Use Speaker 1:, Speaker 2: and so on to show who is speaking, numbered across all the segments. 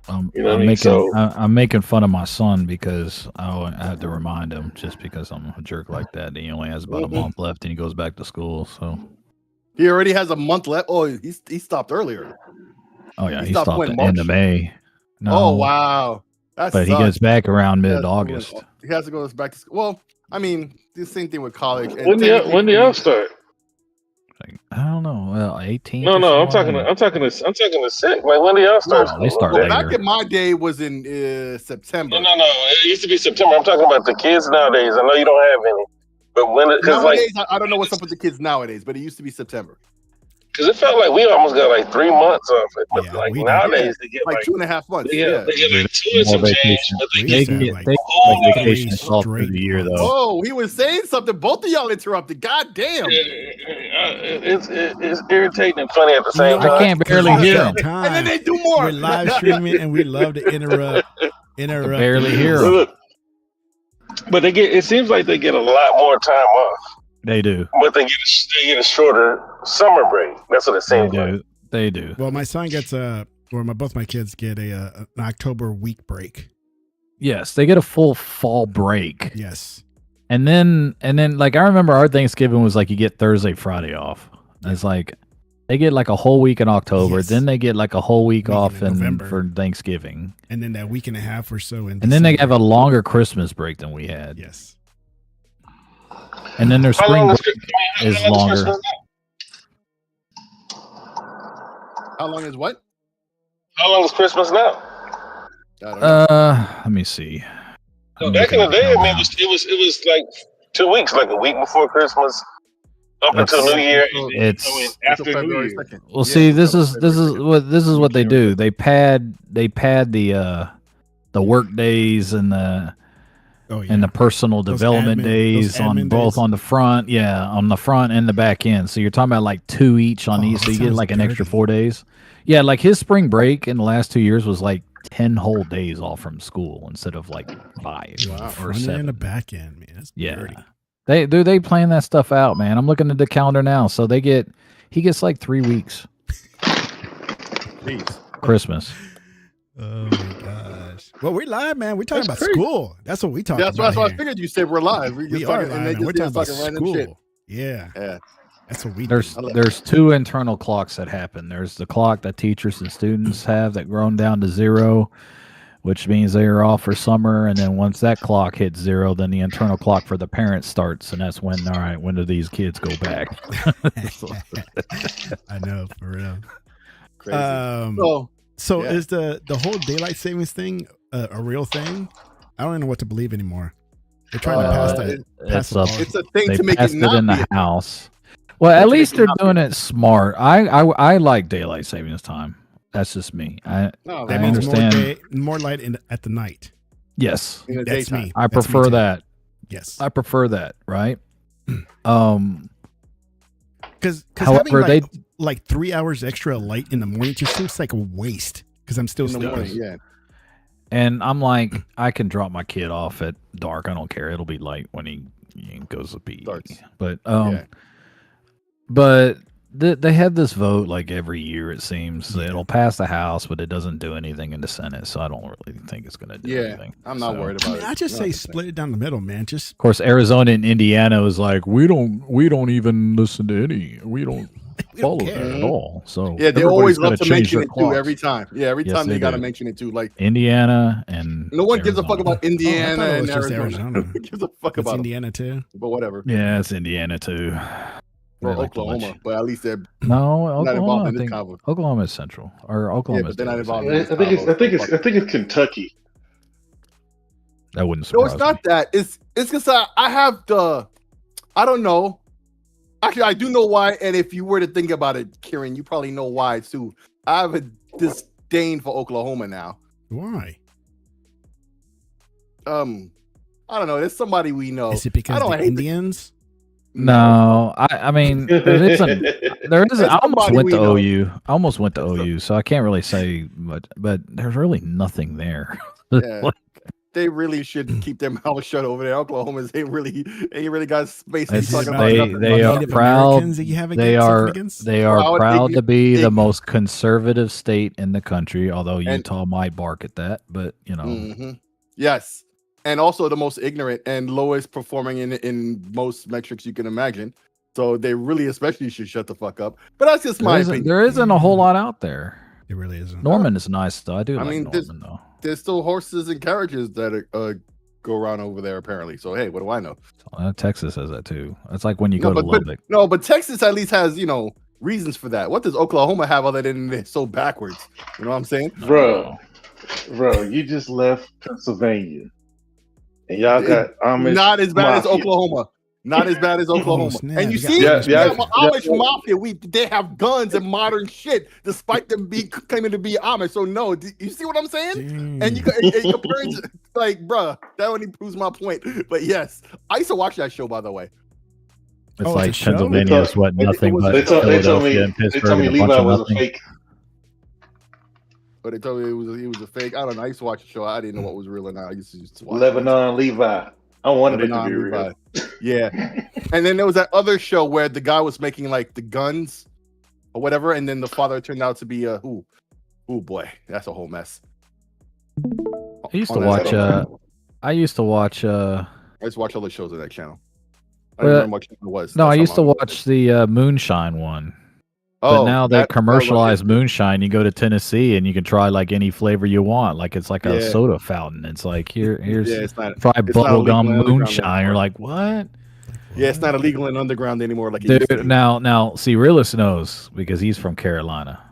Speaker 1: You know what I mean? So I'm making fun of my son because I have to remind him just because I'm a jerk like that. He only has about a month left and he goes back to school. So
Speaker 2: he already has a month left. Oh, he stopped earlier.
Speaker 1: Oh yeah, he stopped at the end of May.
Speaker 2: No. Oh wow,
Speaker 1: but he gets back around mid-August.
Speaker 2: He has to go back to school. Well, I mean, the same thing with college.
Speaker 3: When do y'all start?
Speaker 1: I don't know. Well, 18.
Speaker 3: No, I'm talking to sick. Like, when do y'all start?
Speaker 1: They start later.
Speaker 2: Back in my day was in September.
Speaker 3: No. It used to be September. I'm talking about the kids nowadays. I know you don't have any, but when
Speaker 2: nowadays, I don't know what's up with the kids nowadays, but it used to be September.
Speaker 3: Because it felt like we almost got like 3 months off it. But like nowadays, they get
Speaker 2: like 2.5 months.
Speaker 3: They get like 2 and some change. But
Speaker 1: they get vacation all through the year, though.
Speaker 2: Oh, he was saying something. Both of y'all interrupted. God damn.
Speaker 3: It's irritating and funny at the same time.
Speaker 1: I can't barely hear him.
Speaker 2: And then they do more.
Speaker 4: We're live streaming and we love to interrupt.
Speaker 1: Barely hear him.
Speaker 3: But it seems like they get a lot more time off.
Speaker 1: They do.
Speaker 3: But they get a shorter summer break. That's what it seems like.
Speaker 1: They do.
Speaker 4: Well, my son gets both my kids get an October week break.
Speaker 1: Yes, they get a full fall break.
Speaker 4: Yes.
Speaker 1: And then like I remember our Thanksgiving was like you get Thursday, Friday off. It's like they get like a whole week in October, then they get like a whole week off in November for Thanksgiving.
Speaker 4: And then that week and a half or so in December.
Speaker 1: And then they have a longer Christmas break than we had.
Speaker 4: Yes.
Speaker 1: And then their spring break is longer.
Speaker 2: How long is what?
Speaker 3: How long is Christmas now?
Speaker 1: Let me see.
Speaker 3: So back in the day, I mean, it was like 2 weeks, like a week before Christmas, up until New Year. After New Year.
Speaker 1: Well, see, this is what they do. They pad the work days and the and the personal development days on both on the front, on the front and the back end. So you're talking about like 2 each on each, so you get like an extra 4 days. Yeah, like his spring break in the last 2 years was like 10 whole days off from school instead of like 5 or 7.
Speaker 4: And the back end, man. That's dirty.
Speaker 1: They plan that stuff out, man. I'm looking at the calendar now, so he gets like 3 weeks. Christmas.
Speaker 4: Oh my gosh! Well, we're live, man. We're talking about school. That's what we talking about.
Speaker 2: That's why I figured you said we're live.
Speaker 4: We are live. And we're talking about school. Yeah. That's what we do.
Speaker 1: There's 2 internal clocks that happen. There's the clock that teachers and students have that grown down to 0, which means they are off for summer. And then once that clock hits 0, then the internal clock for the parents starts, and that's when when do these kids go back?
Speaker 4: I know, for real.
Speaker 2: Crazy.
Speaker 4: So is the whole daylight savings thing a real thing? I don't know what to believe anymore. They're trying to pass that.
Speaker 2: It's a thing to make it not
Speaker 1: in the house. Well, at least they're doing it smart. I like daylight savings time. That's just me. That means understand
Speaker 4: more light at the night.
Speaker 1: Yes,
Speaker 4: that's me.
Speaker 1: I prefer that.
Speaker 4: Yes,
Speaker 1: I prefer that. Right.
Speaker 4: Because having like 3 hours extra light in the morning just seems like a waste. Because I'm still sleeping.
Speaker 1: And I'm like, I can drop my kid off at dark. I don't care. It'll be light when he goes to pee. But they have this vote like every year. It seems it'll pass the House, but it doesn't do anything in the Senate. So I don't really think it's going to do anything.
Speaker 2: I'm not worried about it.
Speaker 4: I just say split it down the middle, man. Just
Speaker 1: of course, Arizona and Indiana is like we don't even listen to any. We don't follow that at all. So
Speaker 2: they always love to mention it too every time. Yeah, every time they got to mention it too. Like
Speaker 1: Indiana and
Speaker 2: no one gives a fuck about Indiana and
Speaker 4: Arizona.
Speaker 2: Who gives a fuck about
Speaker 4: Indiana too?
Speaker 2: But whatever.
Speaker 1: Yeah, it's Indiana too.
Speaker 2: Or Oklahoma, but at least they're
Speaker 1: not involved
Speaker 2: in this convo.
Speaker 1: Oklahoma is central, or Oklahoma.
Speaker 2: Yeah, but they're not involved.
Speaker 3: I think it's Kentucky.
Speaker 1: That wouldn't surprise me.
Speaker 2: No, it's not that. It's because I have I don't know. Actually, I do know why. And if you were to think about it, Kieran, you probably know why too. I have a disdain for Oklahoma now.
Speaker 4: Why?
Speaker 2: I don't know. There's somebody we know.
Speaker 4: Is it because of the Indians?
Speaker 1: No, I mean there isn't. I almost went to OU. I almost went to OU, so I can't really say much. But there's really nothing there.
Speaker 2: Yeah. they really should keep their mouth shut over there. Oklahomans ain't really got space.
Speaker 1: They
Speaker 2: They
Speaker 1: are proud. They are
Speaker 2: Proud,
Speaker 1: proud to be the
Speaker 2: ignorant.
Speaker 1: most conservative state in the country. Although Utah might bark at that, but you know,
Speaker 2: yes, and also the most ignorant and lowest performing in most metrics you can imagine. So they really, especially, should shut the fuck up. But that's just my opinion.
Speaker 1: There isn't a whole lot out there.
Speaker 4: It really isn't.
Speaker 1: Norman is nice though. I mean, Norman though.
Speaker 2: There's still horses and carriages that go around over there apparently. So hey, what do I know?
Speaker 1: Texas has that too. It's like when you go to Lubbock.
Speaker 2: But Texas at least has reasons for that. What does Oklahoma have other than they're so backwards? You know what I'm saying,
Speaker 3: bro? You just left Pennsylvania, and y'all got Amish.
Speaker 2: Not as bad as Oklahoma. Not as bad as Oklahoma. And you see, Amish mafia, they have guns and modern shit, despite them claiming to be Amish. So no, you see what I'm saying? And you compare like, bruh, that only proves my point. But yes, I used to watch that show, by the way.
Speaker 1: It's like Pennsylvania is what nothing but Philadelphia and Pittsburgh.
Speaker 3: They told me Levi was a fake.
Speaker 2: But they told me he was a fake. I don't know. I used to watch the show. I didn't know what was real or not. I used to watch
Speaker 3: Lebanon Levi. I wanted it to be real.
Speaker 2: Yeah. And then there was that other show where the guy was making like the guns or whatever, and then the father turned out to be oh boy, that's a whole mess.
Speaker 1: I used to watch I used to watch
Speaker 2: all the shows on that channel. I don't remember what channel it was.
Speaker 1: No, I used to watch the Moonshine one. But now they commercialize moonshine. You go to Tennessee and you can try like any flavor you want. Like it's like a soda fountain. It's like here's try bubblegum moonshine. You're like, what?
Speaker 2: Yeah, it's not illegal in underground anymore. Like
Speaker 1: dude, now see, Realist knows because he's from Carolina.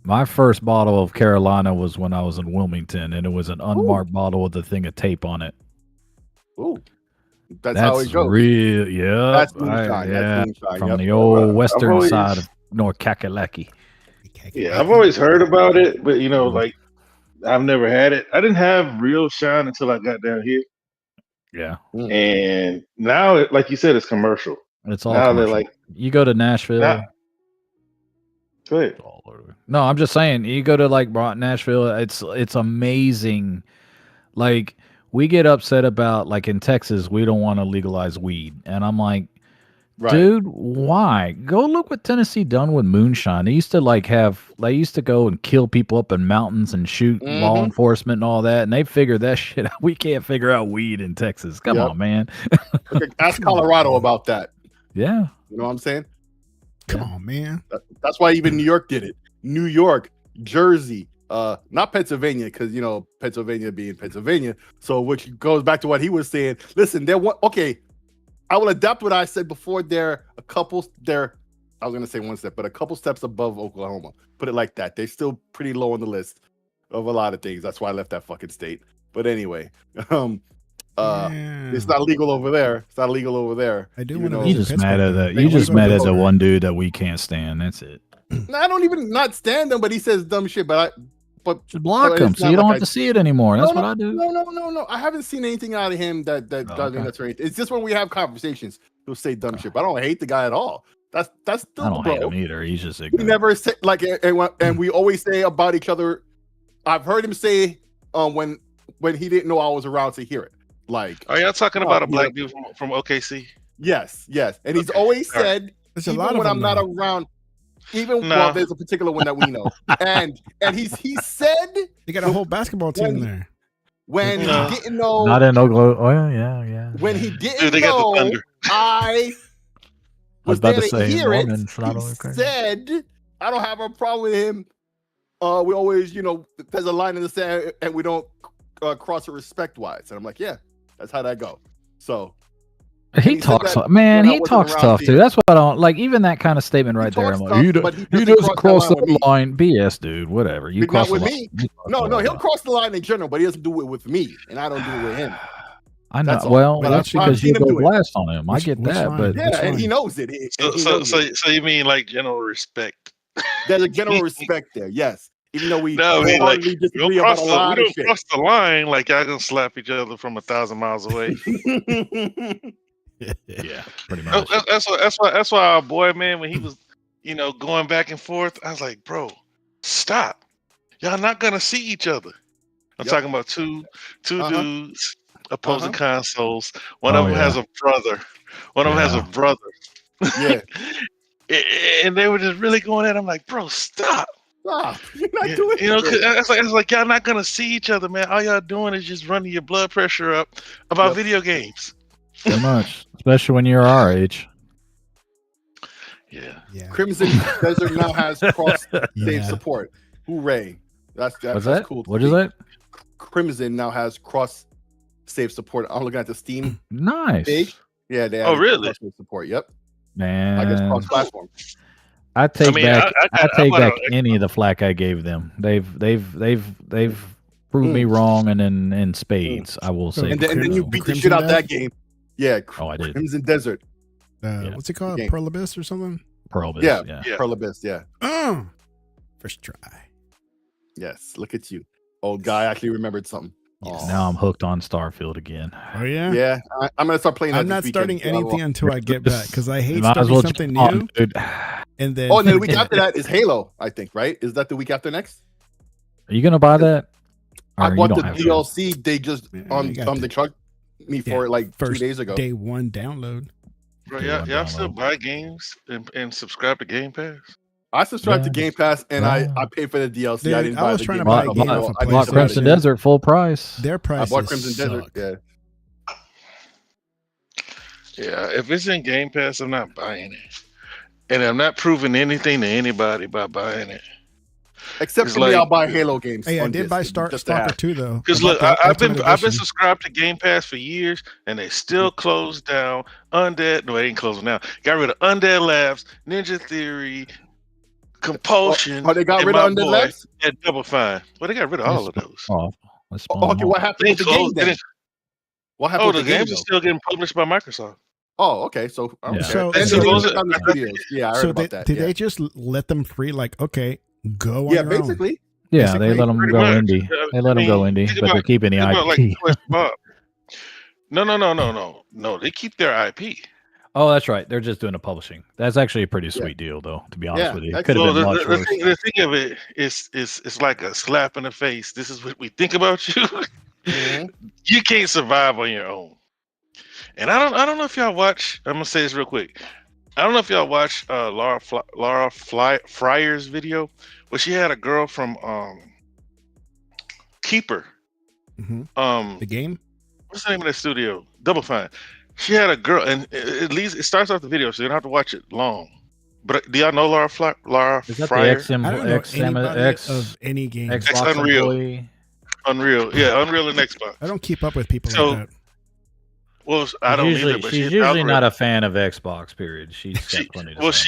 Speaker 1: My first bottle of Carolina was when I was in Wilmington, and it was an unmarked bottle with a thing of tape on it.
Speaker 2: Ooh. That's how it goes.
Speaker 1: Real, yeah.
Speaker 2: That's moonshine.
Speaker 1: Yeah,
Speaker 2: that's moonshine.
Speaker 1: From the old western side of North Kakalaki.
Speaker 3: Yeah, I've always heard about it, but like I've never had it. I didn't have real shine until I got down here.
Speaker 1: Yeah,
Speaker 3: and now, like you said, it's commercial.
Speaker 1: It's all now commercial. Like you go to Nashville.
Speaker 3: Go ahead.
Speaker 1: No, I'm just saying you go to like Nashville. It's amazing. Like we get upset about like in Texas, we don't want to legalize weed, and I'm like. Right. Dude, why? Go look what Tennessee done with moonshine. They used to go and kill people up in mountains and shoot law enforcement and all that, and they figured that shit out. We can't figure out weed in Texas. Come on, man.
Speaker 2: Ask Colorado about that.
Speaker 1: Yeah.
Speaker 2: You know what I'm saying?
Speaker 4: Come on, man.
Speaker 2: That's why even New York did it. New York, Jersey, not Pennsylvania, because Pennsylvania being Pennsylvania. So which goes back to what he was saying. Listen, I will adapt what I said before. I was going to say one step, but a couple steps above Oklahoma. Put it like that. They're still pretty low on the list of a lot of things. That's why I left that fucking state. But anyway, it's not legal over there. It's not illegal over there.
Speaker 4: I do want to.
Speaker 1: You just mad at that. You just mad at the one dude that we can't stand. That's it.
Speaker 2: No, I don't even not stand him, but he says dumb shit. But
Speaker 1: just block him so you don't have to see it anymore. That's what I do.
Speaker 2: No. I haven't seen anything out of him that drives me nuts or anything. It's just when we have conversations, he'll say dumb shit. But I don't hate the guy at all. That's still
Speaker 1: I don't hate him either. He's just ignorant.
Speaker 2: He never said like, and we always say about each other. I've heard him say when he didn't know I was around to hear it. Like,
Speaker 5: are y'all talking about a black dude from OKC?
Speaker 2: Yes, and he's always said even when I'm not around. Well, there's a particular one that we know, and he said
Speaker 4: they got a whole basketball team there.
Speaker 2: When he didn't know,
Speaker 1: not in Oklahoma. Oh yeah.
Speaker 2: When he didn't know, I was there to hear it. He said, "I don't have a problem with him. We always, there's a line in the sand, and we don't cross it respect-wise." And I'm like, "Yeah, that's how that go." So.
Speaker 1: He talks, man. He talks tough too. That's what I don't like. Even that kind of statement right there. I'm like, he doesn't cross the line. BS, dude. Whatever. You cross
Speaker 2: with me. No. He'll cross the line in general, but he doesn't do it with me, and I don't do it with him.
Speaker 1: I know. Well, that's because you go blast on him. I get that, but
Speaker 2: and he knows it.
Speaker 5: So you mean like general respect?
Speaker 2: There's a general respect there. Yes. Even though we
Speaker 5: disagree about a lot of shit. We don't cross the line like y'all gonna slap each other from 1,000 miles away.
Speaker 1: Yeah, pretty much.
Speaker 5: That's why our boy, man, when he was, going back and forth, I was like, bro, stop. Y'all not gonna see each other. I'm talking about two dudes opposing consoles. One
Speaker 1: Oh,
Speaker 5: of them has a brother. One of them has a brother.
Speaker 2: Yeah.
Speaker 5: And they were just really going at him like, bro, stop.
Speaker 2: Stop. You're not doing
Speaker 5: You know,
Speaker 2: it.
Speaker 5: it's like y'all not gonna see each other, man. All y'all doing is just running your blood pressure up about video games.
Speaker 1: Too much, especially when you're our age.
Speaker 5: Yeah.
Speaker 2: Crimson Desert now has cross save support. Hooray! That's cool.
Speaker 1: What is that?
Speaker 2: Crimson now has cross save support. I'm looking at the Steam
Speaker 1: Nice.
Speaker 2: page. Yeah, they have
Speaker 5: really?
Speaker 2: cross save support. Yep.
Speaker 1: Man,
Speaker 2: I guess cross platform.
Speaker 1: I take back
Speaker 5: I
Speaker 1: any of the flack I gave them. They've proved me wrong, and in spades, I will say.
Speaker 2: And then you beat the shit out that game. Yeah.
Speaker 1: I did.
Speaker 2: Crimson Desert.
Speaker 4: What's it called? Pearl Abyss or something?
Speaker 1: Pearl Abyss.
Speaker 2: Yeah. Pearl Abyss. Yeah.
Speaker 4: First try.
Speaker 2: Yes. Look at you, old guy. Actually remembered something.
Speaker 1: Yes. Now I'm hooked on Starfield again.
Speaker 4: Oh yeah.
Speaker 2: Yeah. I'm gonna start playing.
Speaker 4: I'm not starting anything until I get back because I hate starting something new.
Speaker 1: Dude.
Speaker 4: And then
Speaker 2: and then the week after that is Halo. I think, right? Is that the week after next?
Speaker 1: Are you gonna buy that?
Speaker 2: I bought the DLC. They just on the truck me for it like 2 days ago.
Speaker 4: Day one download.
Speaker 5: Bro, y'all still buy games and subscribe to Game Pass?
Speaker 2: I subscribed to Game Pass and I paid for the DLC.
Speaker 4: Dude,
Speaker 2: I didn't buy
Speaker 4: was
Speaker 2: the
Speaker 4: trying
Speaker 2: game.
Speaker 4: to buy a game off of
Speaker 1: I bought Crimson Desert full price.
Speaker 4: Their price.
Speaker 2: I bought Crimson Desert. Yeah.
Speaker 5: Yeah, if it's in Game Pass, I'm not buying it. And I'm not proving anything to anybody by buying it.
Speaker 2: Except for me, I'll buy Halo games.
Speaker 4: Hey, I did buy Stalker 2 though.
Speaker 5: Because look, I've been subscribed to Game Pass for years, and they still closed down Undead. No, they ain't closing down. Got rid of Undead Labs, Ninja Theory, Compulsion.
Speaker 2: Oh, they got rid of Undead Labs?
Speaker 5: And Double Fine. Well, they got rid of all of those.
Speaker 2: Okay, what happened with the game then? What happened?
Speaker 5: The games are still getting published by Microsoft.
Speaker 2: Oh, okay. So,
Speaker 4: I heard
Speaker 2: about that. Did
Speaker 4: they just let them free? Like, okay, go on your
Speaker 2: basically.
Speaker 4: Own.
Speaker 1: Yeah, they let them go indie. They let them go indie, but they're keeping the IP.
Speaker 5: No. They keep their IP.
Speaker 1: Oh, that's right. They're just doing the publishing. That's actually a pretty sweet deal, though. To be honest with you, it could have been much worse.
Speaker 5: The thing of it is, it's like a slap in the face. This is what we think about you. You can't survive on your own. And I don't know if y'all watch. I'm gonna say this real quick. I don't know if y'all watch Laura Fryer's video, where she had a girl from Keeper.
Speaker 4: The game.
Speaker 5: What's the name of that studio? Double Fine. She had a girl, and at least it starts off the video, so you don't have to watch it long. But do y'all know Laura Fryer?
Speaker 1: Is that the
Speaker 4: I don't know anybody of any game.
Speaker 1: Xbox
Speaker 5: Unreal. Yeah, Unreal and Xbox.
Speaker 4: I don't keep up with people like that.
Speaker 5: Well, I don't either. But
Speaker 1: she's usually not a fan of Xbox. Period. She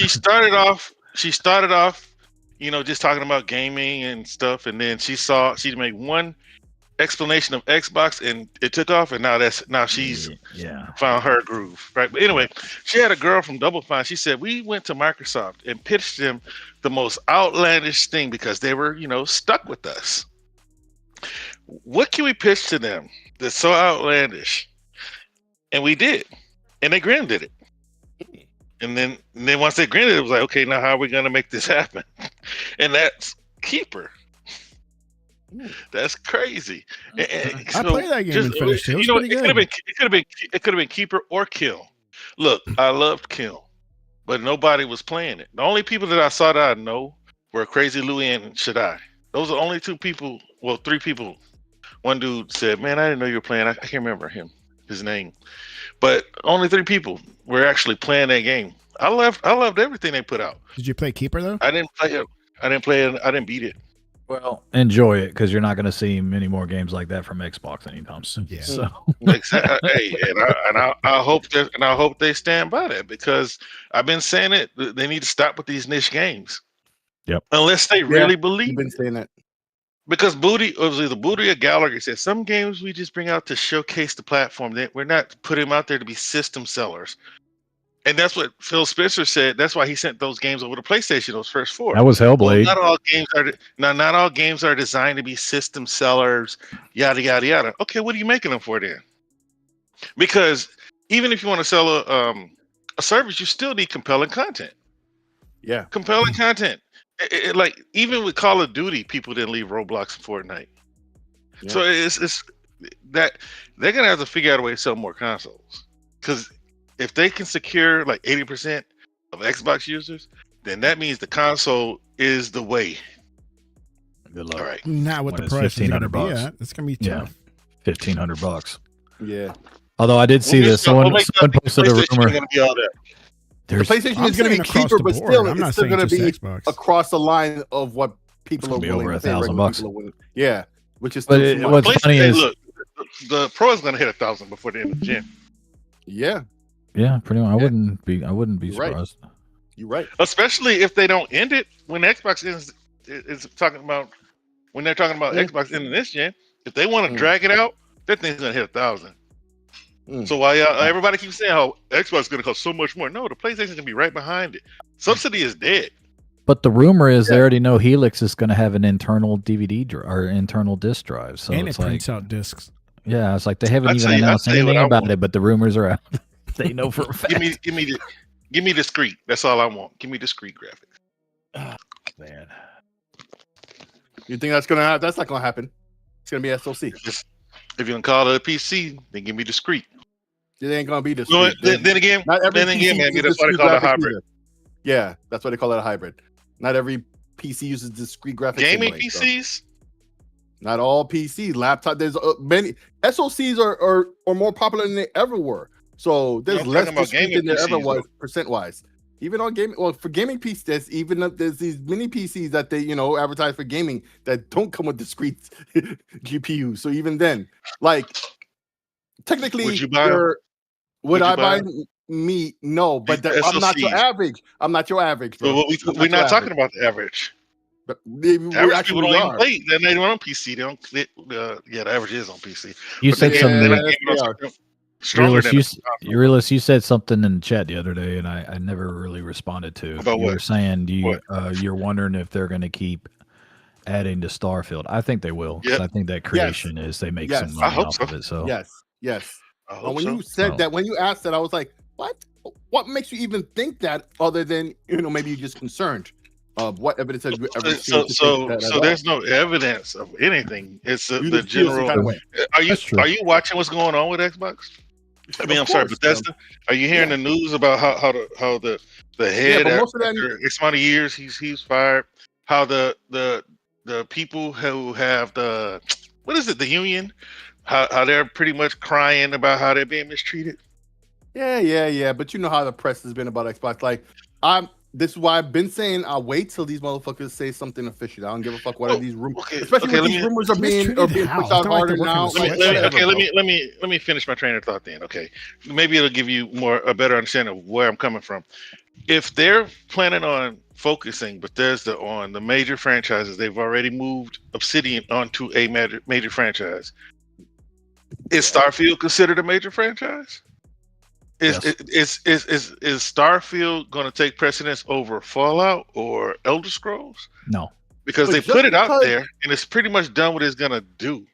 Speaker 5: started off, just talking about gaming and stuff, and then she made one explanation of Xbox, and it took off, and now she's found her groove, right? But anyway, she had a girl from Double Fine. She said we went to Microsoft and pitched them the most outlandish thing because they were, stuck with us. What can we pitch to them that's so outlandish? And we did, and they granted it. And then once they granted it, it was like, okay, now how are we going to make this happen? And that's Keeper. That's crazy.
Speaker 4: I played that game and finished it.
Speaker 5: It could have been Keeper or Kill. Look, I loved Kill, but nobody was playing it. The only people that I saw that I know were Crazy Louie and Shaddai. Those are the only three people. One dude said, "Man, I didn't know you were playing." I can't remember his name, but only 3 people were actually playing that game. I loved everything they put out.
Speaker 4: Did you play Keeper though?
Speaker 5: I didn't play it. I didn't beat it.
Speaker 1: Well, enjoy it because you're not going to see many more games like that from Xbox anytime soon.
Speaker 4: Yeah.
Speaker 1: So.
Speaker 5: Exactly. Hey, I hope they stand by that because I've been saying it. They need to stop with these niche games.
Speaker 1: Yep.
Speaker 5: Unless they really believe.
Speaker 2: You've been saying that.
Speaker 5: Because Booty or Gallagher said some games we just bring out to showcase the platform. We're not putting them out there to be system sellers. And that's what Phil Spencer said. That's why he sent those games over to PlayStation, those first 4.
Speaker 1: That was Hellblade.
Speaker 5: Well, not all games are designed to be system sellers, yada, yada, yada. Okay, what are you making them for then? Because even if you want to sell a service, you still need compelling content.
Speaker 2: Yeah.
Speaker 5: Compelling content. Like, even with Call of Duty, people didn't leave Roblox and Fortnite.
Speaker 2: Yeah.
Speaker 5: So it's that they're gonna have to figure out a way to sell more consoles, because if they can secure like 80% of Xbox users, then that means the console is the way.
Speaker 1: Good luck.
Speaker 5: All right.
Speaker 4: Not what
Speaker 1: When
Speaker 4: the
Speaker 1: it's
Speaker 4: price is going to be
Speaker 1: $1,500.
Speaker 4: at. It's going to be
Speaker 1: Yeah.
Speaker 4: tough.
Speaker 1: $1,500.
Speaker 2: Yeah.
Speaker 1: Although I did see this. Someone posted a rumor.
Speaker 5: Gonna be all that.
Speaker 2: The PlayStation is going to be cheaper, but still, it's still going to be
Speaker 4: Xbox.
Speaker 2: across the line of what people are
Speaker 1: be
Speaker 2: willing
Speaker 1: over
Speaker 2: to pay.
Speaker 1: $1,000.
Speaker 2: Yeah, which is.
Speaker 1: But what's funny is,
Speaker 5: look, the Pro is going to hit 1,000 before the end of the gen.
Speaker 2: Yeah.
Speaker 1: Yeah, pretty much. I wouldn't be
Speaker 2: You're
Speaker 1: surprised.
Speaker 2: Right. You're right.
Speaker 5: Especially if they don't end it when Xbox is talking about when they're talking about Xbox ending this gen. If they want to drag it out, that thing's going to hit 1,000. So while everybody keeps saying how Xbox is going to cost so much more, no, the PlayStation is going to be right behind it. Subsidy is dead.
Speaker 1: But the rumor is they already know Helix is going to have an internal DVD or internal disc drive. So
Speaker 4: and
Speaker 1: it's
Speaker 4: it prints out discs.
Speaker 1: Yeah, it's like they haven't even announced anything about it, but the rumors are out. They know for a fact.
Speaker 5: Give me discrete. That's all I want. Give me discrete graphics.
Speaker 1: Oh, man.
Speaker 2: You think that's gonna happen? That's not gonna happen. It's gonna be SoC.
Speaker 5: If you can call it a PC, then give me discrete.
Speaker 2: It ain't gonna be discrete.
Speaker 5: Then again, maybe that's why they call it a hybrid.
Speaker 2: Either. Yeah, that's why they call it a hybrid. Not every PC uses discrete graphics.
Speaker 5: Gaming anyway, PCs. So.
Speaker 2: Not all PCs. Laptop. There's many SoCs are more popular than they ever were. So there's less discrete than there ever was percent-wise. Even on gaming, well, for gaming PCs, there's these mini PCs that they advertise for gaming that don't come with discrete GPU. So even then, like technically, would I buy me? No, but I'm not your average. I'm not your average. Bro.
Speaker 5: Well, we're not talking about the average.
Speaker 2: But
Speaker 5: average people don't even play. They're not even on PC. They don't. The average is on PC.
Speaker 1: You said something. Realist, you said something in the chat the other day, and I never really responded to.
Speaker 5: About
Speaker 1: you were saying you're wondering if they're going to keep adding to Starfield. I think they will. Yep. I think that creation is they make some money off of it. So
Speaker 2: yes. When you said that, when you asked that, I was like, what? What makes you even think that? Other than maybe you're just concerned. What evidence have you ever seen?
Speaker 5: So there's no evidence of anything. It's the general. Kind of are you watching what's going on with Xbox? I mean, I'm sorry, Bethesda. Are you hearing the news about how the head after X amount of years he's fired? How the people who have the union? How they're pretty much crying about how they're being mistreated.
Speaker 2: Yeah. But you know how the press has been about Xbox. Like this is why I've been saying I'll wait till these motherfuckers say something official. I don't give a fuck what are these rumors, especially when these rumors are being pushed out harder now.
Speaker 5: Let me finish my train of thought then. Okay, maybe it'll give you a better understanding of where I'm coming from. If they're planning on focusing Bethesda on the major franchises, they've already moved Obsidian onto a major franchise. Is Starfield considered a major franchise? Is Starfield going to take precedence over Fallout or Elder Scrolls?
Speaker 1: No,
Speaker 5: because they put it out there and it's pretty much done what it's going to do.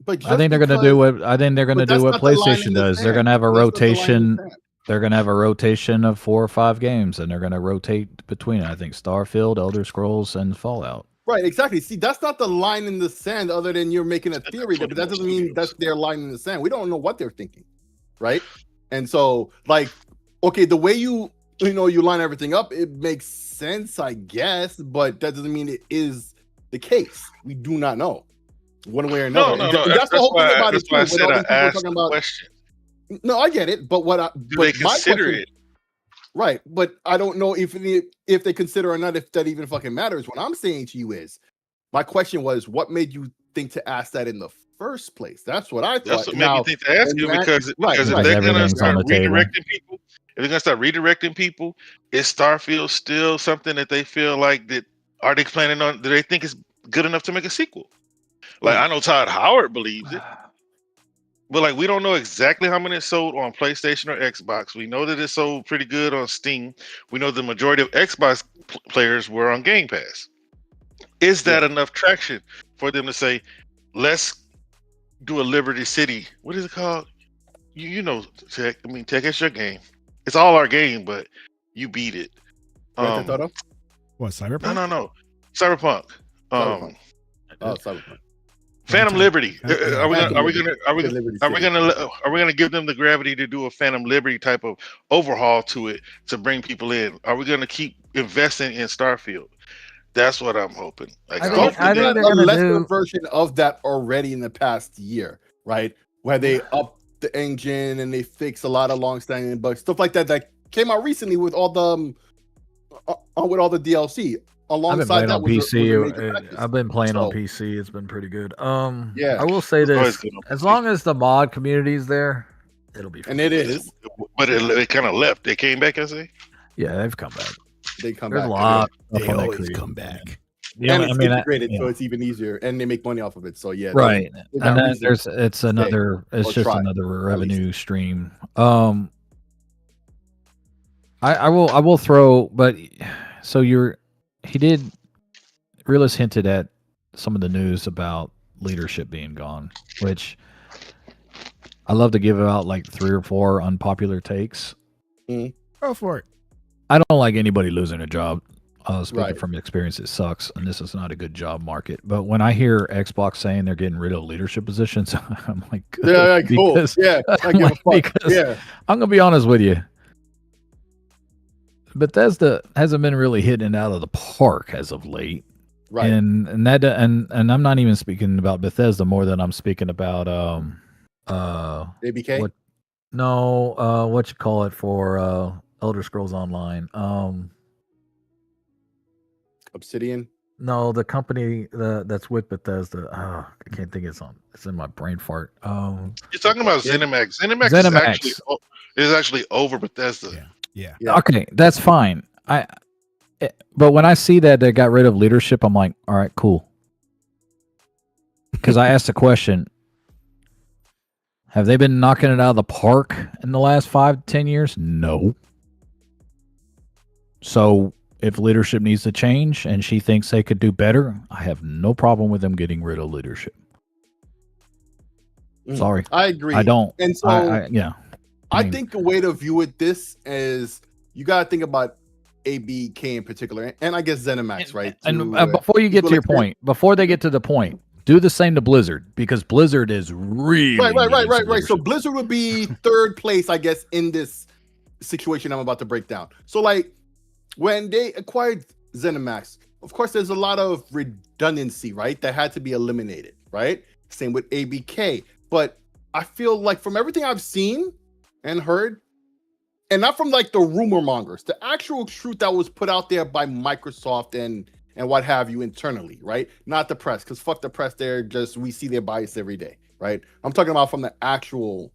Speaker 1: But I think they're going to do what PlayStation does. They're going to have a rotation. They're going to have a rotation of 4 or 5 games, and they're going to rotate between it. I think Starfield, Elder Scrolls, and Fallout.
Speaker 2: Right, exactly. See, that's not the line in the sand. Other than you're making a theory, but that doesn't mean that's their line in the sand. We don't know what they're thinking, right? And so, okay, the way you line everything up, it makes sense, I guess, but that doesn't mean it is the case. We do not know, one way or another.
Speaker 5: No. That's the whole thing about it. That's why I said I asked the question.
Speaker 2: No, I get it, but
Speaker 5: do they consider it?
Speaker 2: Right, but I don't know if they consider or not, if that even fucking matters. What I'm saying to you is, my question was, what made you think to ask that in the first place? That's what I thought.
Speaker 5: That's what made me think to ask you, because if they're going to start redirecting people, is Starfield still something that they feel like that? Are they planning on? Do they think it's good enough to make a sequel? Like I know Todd Howard believes it, but we don't know exactly how many it sold on PlayStation or Xbox. We know that it sold pretty good on Steam. We know the majority of Xbox players were on Game Pass. Is that enough traction for them to say, let's do a Liberty City? What is it called? Tech. I mean, Tech, it's your game. It's all our game, but you beat it.
Speaker 4: What, Cyberpunk?
Speaker 5: No. Cyberpunk.
Speaker 2: Cyberpunk.
Speaker 5: Phantom Liberty. Are we gonna give them the gravity to do a Phantom Liberty type of overhaul to it to bring people in? Are we gonna keep investing in Starfield? That's what I'm hoping. Like,
Speaker 2: I think they're a lesser version of that already in the past year, right? Where they up the engine and they fix a lot of long-standing bugs, stuff like that. That came out recently with all the DLC. Alongside that,
Speaker 1: on PC. I've been playing on PC. It's been pretty good.
Speaker 2: Yeah,
Speaker 1: I will say this: as long as the mod community is there, it'll be fun.
Speaker 2: And it is.
Speaker 5: But it kind of left. They came back, I say.
Speaker 1: Yeah, they've come back.
Speaker 2: They come
Speaker 1: There's
Speaker 2: back.
Speaker 1: A lot.
Speaker 4: They always come back.
Speaker 2: Yeah, and it's integrated, so it's even easier, and they make money off of it. So yeah,
Speaker 1: right. And then it's another revenue stream. I will throw, but so Realist hinted at some of the news about leadership being gone, which I love to give out like 3 or 4 unpopular takes.
Speaker 4: Go for it.
Speaker 1: I don't like anybody losing a job. Speaking from experience, it sucks, and this is not a good job market. But when I hear Xbox saying they're getting rid of leadership positions, I'm like, good,
Speaker 2: yeah, cool. Yeah,
Speaker 1: I'm gonna be honest with you. Bethesda hasn't been really hitting it out of the park as of late,
Speaker 2: right?
Speaker 1: And I'm not even speaking about Bethesda more than I'm speaking about
Speaker 2: ABK.
Speaker 1: What you call it for Elder Scrolls Online?
Speaker 2: Obsidian.
Speaker 1: No, the company that's with Bethesda. I can't think it's in my brain fart.
Speaker 5: You're talking about ZeniMax. ZeniMax is actually over Bethesda.
Speaker 4: Yeah.
Speaker 1: Okay, that's fine. But when I see that they got rid of leadership, I'm like, all right, cool. Because I asked the question: have they been knocking it out of the park in the last 5-10 years? No. So if leadership needs to change and she thinks they could do better, I have no problem with them getting rid of leadership. Sorry.
Speaker 2: I agree.
Speaker 1: I don't.
Speaker 2: And so, I think the way to view it this is you got to think about ABK in particular, and I guess ZeniMax, right?
Speaker 1: And before you get to your point, before they get to the point, do the same to Blizzard, because Blizzard is really
Speaker 2: right. So Blizzard would be 3rd place, I guess, in this situation I'm about to break down. So like, when they acquired ZeniMax, of course, there's a lot of redundancy, right? That had to be eliminated, right? Same with ABK. But I feel like from everything I've seen and heard, and not from like the rumor mongers, the actual truth that was put out there by Microsoft and what have you internally, right? Not the press, because fuck the press, we see their bias every day, right? I'm talking about from the actual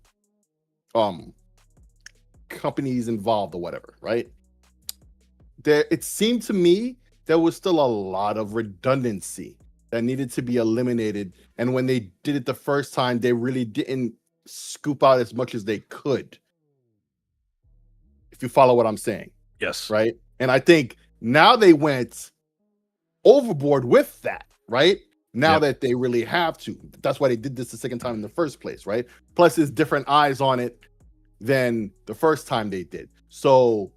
Speaker 2: companies involved or whatever, right? It seemed to me there was still a lot of redundancy that needed to be eliminated. And when they did it the first time, they really didn't scoop out as much as they could. If you follow what I'm saying.
Speaker 1: Yes.
Speaker 2: Right. And I think now they went overboard with that, right? Now that they really have to. That's why they did this the second time in the first place, right? Plus, there's different eyes on it than the first time they did. So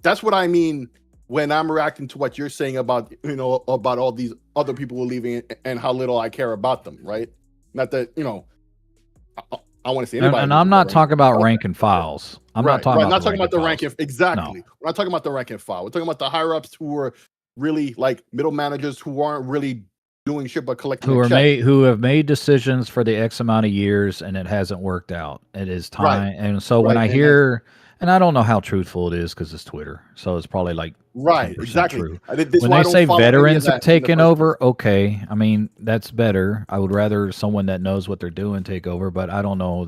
Speaker 2: that's what I mean when I'm reacting to what you're saying about, about all these other people who are leaving and how little I care about them, right? Not that, I want to see anybody.
Speaker 1: And I'm not talking about rank and files. I'm not talking
Speaker 2: about the rank and exactly. No. We're not talking about the rank and file. We're talking about the higher ups who are really like middle managers who aren't really doing shit but collecting
Speaker 1: who have made decisions for the X amount of years and it hasn't worked out. It is time. Right. And so when I hear, and I don't know how truthful it is because it's Twitter, so it's probably like
Speaker 2: exactly
Speaker 1: true. When they say veterans have taken over, okay, I mean that's better. I would rather someone that knows what they're doing take over, but I don't know.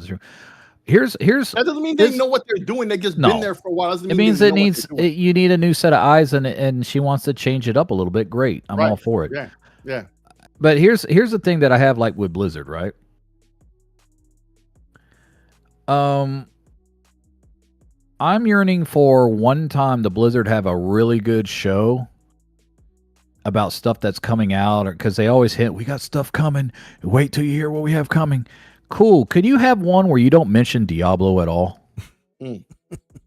Speaker 1: Here's
Speaker 2: that doesn't mean they know what they're doing. They just been there for a while.
Speaker 1: It means you need a new set of eyes, and she wants to change it up a little bit. Great, I'm all for it.
Speaker 2: Yeah.
Speaker 1: But here's the thing that I have like with Blizzard, right? I'm yearning for one time the Blizzard have a really good show about stuff that's coming out, because they always hint, we got stuff coming. Wait till you hear what we have coming. Cool. Could you have one where you don't mention Diablo at all?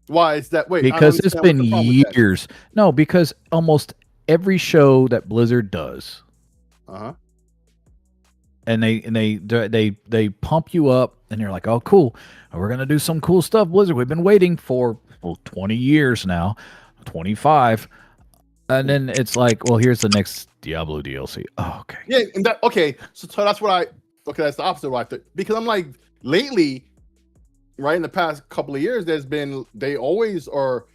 Speaker 2: Why is that? Wait,
Speaker 1: because it's been years. No, because almost every show that Blizzard does and they pump you up, and you're like, oh, cool, we're gonna do some cool stuff, Blizzard. We've been waiting for 20 years now, 25, and then it's like, well, here's the next Diablo DLC. Oh, okay.
Speaker 2: Yeah, and so that's what that's the opposite of what I think, because I'm like, lately, right, in the past couple of years, they always are.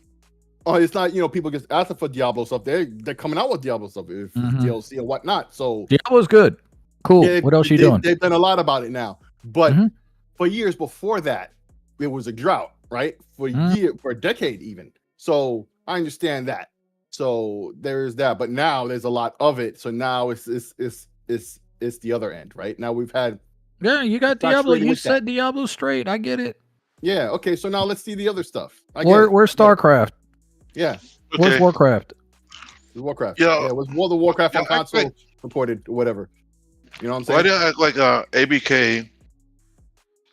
Speaker 2: Oh, it's not, people just asking for Diablo stuff. They're coming out with Diablo stuff, if DLC and whatnot. So
Speaker 1: Diablo's good. Cool. Yeah, what else you doing?
Speaker 2: They've done a lot about it now. But for years before that, it was a drought, right? For a decade even. So I understand that. So there's that. But now there's a lot of it. So now it's the other end, right? Now we've had.
Speaker 1: Yeah, you got Diablo. You set Diablo straight. I get it.
Speaker 2: Yeah. Okay. So now let's see the other stuff.
Speaker 1: Where's StarCraft?
Speaker 2: Yeah.
Speaker 1: Okay. Where's Warcraft?
Speaker 2: Warcraft. Yeah. It was World of Warcraft on console reported or whatever. You know what I'm saying?
Speaker 5: Why do I act like ABK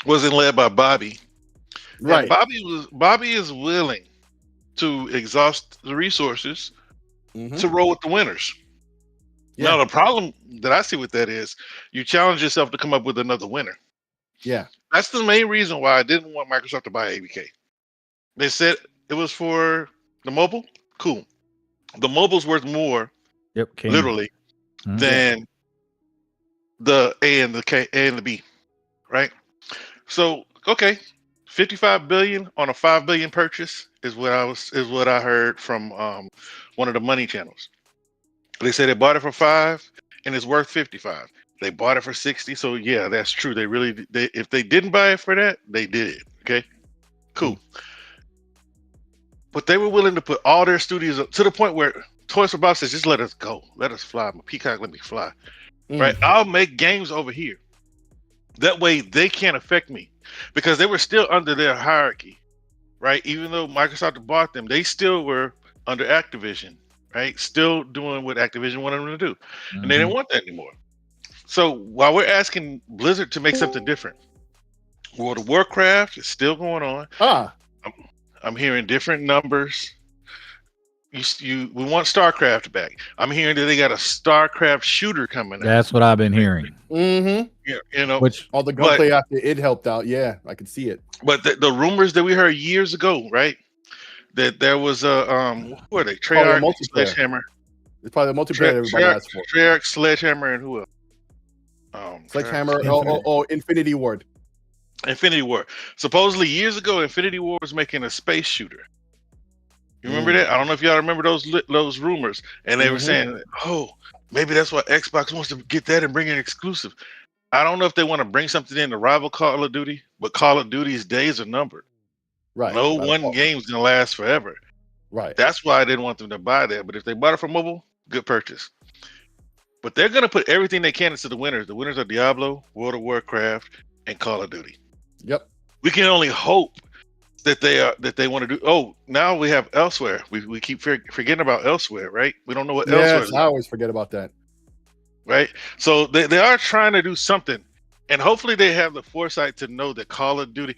Speaker 5: wasn't led by Bobby?
Speaker 2: Right.
Speaker 5: And Bobby is willing to exhaust the resources to roll with the winners. Yeah. Now the problem that I see with that is you challenge yourself to come up with another winner.
Speaker 2: Yeah.
Speaker 5: That's the main reason why I didn't want Microsoft to buy ABK. They said it was for the mobile. Cool. The mobile's worth more, literally, than the A and the B, right? So, okay, 55 billion on a 5 billion purchase is what I heard from one of the money channels. They said they bought it for 5 and it's worth 55. They bought it for 60, so yeah, that's true. If they didn't buy it for that, they did it. Okay, cool. But they were willing to put all their studios up to the point where Toys for Bob says, just let us go. Let us fly. My Peacock, let me fly. Right? I'll make games over here. That way they can't affect me. Because they were still under their hierarchy. Right? Even though Microsoft bought them, they still were under Activision. Right? Still doing what Activision wanted them to do. And they didn't want that anymore. So while we're asking Blizzard to make something different, World of Warcraft is still going on. I'm hearing different numbers. We want StarCraft back. I'm hearing that they got a StarCraft shooter coming out.
Speaker 1: That's what I've been hearing.
Speaker 2: Yeah, which all the gunplay after it helped out. Yeah, I could see it.
Speaker 5: But the rumors that we heard years ago, right? That there was a who are they? Treyarch, Sledgehammer.
Speaker 2: It's probably the multiplayer everybody asked for.
Speaker 5: Treyarch, Sledgehammer, and who else?
Speaker 2: Sledgehammer. Infinity Ward.
Speaker 5: Infinity War. Supposedly years ago, Infinity War was making a space shooter. You remember that? I don't know if y'all remember those rumors. And they were saying, oh, maybe that's why Xbox wants to get that and bring it exclusive. I don't know if they want to bring something in to rival Call of Duty, but Call of Duty's days are numbered.
Speaker 2: Right.
Speaker 5: No one game's gonna last forever.
Speaker 2: Right.
Speaker 5: That's why I didn't want them to buy that. But if they bought it for mobile, good purchase. But they're gonna put everything they can into the winners. The winners are Diablo, World of Warcraft, and Call of Duty.
Speaker 2: Yep.
Speaker 5: We can only hope that they want to do. Oh, now we have Elsewhere. We keep forgetting about Elsewhere, right? We don't know what Elsewhere is.
Speaker 2: I always forget about that.
Speaker 5: Right? So they are trying to do something. And hopefully they have the foresight to know that Call of Duty.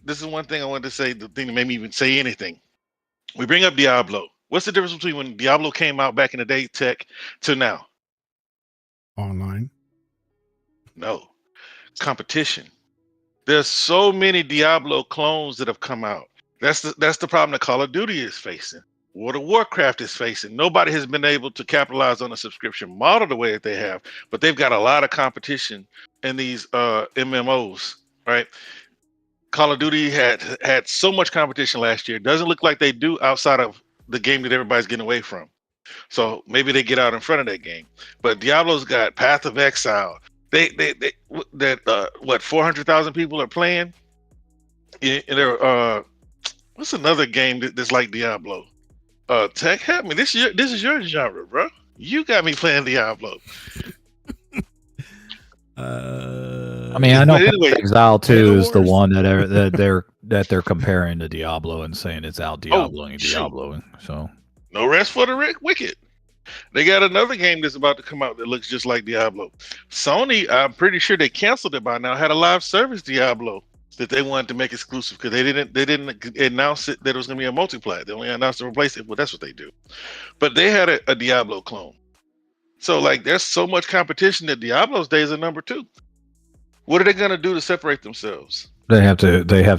Speaker 5: This is one thing I wanted to say, the thing that made me even say anything. We bring up Diablo. What's the difference between when Diablo came out back in the day, tech, to now?
Speaker 4: Online.
Speaker 5: No. Competition. There's so many Diablo clones that have come out. That's the problem that Call of Duty is facing. World of Warcraft is facing. Nobody has been able to capitalize on a subscription model the way that they have, but they've got a lot of competition in these MMOs, right? Call of Duty had so much competition last year. Doesn't look like they do outside of the game that everybody's getting away from. So maybe they get out in front of that game. But Diablo's got Path of Exile. What 400,000 people are playing. What's another game that's like Diablo? Tech, help me. This is your genre, bro. You got me playing Diablo.
Speaker 1: I mean, I know anyway, Exile 2 is the one that they're comparing to Diablo and saying it's out Diabloing Diablo. So
Speaker 5: no rest for the wicked. They got another game that's about to come out that looks just like Diablo. Sony, I'm pretty sure they canceled it by now. Had a live service Diablo that they wanted to make exclusive because they didn't announce it that it was going to be a multiplayer. They only announced to replace it. Well, that's what they do. But they had a Diablo clone So like, there's so much competition that Diablo's days are number 2. What are they gonna do to separate themselves?
Speaker 1: They have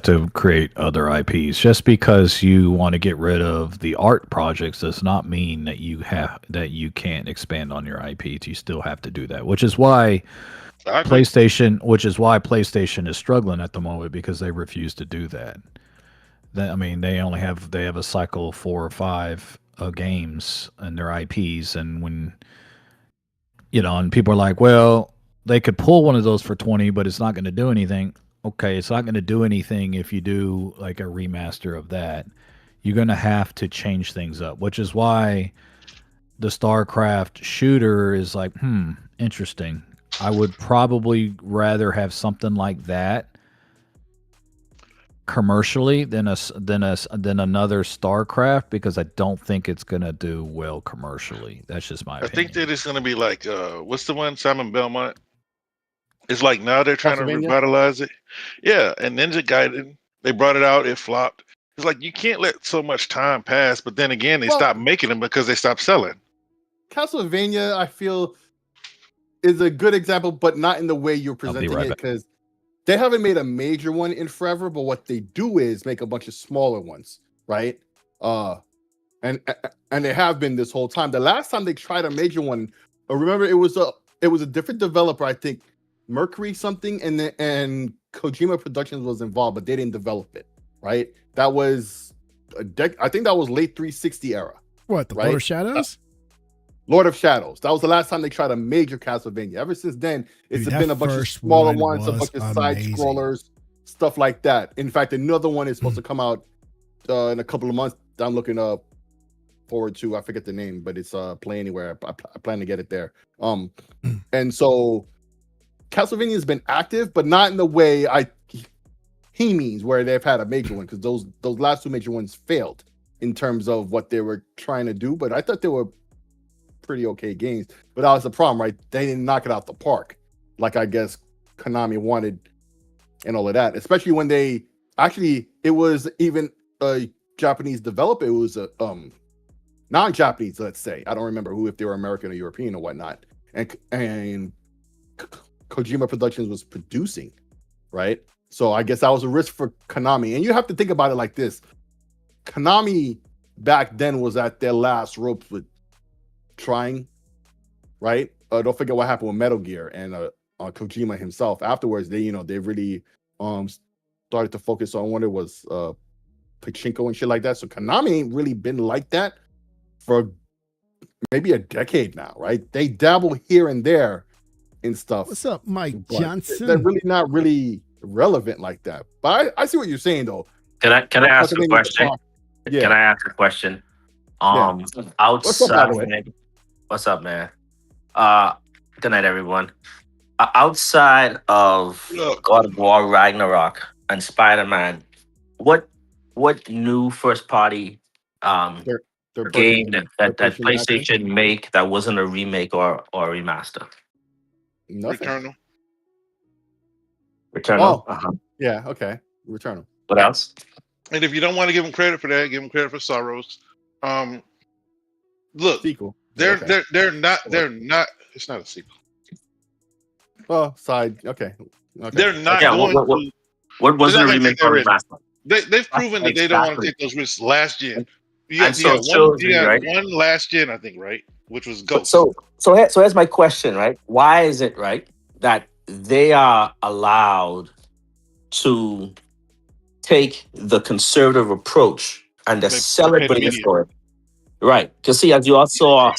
Speaker 1: to create other IPs. Just because you want to get rid of the art projects does not mean that you can't expand on your IPs. You still have to do that, which is why PlayStation is struggling at the moment, because they refuse to do that. I mean, they have a cycle of 4 or 5 games and their IPs, and when and people are like, well, they could pull one of those for 20, but it's not going to do anything. Okay, it's not going to do anything if you do like a remaster of that. You're going to have to change things up, which is why the StarCraft shooter is like, interesting. I would probably rather have something like that commercially than another StarCraft, because I don't think it's going to do well commercially. That's just my opinion.
Speaker 5: I think that it's going to be like, what's the one, Simon Belmont? It's like now they're trying to revitalize it. Yeah, and Ninja Gaiden, they brought it out, it flopped. It's like, you can't let so much time pass, but then again, they stopped making them because they stopped selling.
Speaker 2: Castlevania, I feel, is a good example, but not in the way you're presenting it, because they haven't made a major one in forever, but what they do is make a bunch of smaller ones, right? And they have been this whole time. The last time they tried a major one, remember, it was a different developer, I think, Mercury something, and Kojima Productions was involved, but they didn't develop it, right? That was I think that was late 360 era.
Speaker 4: What, the Lord of Shadows?
Speaker 2: Lord of Shadows. That was the last time they tried a major Castlevania. Ever since then, it's been a bunch of smaller ones, a bunch of side scrollers, stuff like that. In fact, another one is supposed to come out in a couple of months. I'm looking forward to. I forget the name, but it's Play Anywhere. I plan to get it there. And so Castlevania has been active, but not in the way he means, where they've had a major one, because those last 2 major ones failed in terms of what they were trying to do. But I thought they were pretty okay games. But that was the problem, right? They didn't knock it out the park, like I guess Konami wanted, and all of that. Especially when it was even a Japanese developer. It was a non-Japanese, let's say. I don't remember if they were American or European or whatnot. And Kojima Productions was producing, right? So I guess that was a risk for Konami. And you have to think about it like this. Konami back then was at their last ropes with trying, right? Don't forget what happened with Metal Gear and Kojima himself. Afterwards, they really started to focus on what it was, pachinko and shit like that. So Konami ain't really been like that for maybe a decade now, right? They dabble here and there in stuff.
Speaker 4: What's up, Mike Johnson?
Speaker 2: They're really not really relevant like that. But I see what you're saying, though.
Speaker 6: Can I ask a question? Yeah. Can I ask a question? Outside, what's up, man? Good night, everyone. Outside of God of War Ragnarok and Spider-Man, what new first party game that PlayStation make that wasn't a remake or a remaster?
Speaker 2: Nothing.
Speaker 5: Returnal.
Speaker 2: Oh, yeah, okay. Returnal.
Speaker 6: What else?
Speaker 5: And if you don't want to give them credit for that, give them credit for Sorrows. Look,
Speaker 2: sequel.
Speaker 5: They're not. It's not a sequel.
Speaker 2: Well, side. Okay.
Speaker 5: They're not going.
Speaker 6: What wasn't a remake or remaster?
Speaker 5: They've proven that they don't want to take those risks last gen. You got one last gen, I think, right? Which was Ghost.
Speaker 6: So here's my question, right? Why is it, right, that they are allowed to take the conservative approach and they're celebrating for it? Right. Because see, as you all saw,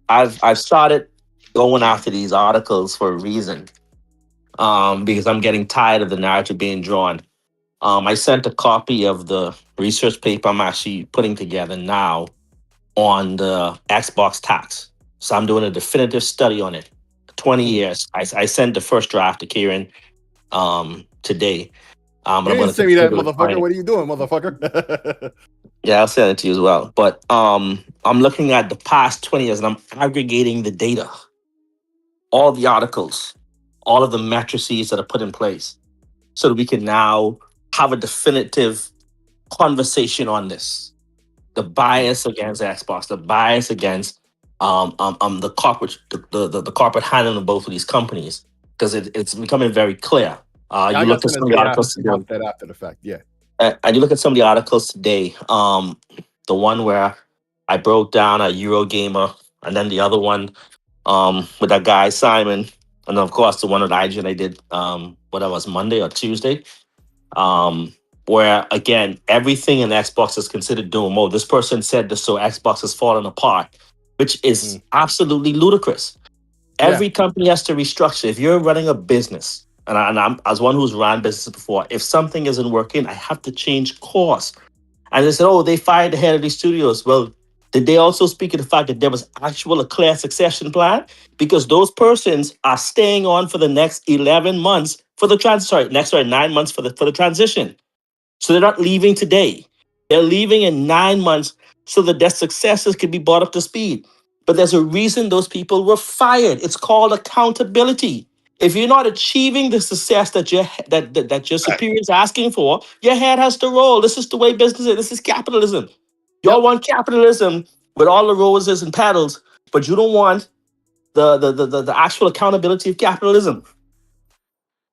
Speaker 6: I've started going after these articles for a reason. Because I'm getting tired of the narrative being drawn. I sent a copy of the research paper I'm actually putting together now on the Xbox tax. So I'm doing a definitive study on it. 20 years. I sent the first draft to Kieran today.
Speaker 2: You didn't send me that, motherfucker. What are you doing, motherfucker?
Speaker 6: Yeah, I'll send it to you as well. But I'm looking at the past 20 years and I'm aggregating the data. All the articles, all of the matrices that are put in place so that we can now have a definitive conversation on this. The bias against Xbox, the bias against the corporate handling of both of these companies, because it's becoming very clear. You look at some of the articles today.
Speaker 2: That after the fact, yeah.
Speaker 6: And you look at some of the articles today. The one where I broke down a Eurogamer, and then the other one with that guy Simon, and then of course the one with IGN I did whatever was Monday or Tuesday. Where again everything in Xbox is considered doom mode. This person said this, so Xbox is falling apart, which is absolutely ludicrous. Every company has to restructure. If you're running a business, and I'm as one who's run businesses before, if something isn't working, I have to change course. And they said, oh, they fired the head of these studios. Well, did they also speak of the fact that there was a clear succession plan? Because those persons are staying on for the next 11 months for the 9 months for the transition. So they're not leaving today. They're leaving in 9 months so that their successors can be brought up to speed. But there's a reason those people were fired. It's called accountability. If you're not achieving the success that your superior is asking for, your head has to roll. This is the way business is. This is capitalism. Y'all want capitalism with all the roses and petals, but you don't want the actual accountability of capitalism.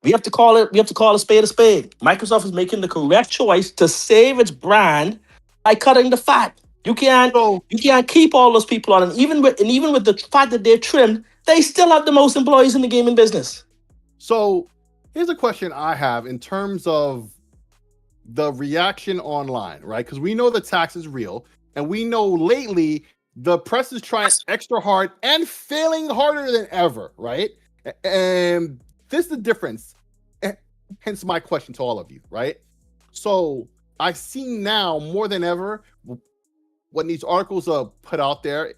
Speaker 6: We have to call a spade a spade. Microsoft is making the correct choice to save its brand by cutting the fat. You can't keep all those people on, and even with the fact that they're trimmed, they still have the most employees in the gaming business.
Speaker 2: So here's a question I have in terms of the reaction online, right? Because we know the tax is real, and we know lately the press is trying extra hard and failing harder than ever, right? And this is the difference. Hence my question to all of you, right? So I see now more than ever when these articles are put out there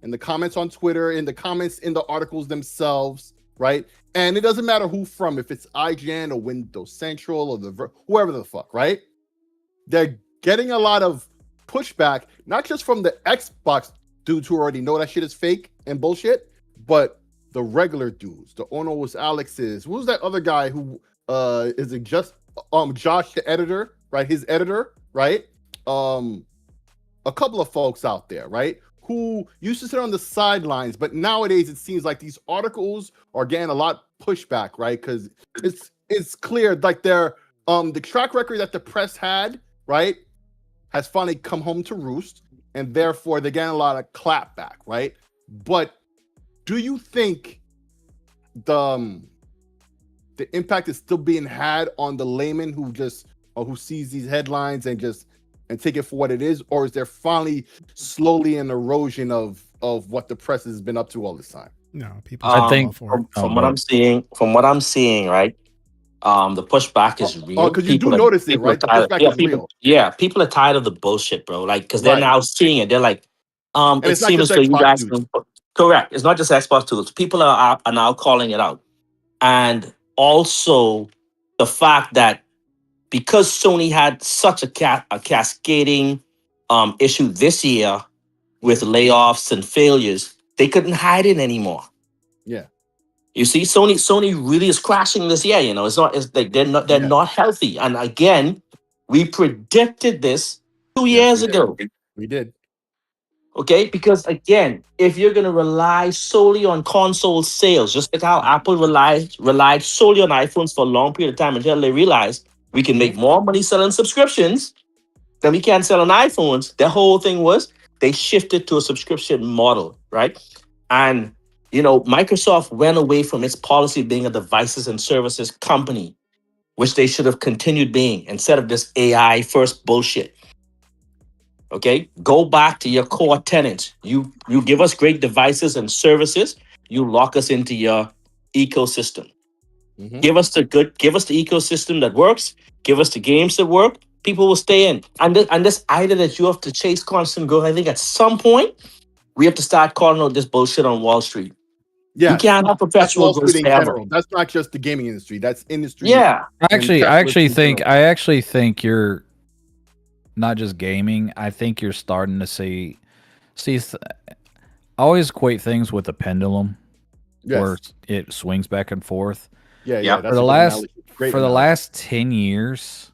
Speaker 2: in the comments on Twitter, in the comments in the articles themselves, right? And it doesn't matter who from, if it's IGN or Windows Central or whoever the fuck, right? They're getting a lot of pushback, not just from the Xbox dudes who already know that shit is fake and bullshit, but the regular dudes, the Onos Alexes. Who's that other guy who is it just Josh, the editor, right? His editor, right? A couple of folks out there, right? Who used to sit on the sidelines, but nowadays it seems like these articles are getting a lot pushback, right? Because it's clear like they're the track record that the press had, right, has finally come home to roost, and therefore they're getting a lot of clapback, right? But do you think the impact is still being had on the layman who sees these headlines and take it for what it is, or is there finally slowly an erosion of what the press has been up to all this time?
Speaker 4: No, people.
Speaker 6: I think from what I'm seeing, right, the pushback is real.
Speaker 2: Because you do notice it, right? The pushback is real.
Speaker 6: Yeah, people are tired of the bullshit, bro. Like, because they're now seeing it. They're like, it seems like you guys. Correct. It's not just Xbox tools. People are now calling it out, and also the fact that because Sony had such a cascading issue this year with layoffs and failures, they couldn't hide it anymore.
Speaker 2: Yeah.
Speaker 6: You see, Sony really is crashing this year. You know, it's like they're not healthy. And again, we predicted this 2 years ago.
Speaker 2: We did.
Speaker 6: Okay, because again, if you're gonna rely solely on console sales, just like how Apple relied solely on iPhones for a long period of time until they realized we can make more money selling subscriptions than we can selling iPhones. The whole thing was they shifted to a subscription model, right? And you know, Microsoft went away from its policy of being a devices and services company, which they should have continued being instead of this AI first bullshit. Okay, go back to your core tenets. You give us great devices and services. You lock us into your ecosystem. Mm-hmm. Give us the ecosystem that works. Give us the games that work. People will stay in. And this idea that you have to chase constant growth, I think at some point we have to start calling out this bullshit on Wall Street. Yeah, you can't have perpetual growth forever.
Speaker 2: That's not just the gaming industry. That's industry.
Speaker 6: Yeah,
Speaker 1: I actually think you're not just gaming. I think you're starting to see. I always equate things with a pendulum, where it swings back and forth.
Speaker 2: Yeah.
Speaker 1: For the last 10 years,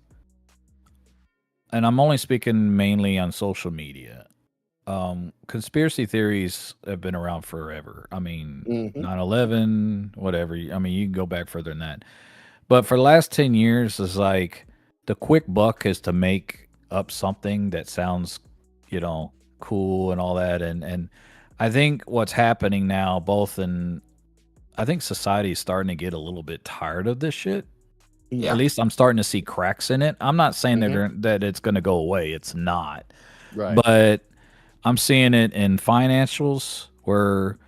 Speaker 1: and I'm only speaking mainly on social media, conspiracy theories have been around forever. I mean,
Speaker 2: Mhm.
Speaker 1: 9/11, whatever. I mean, you can go back further than that. But for the last 10 years, it's like the quick buck is to make up something that sounds, cool and all that. And I think what's happening now, I think society is starting to get a little bit tired of this shit.
Speaker 6: Yeah.
Speaker 1: At least I'm starting to see cracks in it. I'm not saying that it's going to go away. It's not.
Speaker 2: Right.
Speaker 1: But I'm seeing it in financials where,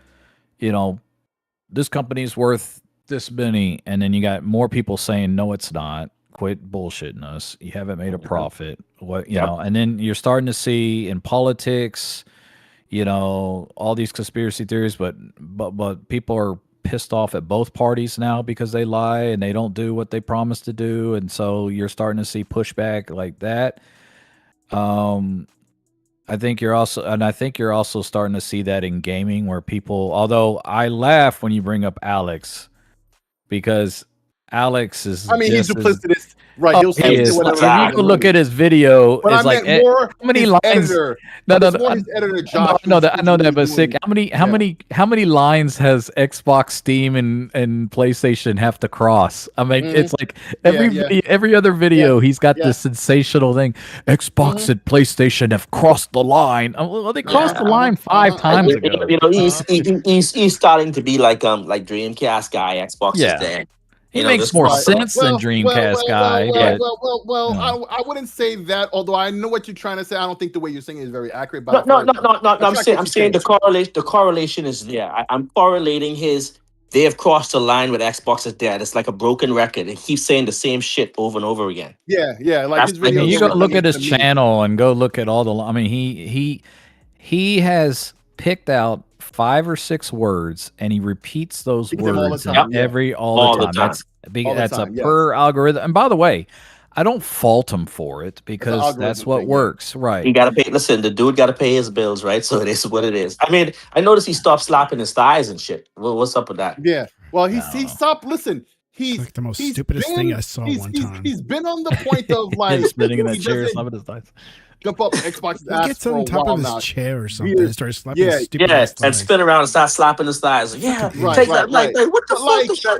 Speaker 1: this company's worth this many, and then you got more people saying, no, it's not. Quit bullshitting us. You haven't made a profit. What, and then you're starting to see in politics, all these conspiracy theories, but people are pissed off at both parties now because they lie and they don't do what they promised to do, and so you're starting to see pushback like that. I think you're also starting to see that in gaming where people, although I laugh when you bring up Alex because Alex is
Speaker 2: he's duplicitous. Right.
Speaker 1: He'll say whatever. If you look at his video,
Speaker 2: but
Speaker 1: it's like
Speaker 2: more
Speaker 1: how many lines?
Speaker 2: Editor.
Speaker 1: No,
Speaker 2: editor Josh.
Speaker 1: I know that, but Sick. How many lines has Xbox, Steam, and PlayStation have to cross? I mean, it's like every other video, he's got this sensational thing. Xbox and PlayStation have crossed the line. Well, they crossed the line 5 times ago.
Speaker 6: He's starting to be like Dreamcast guy. Xbox is dead.
Speaker 1: He makes more sense than Dreamcast guy.
Speaker 2: I wouldn't say that. Although I know what you're trying to say, I don't think the way you're saying it is very accurate. But
Speaker 6: no. I'm saying the correlation is there. I'm correlating they have crossed the line with Xbox is dead. It's like a broken record. It keeps saying the same shit over and over again.
Speaker 2: Yeah. Like his videos.
Speaker 1: You go look at his channel and go look at all the. I mean, he has picked out 5 or 6 words and he repeats those words all the time. That's a per algorithm. And by the way, I don't fault him for it because that's what works, right?
Speaker 6: You gotta pay. Listen, the dude gotta pay his bills, right? So it is what it is. I mean, I noticed he stopped slapping his thighs and shit. Well, what's up with that?
Speaker 2: Yeah. Well, he stopped. Listen, he's
Speaker 4: like the most stupidest thing I saw one time.
Speaker 2: He's been on the point of like
Speaker 1: spinning in that chair, slapping his thighs.
Speaker 2: Jump up Xbox's ass.
Speaker 4: He gets on top of his chair or something and starts slapping his stupid
Speaker 6: and spin around and start slapping his thighs. Take that. Like, what the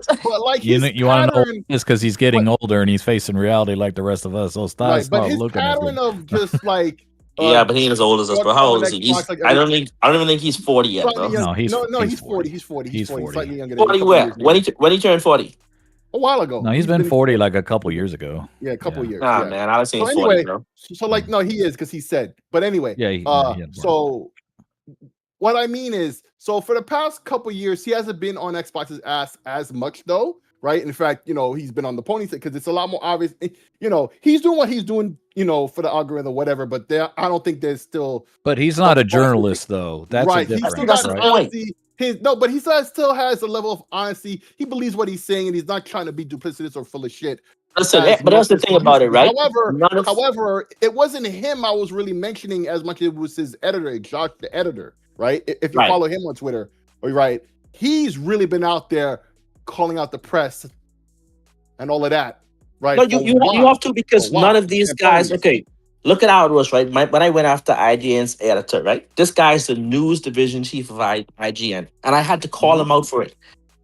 Speaker 6: fuck?
Speaker 2: But like
Speaker 1: you want to know it's because he's getting older and he's facing reality like the rest of us. Those thighs start looking at him.
Speaker 2: Of just like
Speaker 6: but he ain't as old as us. But how old is he? I don't even think he's 40 yet, bro.
Speaker 2: No, he's 40. He's 40. He's 40. Slightly younger.
Speaker 6: 40 where? When he turned 40?
Speaker 2: A while ago.
Speaker 1: No, he's been 40 like a couple years ago.
Speaker 2: Yeah, a couple years.
Speaker 6: Nah, man, I was saying 40, bro.
Speaker 2: So like, no, he is because he said. But anyway, so what I mean is, so for the past couple years, he hasn't been on Xbox's ass as much, though, right? In fact, he's been on the pony because it's a lot more obvious. He's doing what he's doing, for the algorithm, whatever. But I don't think there's still.
Speaker 1: But he's not a journalist, though. That's
Speaker 2: right.
Speaker 1: A difference,
Speaker 2: that's the point. But he still has a level of honesty. He believes what he's saying, and he's not trying to be duplicitous or full of shit.
Speaker 6: Listen, but that's the thing about it, right?
Speaker 2: However, it wasn't him I was really mentioning as much as it was his editor, Josh, the editor, right? If you follow him on Twitter, right, he's really been out there calling out the press and all of that, right?
Speaker 6: No, you have to because none of these guys. Okay, look at how it was, right? When I went after IGN's editor, right? This guy's the news division chief of IGN, and I had to call him out for it.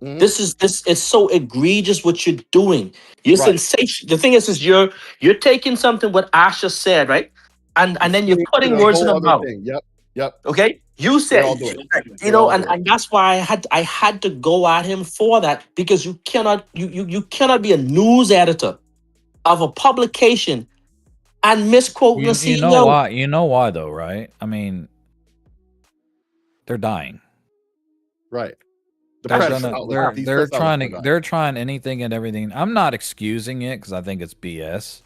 Speaker 6: Mm-hmm. This it's so egregious what you're doing. You're sensation. The thing is you're taking something what Asha said, right? And then you're putting words in the mouth.
Speaker 2: Yep.
Speaker 6: Okay. You said, and that's why I had to go at him for that because you cannot be a news editor of a publication and misquoting the CEO.
Speaker 1: You know why though, right? I mean, they're dying.
Speaker 2: Right.
Speaker 1: They're trying anything and everything. I'm not excusing it because I think it's BS.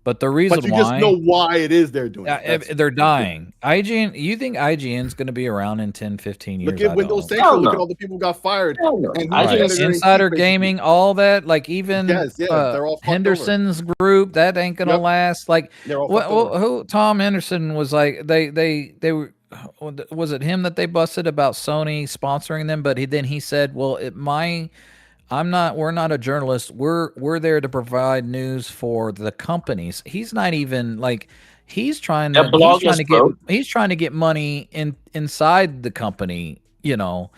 Speaker 1: But the reason
Speaker 2: why, just know why it is they're doing it.
Speaker 1: They're dying. IGN, you think IGN's going to be around in 10, 15 years?
Speaker 2: Look at Windows Central. Look at all the people who got fired.
Speaker 1: Insider Gaming, all that. Like even
Speaker 2: they're all
Speaker 1: Henderson's group, that ain't going to last. Like who Tom Henderson was like, they were. Was it him that they busted about Sony sponsoring them? But then he said, well, my we're not a journalist. We're there to provide news for the companies. He's not even like he's trying to get money inside the company, you know.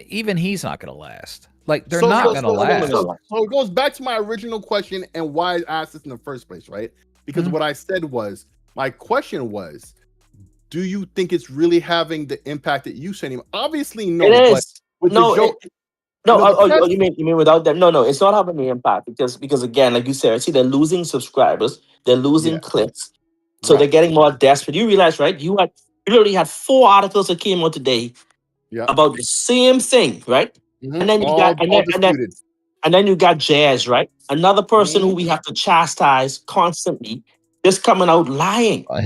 Speaker 1: Even he's not going to last. Like they're not going to last.
Speaker 2: So it goes back to my original question and why I asked this in the first place, right? Because what I said was, my question was, do you think it's really having the impact that you said? Obviously, no.
Speaker 6: It is.
Speaker 2: But
Speaker 6: You mean without them? No, it's not having the impact because again, like you said, see, they're losing subscribers, they're losing clicks, so they're getting more desperate. You realize, right? You literally had 4 articles that came out today about the same thing, right?
Speaker 2: Mm-hmm.
Speaker 6: And then you and then you got Jazz, right? Another person who we have to chastise constantly, just coming out lying.
Speaker 1: I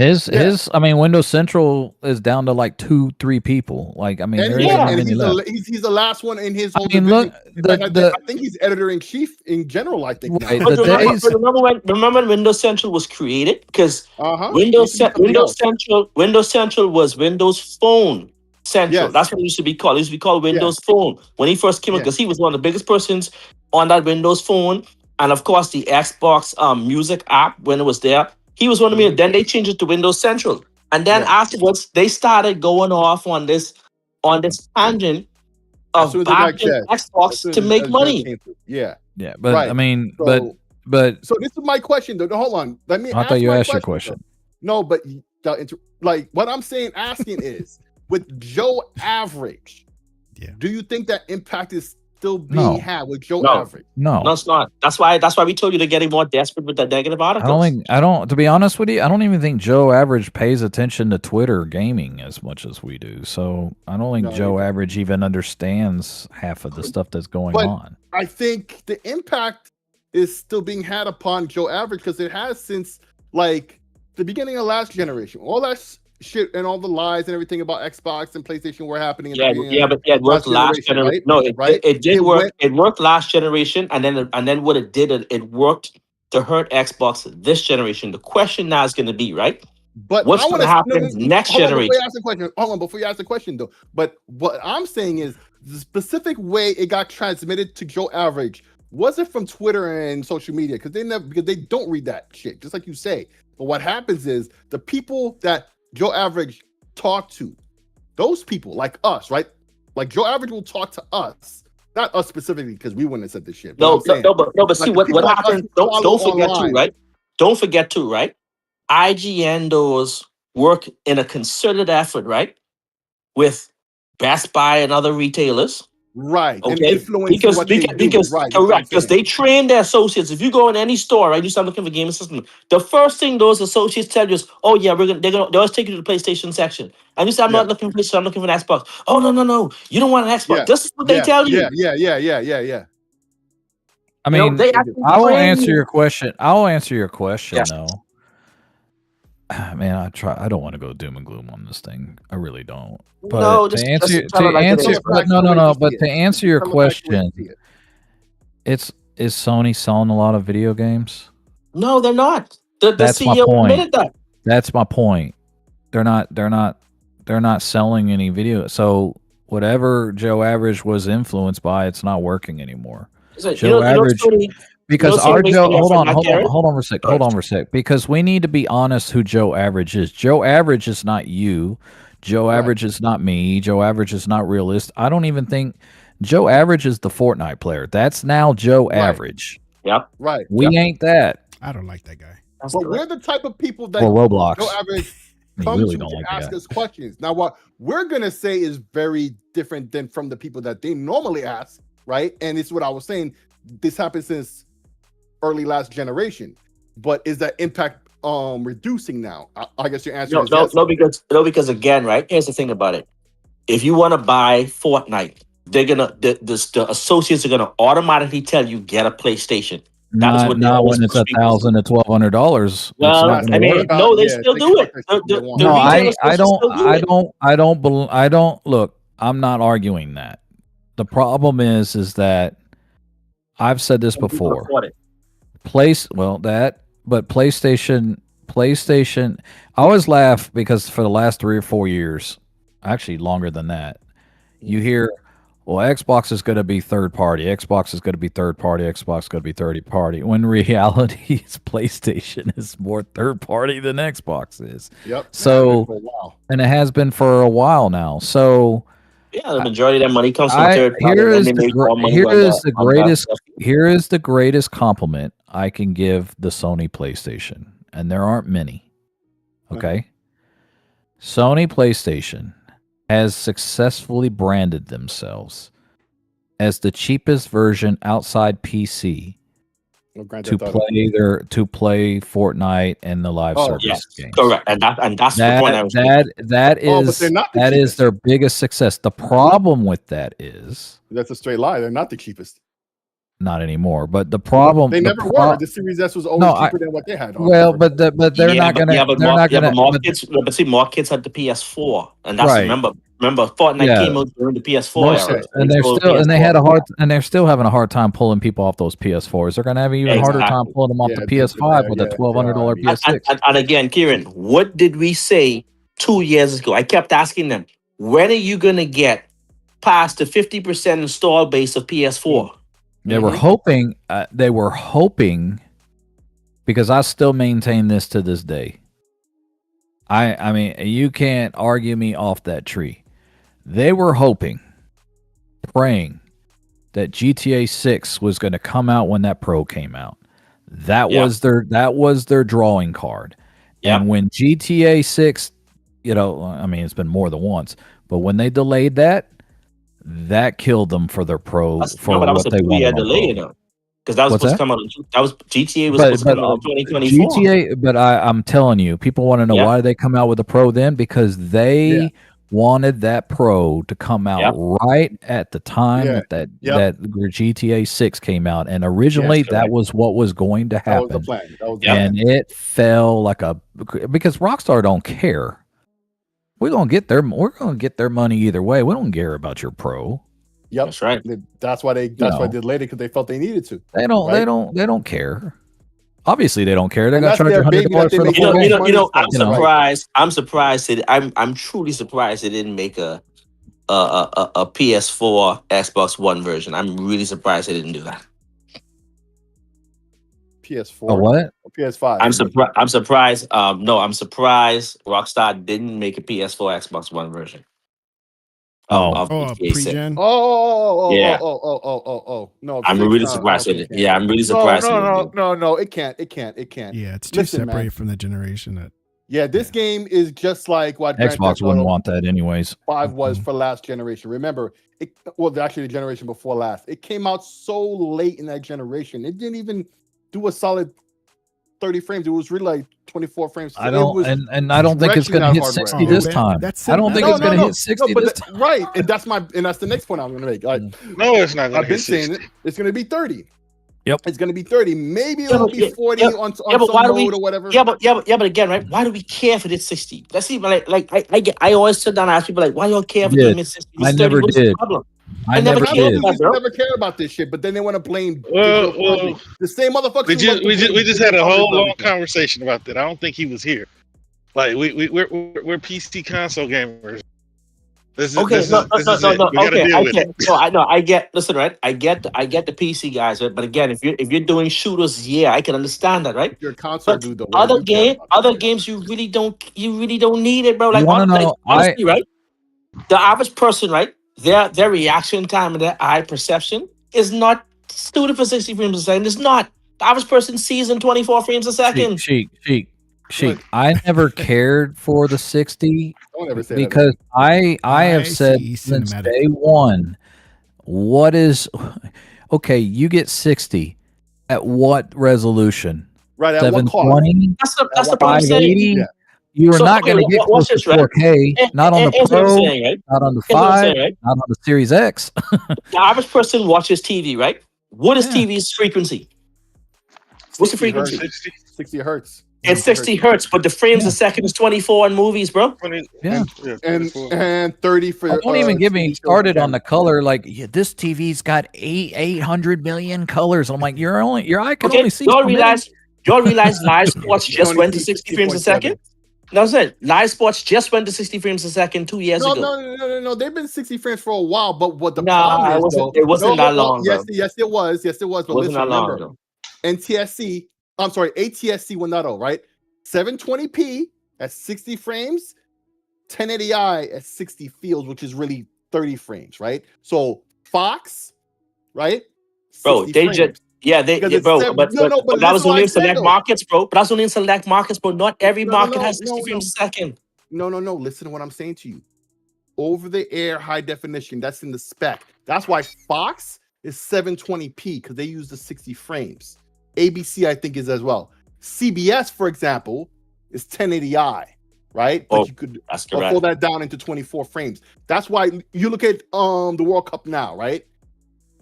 Speaker 1: mean, Windows Central is down to like 2-3 people. Like, I mean,
Speaker 2: he's the last one in his whole division. I think he's editor in chief in general. I think.
Speaker 1: Right,
Speaker 6: remember when Windows Central was created? Because Windows Central was Windows Phone Central. Yes. That's what it used to be called. It used to be called Windows Phone when he first came out, because he was one of the biggest persons on that Windows Phone, and of course the Xbox music app when it was there. He was one of them. Then they changed it to Windows Central, and then afterwards they started going off on this tangent of backing Xbox to make money.
Speaker 1: But I mean, but
Speaker 2: so this is my question though. Hold on, let me.
Speaker 1: I thought you asked your question.
Speaker 2: No, but like what I'm asking is, with Joe Average, do you think that impact is still being had with Joe Average?
Speaker 1: No,
Speaker 6: it's not. That's why we told you they're getting more desperate with the negative articles.
Speaker 1: To be honest with you, I don't even think Joe Average pays attention to Twitter gaming as much as we do. So I don't think Joe Average even understands half of the stuff that's going on.
Speaker 2: I think the impact is still being had upon Joe Average because it has since like the beginning of last generation. All that shit and all the lies and everything about Xbox and PlayStation were happening.
Speaker 6: But it worked last generation. Right? No, it did work. It worked last generation, and then what it did, it worked to hurt Xbox this generation. The question now is going to be, right?
Speaker 2: But
Speaker 6: what's going to happen next generation?
Speaker 2: Before you ask the question, though. But what I'm saying is the specific way it got transmitted to Joe Average wasn't from Twitter and social media because they don't read that shit, just like you say. But what happens is the people that Joe Average talk to, those people like us, right? Like Joe Average will talk to us, not us specifically because we wouldn't have said this shit.
Speaker 6: But see what happens. Don't forget too, right? Don't forget too, right? IGN does work in a concerted effort, right, with Best Buy and other retailers.
Speaker 2: Right.
Speaker 6: Okay. Because they train their associates. If you go in any store, right, you start looking for gaming system. The first thing those associates tell you is, "Oh yeah, they always take you to the PlayStation section." And you say, "I'm not looking for PlayStation. I'm looking for an Xbox." "Oh no, you don't want an Xbox." This is what they tell you.
Speaker 2: Yeah.
Speaker 1: I mean, I will answer your question. Though. Man, I don't want to go doom and gloom on this thing. I really don't. But to answer your question, is Sony selling a lot of video games?
Speaker 6: No, they're not.
Speaker 1: That's my point. That's my point. They're not selling any video. So whatever Joe Average was influenced by, it's not working anymore. Joe Average. Because hold on for a sec. Because we need to be honest who Joe Average is. Joe Average is not you. Joe Average is not me. Joe Average is not realist. I don't even think Joe Average is the Fortnite player. That's now Joe Average.
Speaker 6: Yep.
Speaker 2: Right.
Speaker 1: We ain't that.
Speaker 4: I don't like that guy.
Speaker 2: But we're the type of people that
Speaker 1: Roblox.
Speaker 2: Joe Average comes to ask us questions. Now, what we're gonna say is very different than from the people that they normally ask, right? And it's what I was saying. This happened since early last generation, but is that impact reducing now? I guess your answer is yes.
Speaker 6: Because again, right, here's the thing about it. If you want to buy Fortnite, they're gonna the associates are gonna automatically tell you get a PlayStation.
Speaker 1: Not when it's $1,000 to $1,200.
Speaker 6: Well, I mean, no, they still do it.
Speaker 1: I don't look. I'm not arguing that. The problem is that I've said this before. PlayStation. I always laugh because for the last 3 or 4 years, actually longer than that, you hear, well, Xbox is going to be third party. Xbox is going to be third party. Xbox is going to be third party. When reality is PlayStation is more third party than Xbox is.
Speaker 2: Yep.
Speaker 1: So, and it has been for a while now. So,
Speaker 6: yeah, the majority of that money comes from third party.
Speaker 1: Here is the greatest compliment I can give the Sony PlayStation, and there aren't many. Okay, Sony PlayStation has successfully branded themselves as the cheapest version outside PC to play Fortnite and the live service games.
Speaker 6: Correct, and that's the point I was
Speaker 1: that is their biggest success. The problem with that is
Speaker 2: that's a straight lie. They're not the cheapest.
Speaker 1: Not anymore. But the problem
Speaker 2: they never were. The Series S was always cheaper than what they had.
Speaker 1: Well, but they're not going to. They're not going to.
Speaker 6: But see, more kids had the PS4, and that's remember Fortnite came out during the PS4 era,
Speaker 1: and they're still having a hard time pulling people off those PS4s. They're going to have an even harder time pulling them off the PS5 with a $1,200 PS6.
Speaker 6: And again, Kieran, what did we say 2 years ago? I kept asking them, when are you going to get past the 50% install base of PS4?
Speaker 1: They were hoping. Because I still maintain this to this day. I mean, you can't argue me off that tree. They were hoping, praying that GTA 6 was going to come out when that Pro came out. That was their drawing card. And when GTA 6, I mean, it's been more than once, but when they delayed that killed them for their Pro for what they wanted.
Speaker 6: Because that was supposed to come out. That was GTA was supposed to come out in 2024.
Speaker 1: GTA, but I'm telling you, people want to know why they come out with the Pro then, because they wanted that Pro to come out right at the time that GTA 6 came out, and originally that was what was going to happen.
Speaker 2: That was the plan.
Speaker 1: And it fell because Rockstar don't care. We're gonna get their money either way. We don't care about your Pro.
Speaker 2: Yep,
Speaker 6: that's right.
Speaker 2: That's why they did later, because they felt they needed to.
Speaker 1: They don't care. Obviously, they don't care. They're gonna charge $100 for the
Speaker 6: full game. I'm surprised. I'm truly surprised they didn't make a PS4 Xbox One version. I'm really surprised they didn't do that.
Speaker 2: PS4.
Speaker 1: A what?
Speaker 2: Or PS5.
Speaker 6: I'm surprised. I'm surprised Rockstar didn't make a PS4 Xbox One version.
Speaker 4: Pre-gen.
Speaker 2: No,
Speaker 6: I'm really surprised with it. Yeah, I'm really surprised.
Speaker 2: No, it can't.
Speaker 4: Yeah, it's too separated from the generation.
Speaker 2: This game is just like what
Speaker 1: Xbox wouldn't want that anyways.
Speaker 2: 5 was for last generation. Remember, actually the generation before last. It came out so late in that generation. It didn't even do a solid 30 frames. It was really like 24 frames.
Speaker 1: I don't think it's going to hit 60 this time. I don't think it's going to hit 60 this time.
Speaker 2: Right, and that's the next point I'm going to make.
Speaker 5: No, it's not.
Speaker 2: I've been saying it. It's going to be 30.
Speaker 1: Yep,
Speaker 2: it's going to be 30. Maybe it'll be 40 on some mode or whatever.
Speaker 6: But again, right? Why do we care if it's 60? Let's see. I always sit down and ask people why y'all care if it's 60?
Speaker 1: I never did. I never did.
Speaker 2: Never care about this shit, but then they want to blame the same motherfuckers.
Speaker 5: We just had a whole long conversation about that. I don't think he was here. Like we're PC console gamers. I get. Listen, right? I get the PC guys, right? But again, if you're doing shooters, I can understand that, right?
Speaker 2: Your console dude, though.
Speaker 6: Other games, you really don't need it, bro. Like honestly, right? The average person, right? Their reaction time and their eye perception is not suited for 60 frames a second. It's not. The average person sees in 24 frames a second.
Speaker 1: Sheik. I never cared for the 60 because I have said since day one, what is okay? You get 60 at what resolution?
Speaker 2: Right, at what cost?
Speaker 6: That's the point I'm saying.
Speaker 1: You are not going to get close to 4K, not on the Pro, not on the 5, not on the Series X.
Speaker 6: The average person watches TV, right? What is TV's frequency? What's the frequency?
Speaker 2: 60 hertz.
Speaker 6: It's 60 hertz, but the frames a second is 24 in movies, bro.
Speaker 2: And 30 for.
Speaker 1: Don't even get me started on the color. Like this TV's got 800 million colors. I'm like, I can only see.
Speaker 6: Y'all realize live sports just went to 60 frames a second? That's it. Live sports just went to 60 frames a second 2 years ago.
Speaker 2: No. They've been 60 frames for a while, but what the
Speaker 6: Nah,
Speaker 2: problem is,
Speaker 6: it wasn't that long.
Speaker 2: Yes, it was. Yes, it was. But
Speaker 6: wasn't
Speaker 2: listen,
Speaker 6: that long,
Speaker 2: remember, ATSC 1.0, right? 720p at 60 frames, 1080i at 60 fields, which is really 30 frames, right? So Fox, right?
Speaker 6: Bro, they
Speaker 2: frames.
Speaker 6: just bro. But that was only in select markets, bro. But that's only in select markets, bro. Not every market has 60 frames a second.
Speaker 2: No. Listen to what I'm saying to you. Over the air high definition, that's in the spec. That's why Fox is 720p because they use the 60 frames. ABC, I think, is as well. CBS, for example, is 1080i, right? But you could pull that down into 24 frames. That's why you look at the World Cup now, right?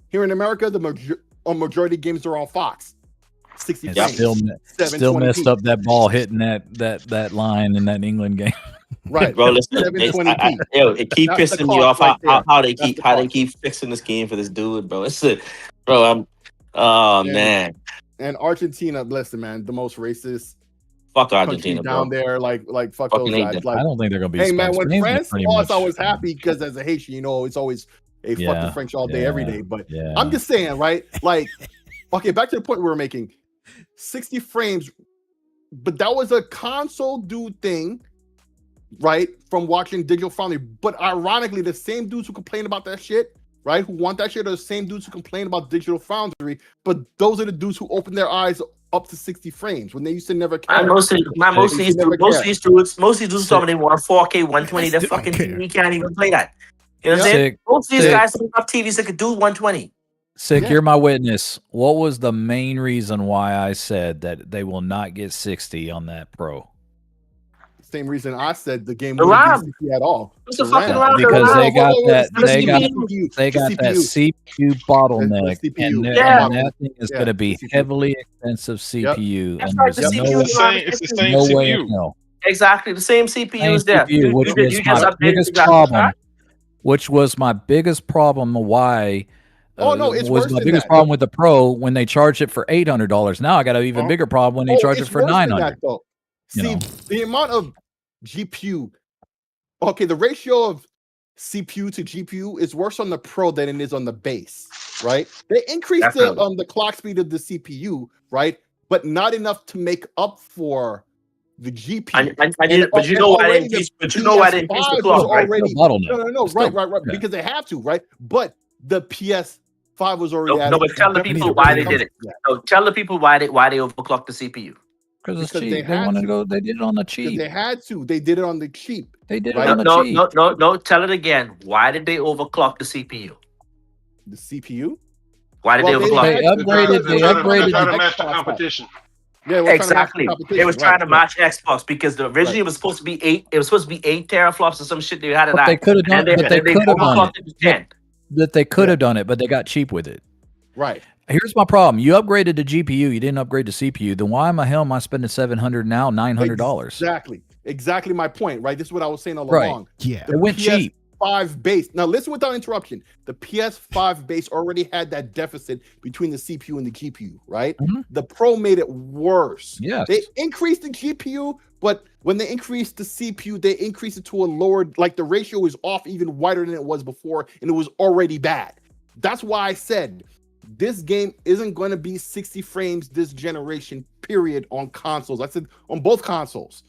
Speaker 2: Here in America, the majority of games are on Fox. 60 frames.
Speaker 1: Still messed up that ball hitting that line in that England game.
Speaker 2: Right,
Speaker 6: bro. Listen, it keep pissing me off how they keep fixing this game for this dude, bro. Man.
Speaker 2: And Argentina, listen, man, the most racist.
Speaker 6: Fuck Argentina,
Speaker 2: down
Speaker 6: bro.
Speaker 2: there, like fuck those guys. Like,
Speaker 1: I don't think they're gonna be.
Speaker 2: Hey, man, when France lost, I was happy because as a Haitian, it's always fuck the French all day, every day. But I'm just saying, right? Like, okay, back to the point we were making. 60 frames, but that was a console dude thing, right? From watching Digital Foundry. But ironically, the same dudes who complain about that shit, right? Who want that shit are the same dudes who complain about Digital Foundry. But those are the dudes who open their eyes up to 60 frames when they used to never care.
Speaker 6: Most of these dudes told me they want 4K 120. Their fucking TV can't even play that. You know what I'm saying? Most of these guys have TVs that could do 120.
Speaker 1: You're my witness. What was the main reason why I said that they will not get 60 on that Pro?
Speaker 2: Same reason I said the game wouldn't be 60 at all.
Speaker 1: Because they got that CPU bottleneck, and that thing is going to be heavily expensive CPU.
Speaker 5: And there's it's the same CPU.
Speaker 1: No.
Speaker 6: Exactly, the same CPU is there.
Speaker 1: Which was my biggest problem. Why?
Speaker 2: It's
Speaker 1: was my biggest problem with the Pro when they charged it for $800. Now I got an even bigger problem when they charge it for $900.
Speaker 2: See, the amount of GPU, the ratio of CPU to GPU is worse on the Pro than it is on the base, right? They increased the clock speed of the CPU, right? But not enough to make up for the GPU.
Speaker 6: But you know why they increased the clock, right?
Speaker 2: No, right. Because they have to, right? But the PS5 was already
Speaker 6: No, but tell the people why they did it. No, tell the people why they overclocked the CPU.
Speaker 1: Because it's cheap. They wanted to go. They did it on the cheap.
Speaker 2: They had to. They did it on the cheap.
Speaker 1: They did it on the cheap.
Speaker 6: No. Tell it again. Why did they overclock the CPU?
Speaker 2: The CPU?
Speaker 6: Why did they overclock?
Speaker 1: They upgraded
Speaker 3: to match the competition.
Speaker 2: Yeah,
Speaker 6: exactly. They was trying to match Xbox because originally it was supposed to be 8. It was supposed to be 8 teraflops or some shit. They had it.
Speaker 1: They could have done it. But they could have done it.
Speaker 6: That
Speaker 1: they could have done it, but they got cheap with it.
Speaker 2: Right.
Speaker 1: Here's my problem. You upgraded the GPU. You didn't upgrade the CPU. Then why in the hell am I spending $700 now, $900?
Speaker 2: Exactly my point, right? This is what I was saying all along.
Speaker 4: Yeah.
Speaker 1: It went cheap.
Speaker 2: PS5 base. Now listen without interruption. The PS5 base already had that deficit between the CPU and the GPU, right?
Speaker 1: Mm-hmm.
Speaker 2: The Pro made it worse.
Speaker 1: Yes.
Speaker 2: They increased the GPU, but when they increased the CPU, they increased it to a lower, like the ratio is off even wider than it was before, and it was already bad. That's why I said this game isn't going to be 60 frames this generation, period, on consoles. I said on both consoles,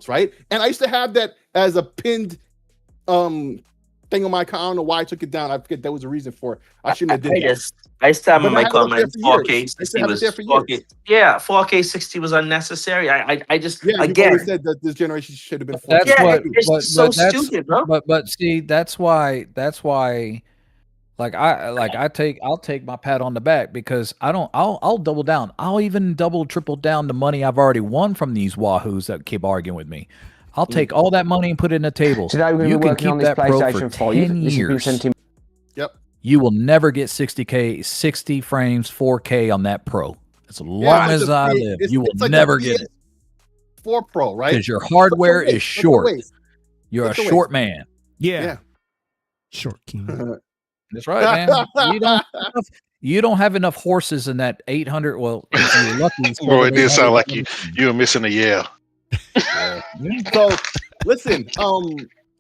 Speaker 2: right? And I used to have that as a pinned thing on my account. I don't know why I took it down. I forget there was a reason for it. I shouldn't have did that.
Speaker 6: I used to have my comments. 4K 60 was 4K. Yeah, 4K 60 was unnecessary. I just again
Speaker 2: said that this generation should have been
Speaker 6: 4K. It's so stupid, bro.
Speaker 1: But see, that's why. I'll take my pat on the back because I'll double down. I'll even triple down the money I've already won from these wahoos that keep arguing with me. I'll take all that money and put it in the table.
Speaker 7: Today we're
Speaker 1: you
Speaker 7: going
Speaker 1: can
Speaker 7: to be working on
Speaker 1: keep
Speaker 7: this
Speaker 1: that Pro
Speaker 7: PlayStation
Speaker 1: for
Speaker 7: 5.
Speaker 1: 10 years.
Speaker 2: Yep.
Speaker 1: You will never get 60 frames, 4K on that Pro. As long as I live, you will never get it.
Speaker 2: 4 Pro, right?
Speaker 1: Because your hardware is short. You're a short man.
Speaker 4: Yeah. Short king.
Speaker 1: That's right, man. You don't have enough horses in that 800. Well, if you're lucky.
Speaker 5: Bro, it did sound like you were missing a yeah.
Speaker 2: Yeah. So listen,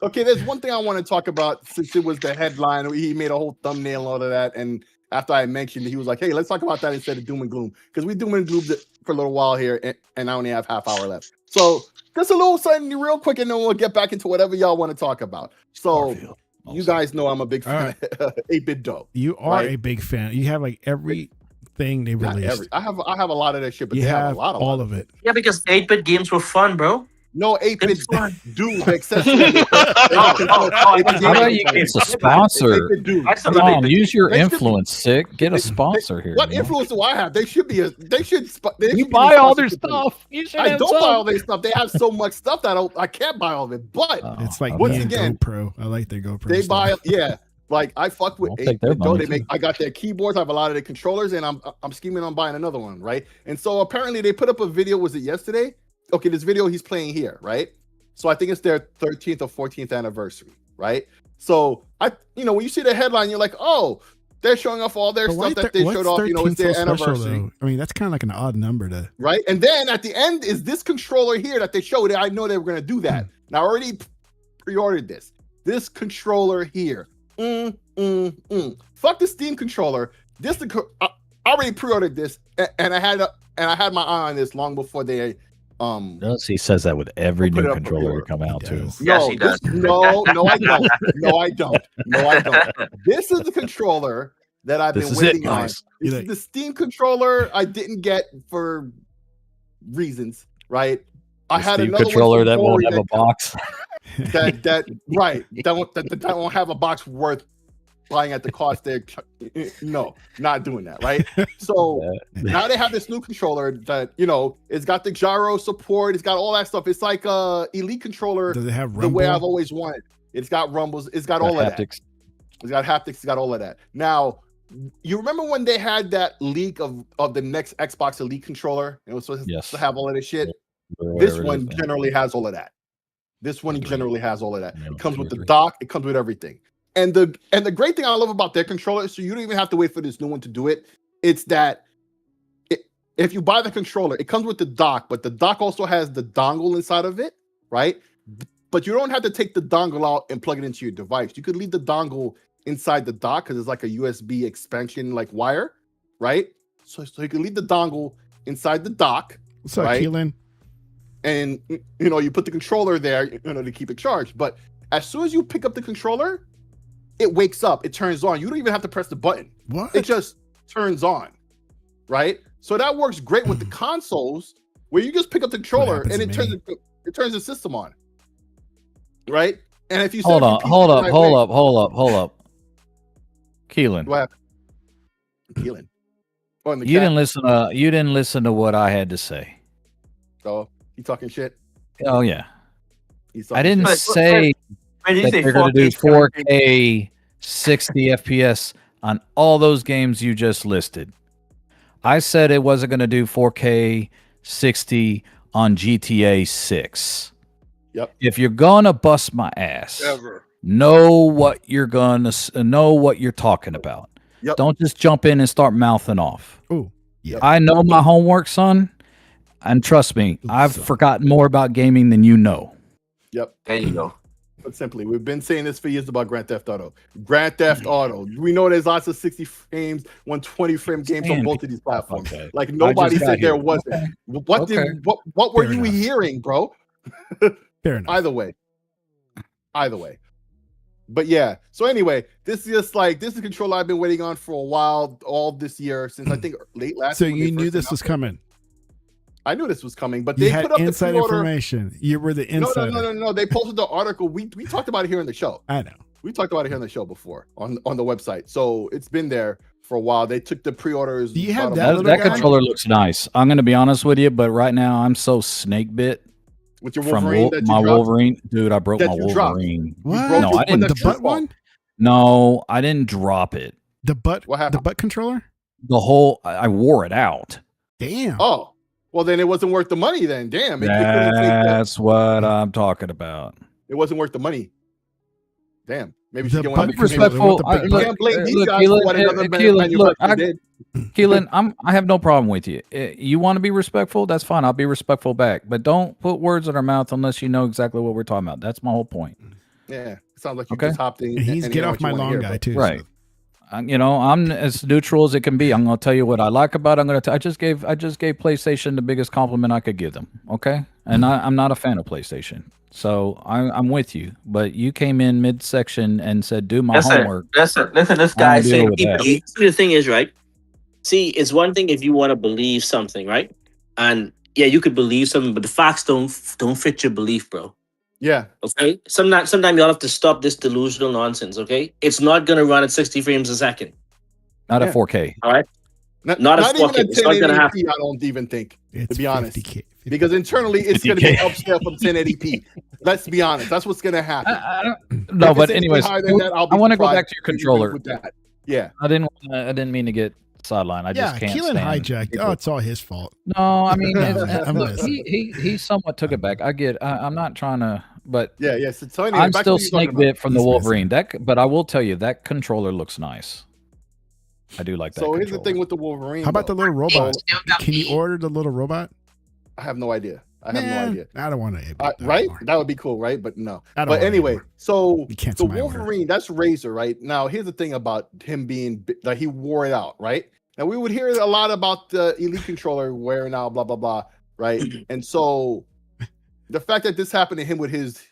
Speaker 2: okay, there's one thing I want to talk about since it was the headline. He made a whole thumbnail and all of that, and after I mentioned it, he was like, "Hey, let's talk about that instead of doom and gloom," because we doom and gloomed it for a little while here, and I only have half hour left. So just a little something real quick, and then we'll get back into whatever y'all want to talk about. So you guys know I'm a big fan of 8BitDo.
Speaker 4: You are a big fan. You have like everything they released.
Speaker 2: I have a lot of that shit, but
Speaker 4: you
Speaker 2: they
Speaker 4: have
Speaker 2: a lot of
Speaker 4: all of it.
Speaker 6: Yeah, because 8-bit games were fun, bro.
Speaker 2: No, 8-bit do accessible.
Speaker 1: How about you get a sponsor? Come on, use your influence, Sick. Get a sponsor here.
Speaker 2: What influence do I have? They should be
Speaker 1: you buy all their stuff. You should
Speaker 2: I don't buy all their stuff. They have so much stuff that I can't buy all of it. But
Speaker 4: it's like
Speaker 2: once again,
Speaker 4: GoPro. I like their GoPro.
Speaker 2: They
Speaker 4: stuff.
Speaker 2: buy like I fuck with 8BitDo. I got their keyboards. I have a lot of their controllers, and I'm scheming on buying another one, right? And so apparently they put up a video. Was it yesterday? Okay, this video he's playing here, right? So I think it's their 13th or 14th anniversary, right? So when you see the headline, you're like, oh, they're showing off all their stuff that they showed off. It's their anniversary.
Speaker 4: I mean, that's kind of like an odd number to
Speaker 2: right. And then at the end is this controller here that they showed. I know they were gonna do that. And I already pre-ordered this. This controller here. Fuck the Steam controller. I already pre-ordered this, and I had my eye on this long before they.
Speaker 1: Notice he says that with every new controller to come out too.
Speaker 6: Yes, he does.
Speaker 2: No, I don't. No, I don't. This is the controller that I've been waiting on. This is the Steam controller I didn't get for reasons, right? I had
Speaker 1: Steam
Speaker 2: another
Speaker 1: controller that won't have a box.
Speaker 2: That won't have a box worth buying at the cost there. No, not doing that, right? So now they have this new controller that it's got the gyro support, it's got all that stuff. It's like a Elite controller.
Speaker 4: Does it have rumble?
Speaker 2: The way I've always wanted. It's got rumbles, it's got all of that. It's got haptics, it's got all of that. Now, you remember when they had that leak of the next Xbox Elite controller? It was supposed to have all of this shit. This one generally has all of that. This one generally has all of that. It comes with the dock, it comes with everything. And the great thing I love about their controller is so you don't even have to wait for this new one to do it. It's that if you buy the controller, it comes with the dock, but the dock also has the dongle inside of it, right? But you don't have to take the dongle out and plug it into your device. You could leave the dongle inside the dock because it's like a USB expansion like wire, right? So you can leave the dongle inside the dock.
Speaker 4: What's up, Keelan?
Speaker 2: And you put the controller there, to keep it charged. But as soon as you pick up the controller, it wakes up, it turns on. You don't even have to press the button.
Speaker 4: What?
Speaker 2: It just turns on, right? So that works great with the consoles, where you just pick up the controller and it turns the system on, right? And if you
Speaker 1: hold up, Keelan.
Speaker 2: What happened? Keelan.
Speaker 1: You didn't listen to what I had to say.
Speaker 2: Oh, you talking shit?
Speaker 1: Oh yeah. I didn't say that they're going to do 4K 60 FPS on all those games you just listed. I said it wasn't going to do 4K 60 on GTA 6.
Speaker 2: Yep.
Speaker 1: If you're going to bust my ass, know what you're talking about.
Speaker 2: Yep.
Speaker 1: Don't just jump in and start mouthing off.
Speaker 4: Oh, yeah.
Speaker 1: I know my homework, son, and trust me, I've forgotten more about gaming than you know.
Speaker 2: Yep.
Speaker 6: There you go.
Speaker 2: But simply, we've been saying this for years about Grand Theft Auto. Grand Theft Auto. We know there's lots of 60 frames, 120 frame games on both of these platforms.
Speaker 1: Okay.
Speaker 2: Like nobody said there wasn't.
Speaker 1: Okay.
Speaker 2: What were you hearing, bro?
Speaker 4: Fair enough.
Speaker 2: Either way. But yeah. So anyway, this is a controller I've been waiting on for a while, all this year since I think late last.
Speaker 4: So you knew this was coming.
Speaker 2: I knew this was coming, but
Speaker 4: they
Speaker 2: put up
Speaker 4: inside
Speaker 2: the pre-order
Speaker 4: information. You were the insider.
Speaker 2: No. They posted the article. We talked about it here in the show.
Speaker 4: I know.
Speaker 2: We talked about it here on the show before on the website. So it's been there for a while. They took the pre-orders.
Speaker 4: Do you have
Speaker 1: that controller looks nice. I'm going to be honest with you, but right now I'm so snake bit.
Speaker 2: With your Wolverine,
Speaker 1: Wolverine, dude, I broke my Wolverine.
Speaker 4: What?
Speaker 1: No, I didn't.
Speaker 4: The butt one?
Speaker 1: No, I didn't drop it.
Speaker 4: The butt?
Speaker 2: What happened?
Speaker 4: The butt controller?
Speaker 1: I wore it out.
Speaker 4: Damn.
Speaker 2: Oh, well, then it wasn't worth the money. Then, damn.
Speaker 1: That's what I'm talking about.
Speaker 2: It wasn't worth the money. Damn. Maybe
Speaker 4: The
Speaker 2: she can
Speaker 4: button
Speaker 2: be
Speaker 1: respectful.
Speaker 2: You can't blame these guys for what another manufacturer did.
Speaker 1: Keelan, I have no problem with you. You want to be respectful? That's fine. I'll be respectful back. But don't put words in our mouth unless you know exactly what we're talking about. That's my whole point.
Speaker 2: Yeah, it sounds like you just hopped in.
Speaker 4: And he's get off my lawn guy too.
Speaker 1: Right.
Speaker 4: So.
Speaker 1: I'm as neutral as it can be. I'm going to tell you what I like about it. I just gave PlayStation the biggest compliment I could give them. Okay, and I'm not a fan of PlayStation, so I'm with you. But you came in midsection and said, "Do my homework."
Speaker 6: Listen, this guy saying. The thing is, right? See, it's one thing if you want to believe something, right? And yeah, you could believe something, but the facts don't fit your belief, bro.
Speaker 2: Yeah.
Speaker 6: Okay. Sometimes y'all have to stop this delusional nonsense. Okay. It's not gonna run at 60 frames a second.
Speaker 1: Not at 4K.
Speaker 6: All right. Not at 4K. It's not gonna happen.
Speaker 2: I don't even think,
Speaker 4: it's
Speaker 2: to be honest,
Speaker 4: 50K.
Speaker 2: because internally it's gonna get upscale from 1080p. Let's be honest. That's what's gonna happen.
Speaker 1: No, but anyways, I want to go back to your controller.
Speaker 2: With that. Yeah.
Speaker 1: I didn't mean to get sidelined. I just can't.
Speaker 4: Keelan hijacked. Oh, it's all his fault.
Speaker 1: No, I mean, he somewhat took it back. I'm not trying to, but
Speaker 2: yeah. So anyway,
Speaker 1: I'm still snake bit from the Wolverine. But I will tell you that controller looks nice. I do like that.
Speaker 2: So here's the thing with the Wolverine.
Speaker 4: How about the little robot? Can you order the little robot?
Speaker 2: I have no idea. I don't want to. Right? That would be cool, right? But no. But anyway, so the Wolverine, that's Razor, right? Now, here's the thing about him being that he wore it out, right? Now, we would hear a lot about the Elite controller wearing out, blah, blah, blah, right? And so the fact that this happened to him with his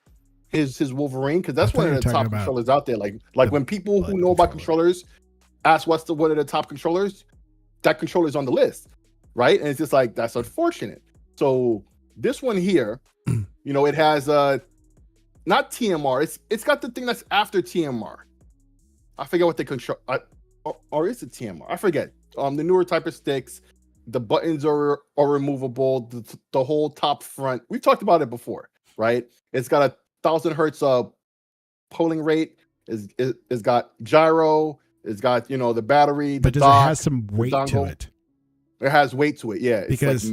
Speaker 2: Wolverine, because that's one of the top controllers out there. Like when people who know about controllers ask what's one of the top controllers, that controller's on the list, right? And it's just like, that's unfortunate. So this one here, it has not TMR. It's got the thing that's after TMR. I forget what they control, or is it TMR? I forget. The newer type of sticks, the buttons are removable. The whole top front. We've talked about it before, right? It's got 1,000 hertz polling rate. It's got gyro. It's got the battery.
Speaker 4: But does it have some weight to it?
Speaker 2: It has weight to it, yeah.
Speaker 4: Because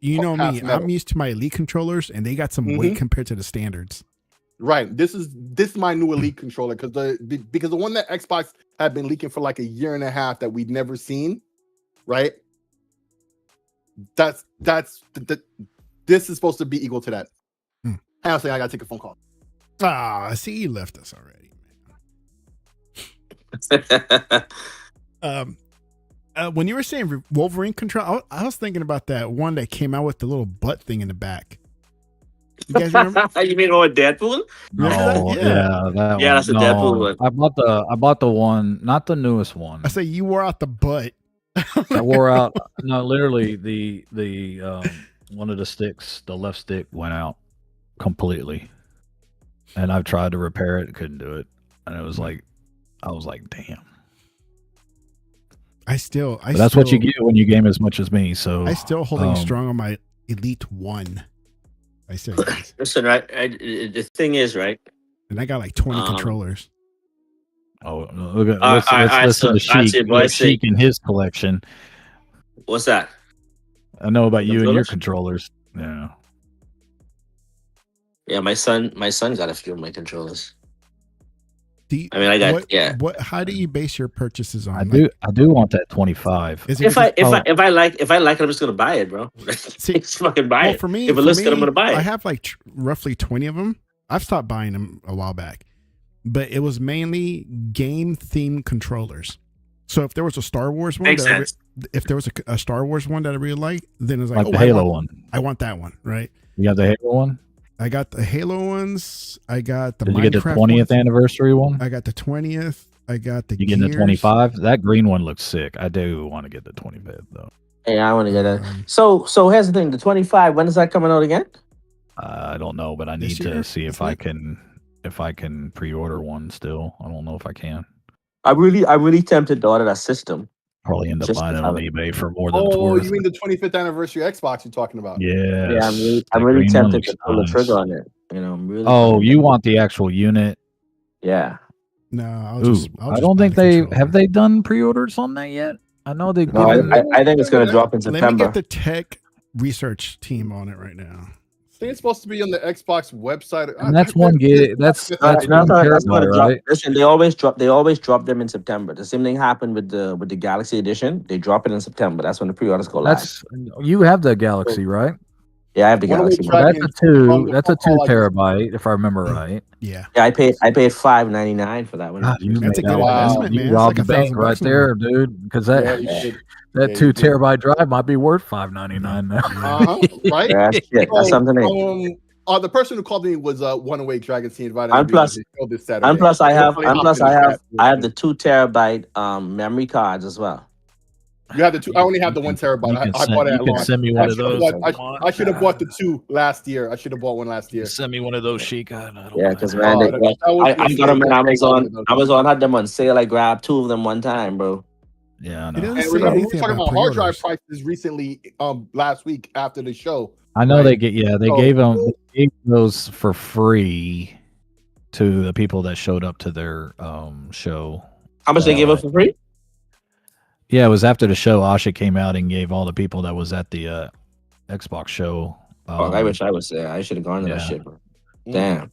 Speaker 4: you know me, I'm used to my Elite controllers, and they got some weight compared to the standards.
Speaker 2: Right. This is my new Elite controller because the one that Xbox had been leaking for like a year and a half that we'd never seen, right? This is supposed to be equal to that. Honestly, I gotta take a phone call.
Speaker 4: See, you left us already. When you were saying Wolverine control, I was thinking about that one that came out with the little butt thing in the back. You guys remember?
Speaker 6: You mean one Deadpool?
Speaker 1: No,
Speaker 6: that's a Deadpool one.
Speaker 1: I bought the one, not the newest one.
Speaker 4: I say you wore out the butt.
Speaker 1: I wore out. No, literally the one of the sticks, the left stick went out completely, and I've tried to repair it, couldn't do it, and I was like, damn.
Speaker 4: That's
Speaker 1: what you get when you game as much as me. So
Speaker 4: I still holding strong on my Elite 1. I said,
Speaker 6: listen, right? The thing is, right?
Speaker 4: And I got like 20 controllers.
Speaker 1: Oh, look at let's listen to Sheik and his collection.
Speaker 6: What's that?
Speaker 1: I know about you and your controllers. Yeah.
Speaker 6: Yeah, my son got a few of my controllers.
Speaker 4: How do you base your purchases on?
Speaker 1: I do want that 25.
Speaker 6: If I like it, I'm just gonna buy it, bro. Just fucking buy it.
Speaker 4: For me,
Speaker 6: if it looks good, I'm gonna buy it.
Speaker 4: I have like roughly 20 of them. I've stopped buying them a while back, but it was mainly game themed controllers. So if there was a Star Wars one, if there was a Star Wars one that I really liked, then it's like
Speaker 1: the Halo one.
Speaker 4: I want that one, right?
Speaker 1: You got the Halo one?
Speaker 4: I got the Halo ones. I got the
Speaker 1: Did you get the 20th anniversary one?
Speaker 4: I got the 20th. I got the
Speaker 1: You getting the 25? That green one looks sick. I do want to get the 25th though.
Speaker 6: Yeah, I want to get that. So here's the thing. The 25, when is that coming out again?
Speaker 1: I don't know, but I need to see if I can pre-order one still. I don't know if I can.
Speaker 6: I'm really tempted to order that system.
Speaker 1: Probably end up buying it on eBay for more than
Speaker 2: you mean the 25th anniversary Xbox you're talking about?
Speaker 1: Yeah.
Speaker 6: Yeah, I'm really tempted to pull the trigger on it. I'm really.
Speaker 1: Oh, you want the actual unit?
Speaker 6: Yeah.
Speaker 4: No,
Speaker 1: I don't think have they done pre-orders on that yet? I know they.
Speaker 6: I think it's going to drop in September.
Speaker 4: Let me get the tech research team on it right now.
Speaker 2: think it's supposed to be on the Xbox website.
Speaker 1: And that's one gig. That's one terabyte, right?
Speaker 6: Listen, they always drop them in September. The same thing happened with the Galaxy Edition. They drop it in September. That's when the pre-orders go live.
Speaker 1: You have the Galaxy, right?
Speaker 6: Yeah, I have the Galaxy.
Speaker 1: So that's a 2 terabyte, if I remember right.
Speaker 6: Yeah, I paid $5.99 for that one.
Speaker 1: God,
Speaker 4: that's a good investment, man.
Speaker 1: You robbed the bank right there, dude. Because that 2 terabyte drive might be worth $5.99 now.
Speaker 2: Right?
Speaker 6: That's something.
Speaker 2: The person who called me was One Awake Dragon. He invited me.
Speaker 6: And plus, I have the 2 terabyte memory cards as well.
Speaker 2: You have the 2. I only have the 1 terabyte. I bought it at launch.
Speaker 1: Send me one of those.
Speaker 2: I should have bought the 2 last year. I should have bought one last year.
Speaker 1: Send me one of those, Sheik.
Speaker 6: Yeah, because man, I got them on Amazon. Amazon had them on sale. I grabbed 2 of them one time, bro.
Speaker 1: Yeah, I
Speaker 2: know. And remember, we were talking about hard drive prices recently. Last week after the show.
Speaker 1: I know they gave those for free to the people that showed up to their show.
Speaker 6: How much they gave it for free?
Speaker 1: Yeah, it was after the show. Asha came out and gave all the people that was at the Xbox show.
Speaker 6: I wish I was there. I should have gone to that shit, bro. Damn.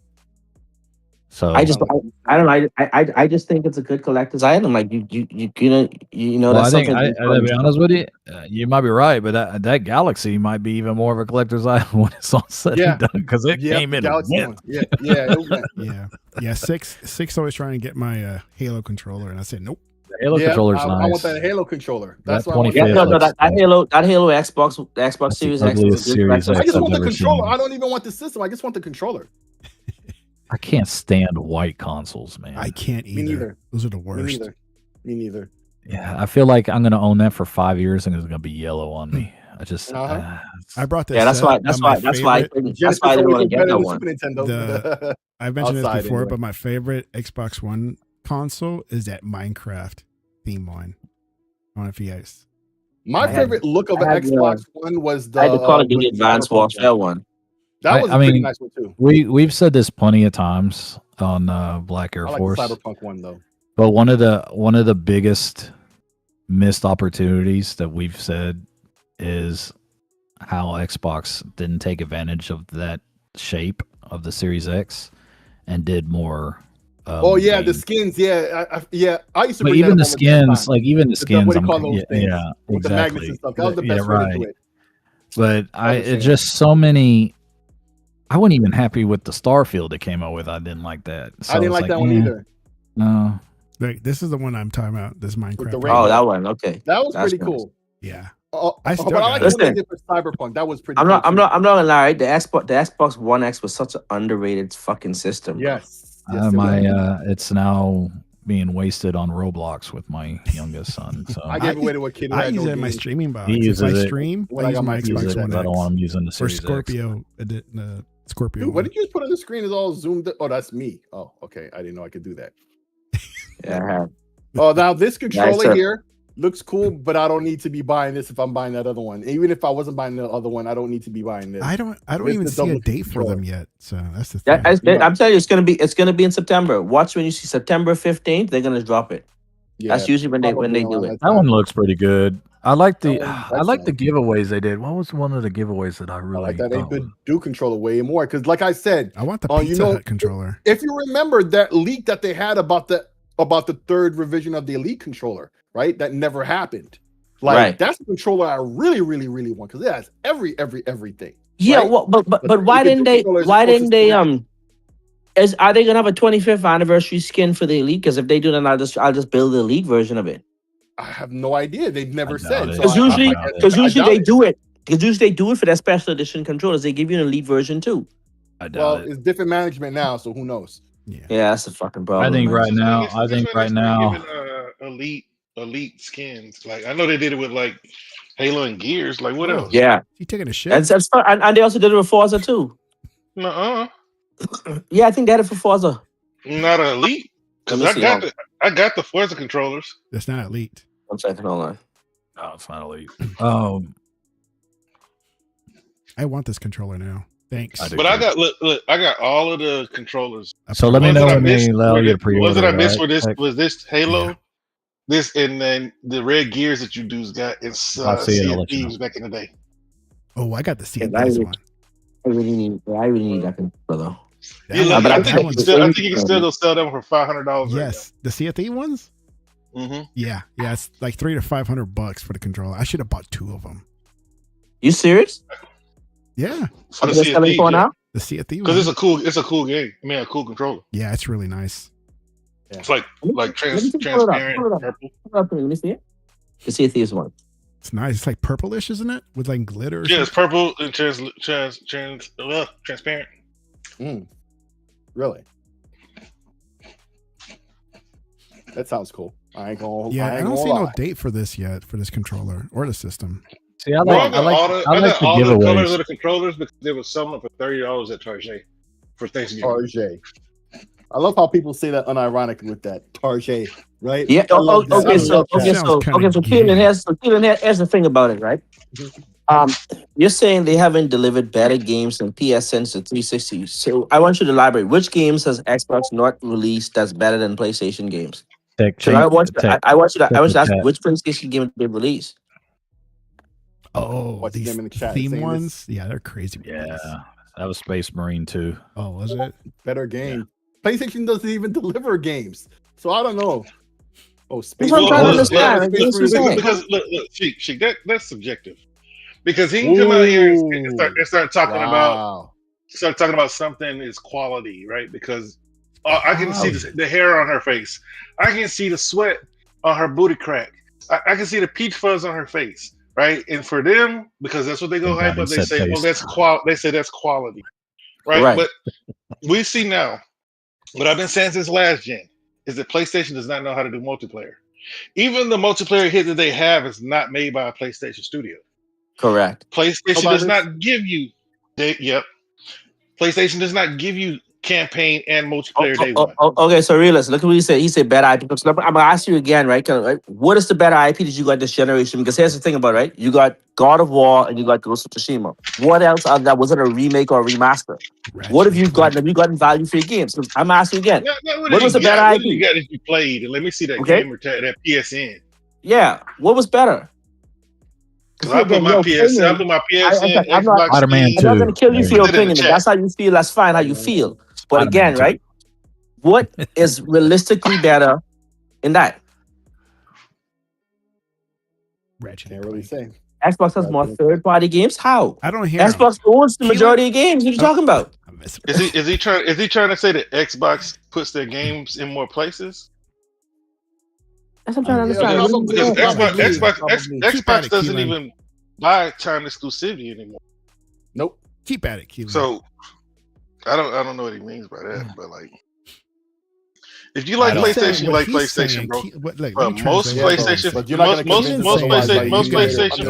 Speaker 1: So
Speaker 6: I don't know. I just think it's a good collector's item. Like you know.
Speaker 1: Well,
Speaker 6: that's
Speaker 1: I think to be honest with you, you might be right, but that Galaxy might be even more of a collector's item when it's all said and done because it came in.
Speaker 4: Yeah. Six always trying to get my Halo controller, and I said nope.
Speaker 1: The Halo controller's nice.
Speaker 2: I want that Halo controller. That's
Speaker 1: that
Speaker 2: what I want.
Speaker 6: That Halo Xbox Series X.
Speaker 2: I just want the controller. I don't even want the system. I just want the controller.
Speaker 1: I can't stand white consoles, man.
Speaker 4: I can't either.
Speaker 2: Me neither.
Speaker 4: Those are the worst.
Speaker 2: Me neither.
Speaker 1: Yeah, I feel like I'm gonna own that for 5 years and it's gonna be yellow on me. I just
Speaker 4: I brought that.
Speaker 6: Yeah, that's why I didn't want to get that one.
Speaker 4: I've mentioned this before, but my favorite Xbox One console is that Minecraft theme one. I don't know if you guys.
Speaker 2: My favorite look of an Xbox One was the
Speaker 6: Call of Duty Advanced Warfare one.
Speaker 2: That was a pretty nice one too.
Speaker 1: We've said this plenty of times on Black Air Force.
Speaker 2: I like the Cyberpunk one though.
Speaker 1: But one of the biggest missed opportunities that we've said is how Xbox didn't take advantage of that shape of the Series X and did more.
Speaker 2: The skins. I used to.
Speaker 1: But even the skins, what do you call those things? Yeah,
Speaker 2: with
Speaker 1: exactly.
Speaker 2: The magnets and stuff. That was the best way to do it.
Speaker 1: But it's just so many. I wasn't even happy with the Starfield they came out with. I didn't like that. So
Speaker 2: I didn't like that one either.
Speaker 1: No.
Speaker 4: Like, this is the one I'm talking about. This Minecraft.
Speaker 6: Oh, that one. Okay.
Speaker 2: That was pretty cool.
Speaker 4: Yeah.
Speaker 2: But I like what they did for Cyberpunk. That was pretty.
Speaker 6: I'm not gonna lie. The Xbox One X was such an underrated fucking system.
Speaker 2: Yes.
Speaker 1: It's now being wasted on Roblox with my youngest son. So
Speaker 2: I gave away to a kid.
Speaker 4: I use it in my streaming box.
Speaker 1: He uses
Speaker 4: I stream.
Speaker 2: When I got my Xbox One X.
Speaker 1: I don't want him using the Series
Speaker 4: Scorpio. Scorpio.
Speaker 2: Dude, what did you just put on the screen? Is all zoomed in? Oh, that's me. Oh, okay. I didn't know I could do that.
Speaker 6: Yeah, I have.
Speaker 2: Oh, now this controller here looks cool, but I don't need to be buying this if I'm buying that other one. Even if I wasn't buying the other one, I don't need to be buying this.
Speaker 4: I don't even see a date for them yet. So that's the thing.
Speaker 6: I'm telling you, it's gonna be in September. Watch when you see September 15th, they're gonna drop it. Yeah, that's usually when they do it.
Speaker 1: That one looks pretty good. I like the giveaways they did. What was one of the giveaways that I really
Speaker 2: like? That 8BitDo controller way more because, like I said,
Speaker 4: I want the Pizza Hut controller.
Speaker 2: If you remember that leak that they had about the third revision of the Elite controller, right? That never happened. Like that's the controller I really, really, really want because it has everything.
Speaker 6: Yeah, right? Well, but why didn't they? Are they gonna have a 25th anniversary skin for the Elite? Because if they do, then I'll just build the Elite version of it.
Speaker 2: I have no idea. They've never said.
Speaker 6: Because usually they do it. Because usually they do it for their special edition controllers. They give you an Elite version too.
Speaker 2: It's different management now, so who knows?
Speaker 6: Yeah, that's the fucking problem.
Speaker 1: I think right now,
Speaker 3: elite skins. Like I know they did it with like Halo and Gears. Like what else?
Speaker 6: Yeah,
Speaker 4: you taking a shit?
Speaker 6: And they also did it with Forza too.
Speaker 3: Nuh-uh.
Speaker 6: Yeah, I think they had it for Forza.
Speaker 3: Not an Elite. Because I got the Forza controllers.
Speaker 4: That's not Elite.
Speaker 6: I'm checking online.
Speaker 1: No, it's not Elite.
Speaker 4: I want this controller now. Thanks.
Speaker 3: But I got look, I got all of the controllers.
Speaker 1: So let me know when they allow you to pre-order.
Speaker 3: Ones that I missed was this Halo, this, and then the Red Gears that you dudes got in Sea of Thieves back in the day.
Speaker 4: Oh, I got the Sea of Thieves one.
Speaker 6: I really need that controller.
Speaker 5: I think you can still go sell them for $500.
Speaker 4: Yes, the Sea of Thieves ones.
Speaker 5: Mm-hmm.
Speaker 4: Yeah, it's like $300 to $500 for the controller. I should have bought 2 of them.
Speaker 6: You serious?
Speaker 4: Yeah.
Speaker 5: For the Sea of Thieves,
Speaker 4: the Sea of Thieves.
Speaker 5: Because it's a cool game. I mean, a cool controller.
Speaker 4: Yeah, it's really nice.
Speaker 5: Yeah. It's like transparent purple.
Speaker 6: Let me see it. The Sea of Thieves one.
Speaker 4: It's nice. It's like purplish, isn't it? With like glitter.
Speaker 5: Yeah, it's purple and transparent.
Speaker 2: Really? That sounds cool. I don't
Speaker 4: see no date for this yet for this controller or the system.
Speaker 1: See, I like the
Speaker 5: all the colors
Speaker 1: giveaways.
Speaker 5: of the controllers because there was some for $30 at Target for Thanksgiving.
Speaker 2: Target. I love how people say that unironically with that Target, right?
Speaker 6: Yeah. Okay. So Keelan, here's the thing about it, right? You're saying they haven't delivered better games than PSN to 360. So I want you to elaborate. Which games has Xbox not released that's better than PlayStation games? I want you to ask which PlayStation game they released.
Speaker 4: Oh, these theme ones? Yeah, they're crazy.
Speaker 1: Yeah, that was Space Marine 2.
Speaker 4: Oh, was it?
Speaker 2: Better game. Yeah. PlayStation doesn't even deliver games, so I don't know. Oh, Space
Speaker 6: Marine.
Speaker 5: Because look, Sheik, that's subjective. Because he can come out here and start talking about something is quality, right? Because I can see the hair on her face. I can see the sweat on her booty crack. I can see the peach fuzz on her face, right? And for them, because that's what they go hype up, they say, "Well, that's They say that's quality, right? But we see now. What I've been saying since last gen is that PlayStation does not know how to do multiplayer. Even the multiplayer hit that they have is not made by a PlayStation studio.
Speaker 6: Correct.
Speaker 5: PlayStation does not give you. PlayStation does not give you campaign and multiplayer day one.
Speaker 6: Okay, so realist, look at what he said. He said better IP. I'm gonna ask you again, right? What is the better IP that you got this generation? Because here's the thing about it, right? You got God of War and you got Ghost of Tsushima. What else that was it a remake or a remaster? What have you gotten? Have you gotten value for your games? So I'm asking again. What was the better IP?
Speaker 5: What you got if you played? And let me see that gamer tag, that PSN.
Speaker 6: Yeah, what was better?
Speaker 5: I put my PSN.
Speaker 6: I'm not going to kill you for your opinion. That's how you feel. That's fine. How you feel. But again, right? What is realistically better in that?
Speaker 2: Can't really say.
Speaker 6: Xbox has more third-party games. How?
Speaker 4: I don't hear.
Speaker 6: Xbox owns the majority of games. What are you talking about?
Speaker 5: Is he trying to say that Xbox puts their games in more places?
Speaker 6: That's what I'm trying to understand.
Speaker 5: Because Xbox doesn't even buy time exclusivity anymore.
Speaker 2: Nope.
Speaker 4: Keep at it, Keelan.
Speaker 5: So I don't know what he means by that, but like, if you like PlayStation, you like PlayStation, bro. Most PlayStation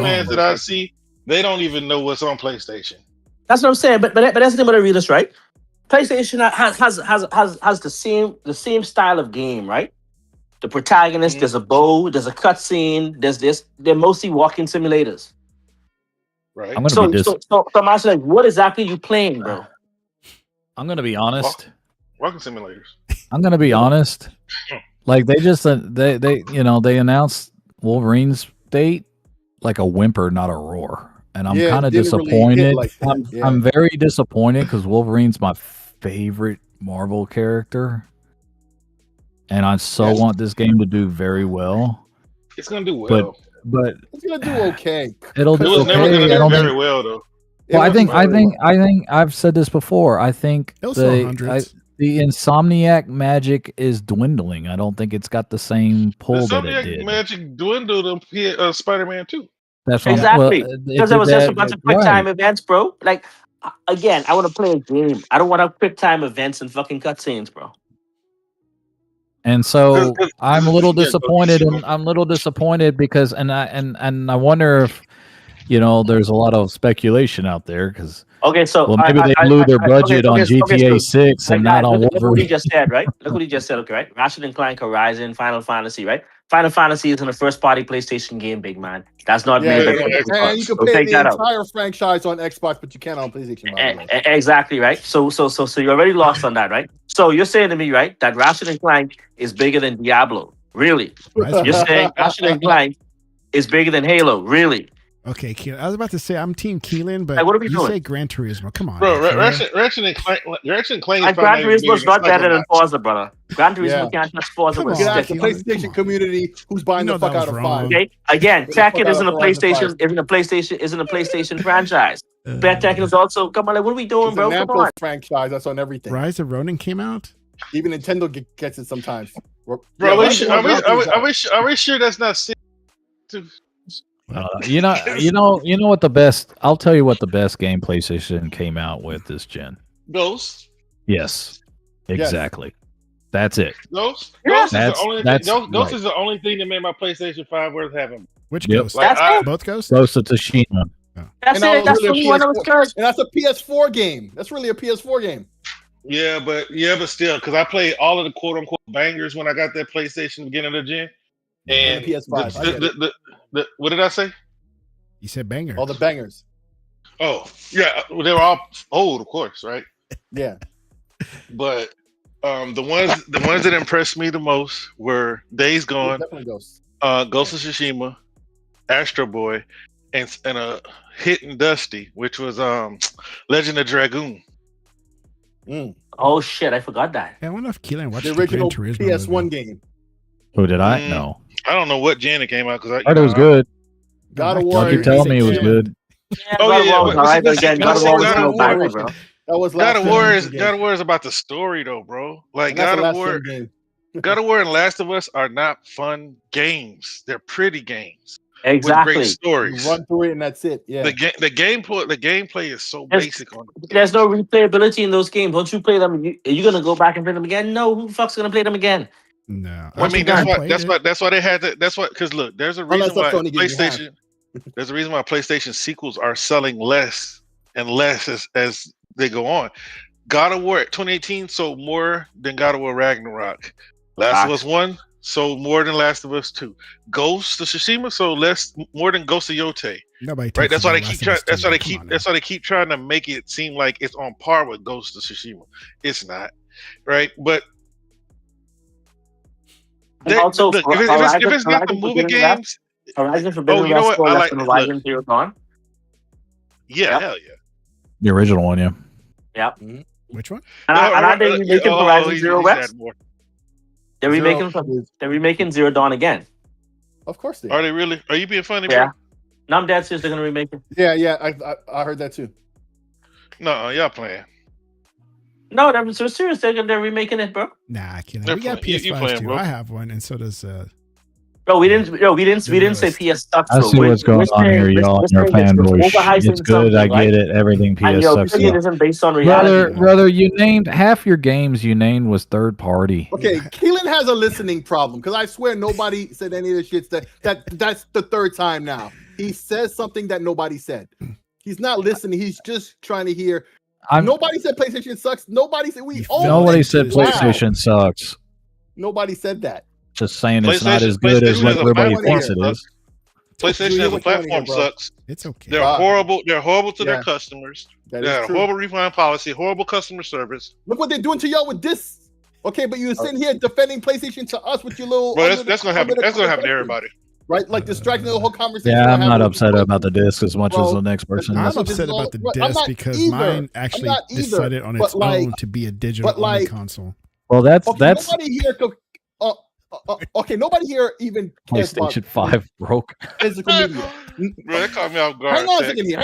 Speaker 5: fans that I see, they don't even know what's on PlayStation.
Speaker 6: That's what I'm saying. But that's the thing about the realist, right? PlayStation has the same style of game, right? The protagonist, there's a bow, there's a cutscene, there's this. They're mostly walking simulators.
Speaker 5: Right.
Speaker 6: So I'm asking, like, what exactly are you playing, bro?
Speaker 1: I'm gonna be honest.
Speaker 5: Walking simulators.
Speaker 1: I'm gonna be honest. Like they just they announced Wolverine's date like a whimper, not a roar, and I'm kind of disappointed. Really I'm very disappointed because Wolverine's my favorite Marvel character. And I want this game to do very well.
Speaker 5: It's gonna do well,
Speaker 2: but it's gonna do okay.
Speaker 1: It'll do okay.
Speaker 5: Never gonna do very well though.
Speaker 1: Well, I think I've said this before. I think the Insomniac magic is dwindling. I don't think it's got the same pull that it did.
Speaker 5: Magic dwindled on Spider-Man 2.
Speaker 1: That's
Speaker 6: exactly because there was just a bunch of quick time events, bro. Like again, I want to play a game. I don't want to quick time events and fucking cutscenes, bro.
Speaker 1: And so I'm a little disappointed, and I'm a little disappointed because, and I wonder if, there's a lot of speculation out there because.
Speaker 6: Okay, so
Speaker 1: maybe they blew their budget on GTA 6 and not on Wolverine.
Speaker 6: Look what he just said, right? Look what he just said. Okay, right? Ratchet & Clank, Horizon, Final Fantasy, right? Final Fantasy is in a first-party PlayStation game, big man. That's not made.
Speaker 2: And you can play the entire franchise on Xbox, but you can't on PlayStation.
Speaker 6: Exactly, right? So you're already lost on that, right? So you're saying to me, right, that Ratchet & Clank is bigger than Diablo? Really? You're saying Ratchet & Clank is bigger than Halo? Really?
Speaker 4: Okay, Keelan. I was about to say I'm Team Keelan, but
Speaker 6: Like, what are we
Speaker 4: you
Speaker 6: doing?
Speaker 4: say Gran Turismo. Come on,
Speaker 5: Bro,
Speaker 4: man,
Speaker 5: Ratchet and Clank is
Speaker 6: Gran Turismo's not better than
Speaker 5: Psychonauts.
Speaker 6: Forza, brother. Gran Turismo
Speaker 2: Yeah.
Speaker 6: can't touch Forza
Speaker 4: Come
Speaker 6: with
Speaker 2: You
Speaker 6: a
Speaker 2: can ask
Speaker 6: stick.
Speaker 2: the
Speaker 4: Keelan, come
Speaker 2: PlayStation
Speaker 4: on.
Speaker 2: community who's buying
Speaker 4: You know
Speaker 2: the fuck
Speaker 4: that
Speaker 2: out
Speaker 4: was
Speaker 2: of
Speaker 4: wrong.
Speaker 2: 5.
Speaker 6: Okay, again,
Speaker 2: Get the fuck
Speaker 6: Tekken
Speaker 2: out
Speaker 6: isn't
Speaker 2: of
Speaker 6: a
Speaker 2: Horizon
Speaker 6: PlayStation.
Speaker 2: 5.
Speaker 6: Isn't a PlayStation franchise. Bet Tekken is also. Come on, like, what are we doing,
Speaker 2: It's a
Speaker 6: bro? Come
Speaker 2: Namco
Speaker 6: on.
Speaker 2: franchise that's on everything.
Speaker 4: Rise of Ronin came out.
Speaker 2: Even Nintendo gets it sometimes.
Speaker 5: Bro,
Speaker 2: Yeah,
Speaker 5: are we sure that's not
Speaker 1: You know what the best. I'll tell you what the best game PlayStation came out with this gen.
Speaker 5: Ghost?
Speaker 1: Yes, exactly. That's it.
Speaker 5: Ghost?
Speaker 6: Yeah.
Speaker 5: Ghost is the only thing. Ghost
Speaker 1: right.
Speaker 5: is the only thing that made my PlayStation 5 worth having.
Speaker 4: Which
Speaker 1: Yep.
Speaker 4: Ghost?
Speaker 5: Like,
Speaker 4: Both Ghosts?
Speaker 1: Ghost of Tsushima.
Speaker 6: That's
Speaker 2: And that
Speaker 6: it.
Speaker 2: was
Speaker 6: That's
Speaker 2: really
Speaker 6: the
Speaker 2: a
Speaker 6: one that was
Speaker 2: PS4
Speaker 6: cursed.
Speaker 2: And that's a PS4 game. That's really a PS4 game.
Speaker 5: Yeah, but still, because I played all of the quote unquote bangers when I got that PlayStation beginning of the gen. And
Speaker 2: the PS5. I get it.
Speaker 5: What did I say?
Speaker 4: You said banger.
Speaker 2: All the bangers.
Speaker 5: Oh, yeah, well, they were all old, of course, right?
Speaker 2: Yeah.
Speaker 5: But the ones that impressed me the most were Days Gone,
Speaker 2: Definitely Ghost.
Speaker 5: Ghost of Tsushima, Astro Boy, and a hit and dusty, which was Legend of Dragoon.
Speaker 6: Oh shit! I forgot that.
Speaker 4: Hey, I wonder if Keelan watched
Speaker 2: The original
Speaker 4: Gran Turismo
Speaker 2: PS1
Speaker 4: movie.
Speaker 2: game.
Speaker 1: Who did I? No.
Speaker 5: I don't know what gen it came out because
Speaker 1: I heard it was good.
Speaker 2: God of
Speaker 4: Y'all
Speaker 2: War.
Speaker 1: Y'all keep telling me it was good.
Speaker 6: Yeah,
Speaker 5: Oh,
Speaker 6: God of
Speaker 5: yeah,
Speaker 6: War was
Speaker 5: but-
Speaker 6: alright, but
Speaker 5: but-
Speaker 6: again,
Speaker 5: but-
Speaker 6: God of War was
Speaker 5: God
Speaker 6: no
Speaker 5: of War
Speaker 6: banger, bro.
Speaker 2: That was
Speaker 5: God
Speaker 2: last
Speaker 5: of War
Speaker 2: generation
Speaker 5: is
Speaker 2: game.
Speaker 5: God of War is about the story though, bro. Like
Speaker 2: And that's
Speaker 5: God
Speaker 2: the
Speaker 5: of
Speaker 2: last
Speaker 5: War,
Speaker 2: gen game.
Speaker 5: God of War and Last of Us are not fun games. They're pretty games with
Speaker 6: Exactly.
Speaker 5: great
Speaker 2: You
Speaker 5: stories.
Speaker 2: run through it and that's it. Yeah.
Speaker 5: The gameplay is so
Speaker 6: There's-
Speaker 5: basic on the
Speaker 6: There's no replayability in those games. Once you play them, are you gonna go back and play them again? No. Who the fuck's gonna play them again?
Speaker 4: No.
Speaker 5: I mean,
Speaker 6: done.
Speaker 5: that's why they had to. That's why, because look, there's a reason
Speaker 2: Unless
Speaker 5: why
Speaker 2: Sony gives you half.
Speaker 5: PlayStation. There's a reason why PlayStation sequels are selling less and less as they go on. God of War 2018 sold more than God of War Ragnarok. Last of Us 1 sold more than Last of Us 2. Ghost of Tsushima sold more than Ghost of Yote.
Speaker 4: Nobody.
Speaker 5: Right? That's
Speaker 4: talks
Speaker 5: why they
Speaker 4: about
Speaker 5: keep
Speaker 4: Last of
Speaker 5: trying.
Speaker 4: Us 2, come on now.
Speaker 5: That's why they keep trying to make it seem like it's on par with Ghost of Tsushima. It's not, right? But
Speaker 6: And also,
Speaker 5: look, if it's not the movie games,
Speaker 6: Horizon Forbidden
Speaker 5: you know
Speaker 6: West
Speaker 5: what? I
Speaker 6: less
Speaker 5: like-
Speaker 6: than Horizon Zero Dawn.
Speaker 5: yeah,
Speaker 6: Yep.
Speaker 5: hell yeah.
Speaker 1: The original one, yeah.
Speaker 6: Yep.
Speaker 4: Which one?
Speaker 6: And are they remaking Horizon Zero
Speaker 5: he's
Speaker 6: West?
Speaker 5: had more.
Speaker 6: They're remaking Zero Dawn again.
Speaker 2: Of course they
Speaker 5: Are they really? Are you being funny,
Speaker 6: Yeah.
Speaker 5: bro?
Speaker 6: No, I'm dead serious. They're gonna remake it.
Speaker 2: Yeah. I heard that too.
Speaker 5: No, y'all playing.
Speaker 6: No, they're so serious. They're remaking it, bro.
Speaker 4: Nah, Keelan.
Speaker 5: They're
Speaker 4: We got
Speaker 5: playing- you
Speaker 4: PS5
Speaker 5: playing,
Speaker 4: too.
Speaker 5: bro.
Speaker 4: I have one, and so does.
Speaker 6: Bro, we didn't say PS sucks.
Speaker 1: I see what's going on here, y'all. You're fanboys. It's good. I get it. Everything
Speaker 6: And
Speaker 1: PS
Speaker 6: your
Speaker 1: sucks.
Speaker 6: opinion isn't based on reality.
Speaker 1: Brother, you named half your games. You named was third party.
Speaker 2: Okay, Keelan has a listening problem because I swear nobody said any of the shits that's the third time now. He says something that nobody said. He's not listening. He's just trying to hear. Nobody said PlayStation sucks. Nobody said
Speaker 1: Nobody said PlayStation sucks.
Speaker 2: Nobody said that.
Speaker 1: Just saying it's not as good as what everybody thinks it is.
Speaker 5: PlayStation as a platform sucks.
Speaker 4: It's okay.
Speaker 5: They're horrible. They're horrible to their customers.
Speaker 2: That
Speaker 5: They
Speaker 2: is
Speaker 5: had a
Speaker 2: true.
Speaker 5: horrible refund policy, horrible customer service.
Speaker 2: Look what they're doing to y'all with this. Okay, but you're sitting here defending PlayStation to us with your little.
Speaker 5: Bro, that's gonna happen. That's gonna happen to everybody.
Speaker 2: Right? Like distracting the whole conversation.
Speaker 1: Yeah, I'm not upset about the disc as much
Speaker 2: Bro,
Speaker 1: as the next person
Speaker 4: I'm
Speaker 1: is.
Speaker 4: upset about the
Speaker 2: I'm
Speaker 4: disc
Speaker 2: not
Speaker 4: because
Speaker 2: either.
Speaker 4: mine
Speaker 2: I'm
Speaker 4: actually
Speaker 2: not either,
Speaker 4: decided on
Speaker 2: but
Speaker 4: its
Speaker 2: like-
Speaker 4: own to be a digital
Speaker 2: but like-
Speaker 4: console.
Speaker 1: Well, that's
Speaker 2: Nobody here. Okay, nobody here even cares about
Speaker 1: PlayStation 5 broke.
Speaker 2: physical media.
Speaker 5: Bro, that caught me off guard.
Speaker 2: Hang on a second here.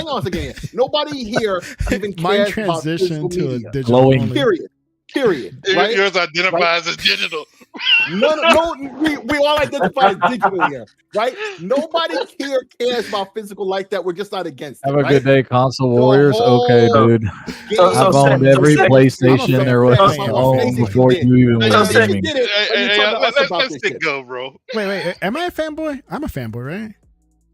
Speaker 2: Nobody here even
Speaker 4: Mine
Speaker 2: cares about physical
Speaker 4: transitioned to a
Speaker 2: media.
Speaker 4: digital
Speaker 1: Glowing.
Speaker 4: only.
Speaker 2: Period. Right?
Speaker 5: Yours identifies as digital.
Speaker 2: No, we all identify as digital here, right? Nobody here cares about physical like that. We're just not against it.
Speaker 1: Have a
Speaker 2: right?
Speaker 1: good day, console warriors. Okay,
Speaker 2: whole
Speaker 1: dude.
Speaker 6: So-
Speaker 1: I've
Speaker 6: so-
Speaker 1: owned
Speaker 6: so-
Speaker 1: every
Speaker 6: so-
Speaker 1: PlayStation there was
Speaker 4: so-
Speaker 1: to own before you even
Speaker 5: Hey,
Speaker 1: were
Speaker 5: so-
Speaker 1: gaming.
Speaker 2: did it, but you told us about
Speaker 5: Let's
Speaker 2: this
Speaker 5: stick
Speaker 2: shit.
Speaker 5: go, bro.
Speaker 4: Wait. Am I a fanboy? I'm a fanboy, right?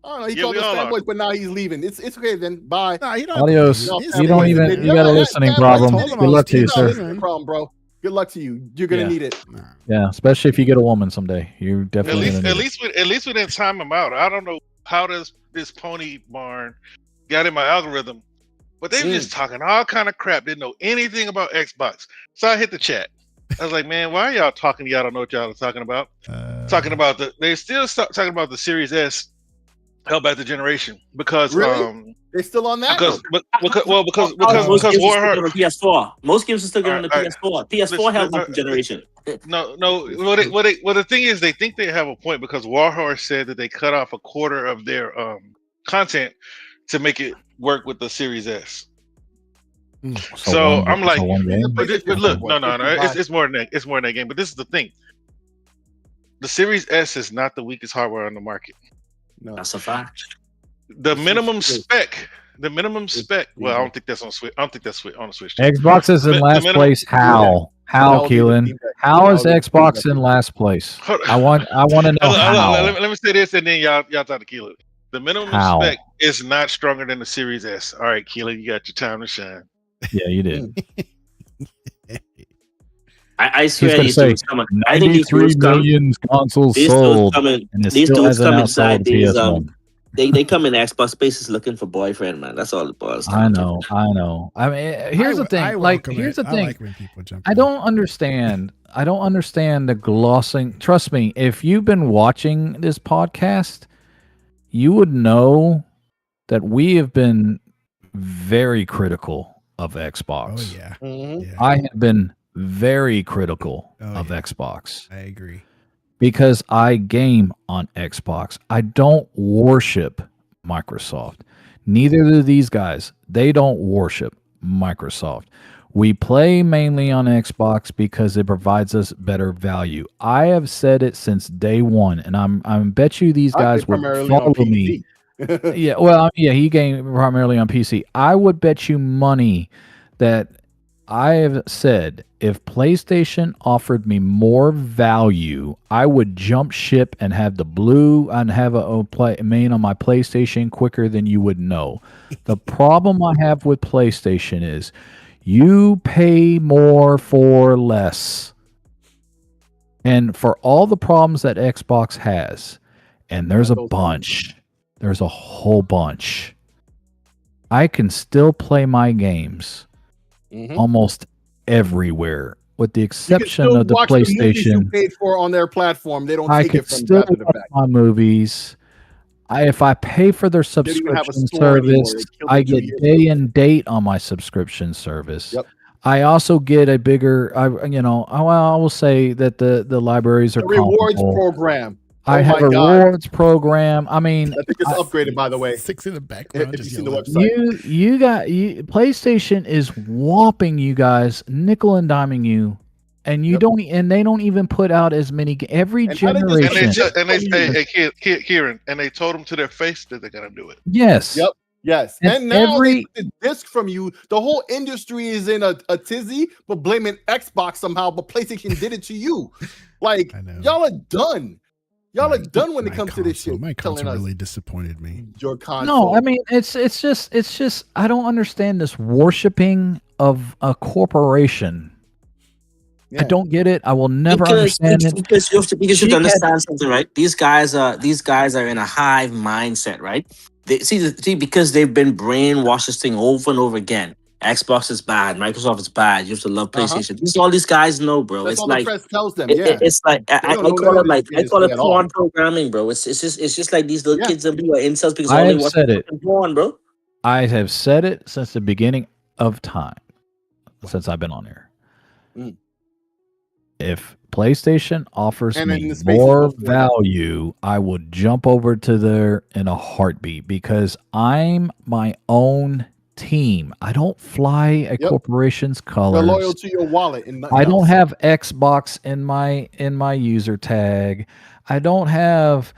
Speaker 2: I don't know. He
Speaker 5: Yeah,
Speaker 2: called
Speaker 5: we
Speaker 2: us
Speaker 5: all are.
Speaker 2: fanboys, but now he's leaving. It's okay then. Bye.
Speaker 4: Nah, you don't.
Speaker 1: Adios.
Speaker 2: He's
Speaker 1: You don't
Speaker 2: fanboy.
Speaker 1: even. You got a listening
Speaker 2: Fanboy
Speaker 1: problem.
Speaker 2: told him
Speaker 1: Good luck to you,
Speaker 2: You got a
Speaker 1: sir.
Speaker 2: listening problem, bro. Good luck to you. You're gonna
Speaker 1: Yeah.
Speaker 2: need it.
Speaker 4: Nah.
Speaker 1: Yeah, especially if you get a woman someday. You
Speaker 5: At
Speaker 1: definitely.
Speaker 5: least,
Speaker 1: gonna
Speaker 5: at
Speaker 1: need it.
Speaker 5: least, at least we didn't time him out. I don't know how this pony barn got in my algorithm, but they were just talking all kind of crap. Didn't know anything about Xbox, so I hit the chat. I was like, man, why are y'all talking? Y'all don't know what y'all are talking about. They still talking about the Series S held back the generation because
Speaker 2: really? They're still on that?
Speaker 5: Because
Speaker 6: most games
Speaker 5: War
Speaker 6: are still on the PS4. Most games are still on the PS4. PS4 held back the generation.
Speaker 5: No. Well, the thing is, they think they have a point because Warhorse said that they cut off a quarter of their content to make it work with the Series S. So I'm like, but look, no, it's more than that. It's more than that game. But this is the thing: the Series S is not the weakest hardware on the market.
Speaker 2: No,
Speaker 6: that's a fact.
Speaker 5: The minimum spec. Well, I don't think that's on Switch. I don't think that's on the Switch.
Speaker 1: Xbox is in last place. How, Keelan? How is Xbox in last place? I want to know how.
Speaker 5: Let me say this, and then y'all talk to Keelan. The minimum spec is not stronger than the Series S. All right, Keelan, you got your time to shine.
Speaker 1: Yeah, you did.
Speaker 6: I swear these dudes coming. I think these
Speaker 1: 93 million consoles sold, and
Speaker 6: these dudes come inside these. They come in Xbox spaces looking for boyfriend, man. That's all it boils down to.
Speaker 1: I know. I mean, here's the thing. Here's the thing.
Speaker 4: I like when people jump
Speaker 1: I don't understand. I don't understand the glossing. Trust me, if you've been watching this podcast, you would know that we have been very critical of Xbox.
Speaker 4: Oh yeah.
Speaker 2: Mm-hmm.
Speaker 1: I have been very critical of Xbox.
Speaker 4: I agree.
Speaker 1: Because I game on Xbox. I don't worship Microsoft. Neither do these guys. They don't worship Microsoft. We play mainly on Xbox because it provides us better value. I have said it since day one, and I bet you these guys would follow me. He gamed primarily on PC. I would bet you money that I have said if PlayStation offered me more value, I would jump ship and have the blue and have a main on my PlayStation quicker than you would know. The problem I have with PlayStation is you pay more for less. And for all the problems that Xbox has, and there's a bunch, there's a whole bunch, I can still play my games almost everywhere, with the exception of the PlayStation.
Speaker 2: You paid for on their platform. They don't take it from after the fact.
Speaker 1: My movies. If I pay for their subscription service, I get day and date on my subscription service.
Speaker 2: Yep.
Speaker 1: I also get a bigger. I will say that the libraries are
Speaker 2: the rewards program.
Speaker 1: I have a rewards program. I mean,
Speaker 2: I think it's upgraded, by the way.
Speaker 4: 6 in the background.
Speaker 2: If you've seen the website,
Speaker 1: PlayStation is whopping you guys, nickel and diming you, and you don't, and they don't even put out as many every generation.
Speaker 5: Kieran, and they told them to their face that they're gonna do it.
Speaker 1: Yes.
Speaker 2: Yep. Yes. And now the disc from you, the whole industry is in a tizzy, but blaming Xbox somehow, but PlayStation did it to you. Like, y'all are done. Y'all are done when it comes to this shit.
Speaker 4: My console really disappointed me.
Speaker 2: Your console.
Speaker 1: No, I mean it's just I don't understand this worshiping of a corporation. Yeah. I don't get it. I will never understand it.
Speaker 6: Because you have to understand something, right? These guys are in a hive mindset, right? They see because they've been brainwashed this thing over and over again. Xbox is bad. Microsoft is bad. You have to love PlayStation. This is all these guys know, bro.
Speaker 2: That's
Speaker 6: it's
Speaker 2: all
Speaker 6: like
Speaker 2: the press tells them. Yeah,
Speaker 6: it's like I call it porn programming, bro. It's just like these little kids that do incels because all they watch porn, bro.
Speaker 1: I have said it since the beginning of time, since I've been on here. If PlayStation offers me more value, I would jump over to there in a heartbeat because I'm my own team. I don't fly a corporation's colors.
Speaker 2: They're loyal to your wallet. And
Speaker 1: I don't have Xbox in my user tag. I don't have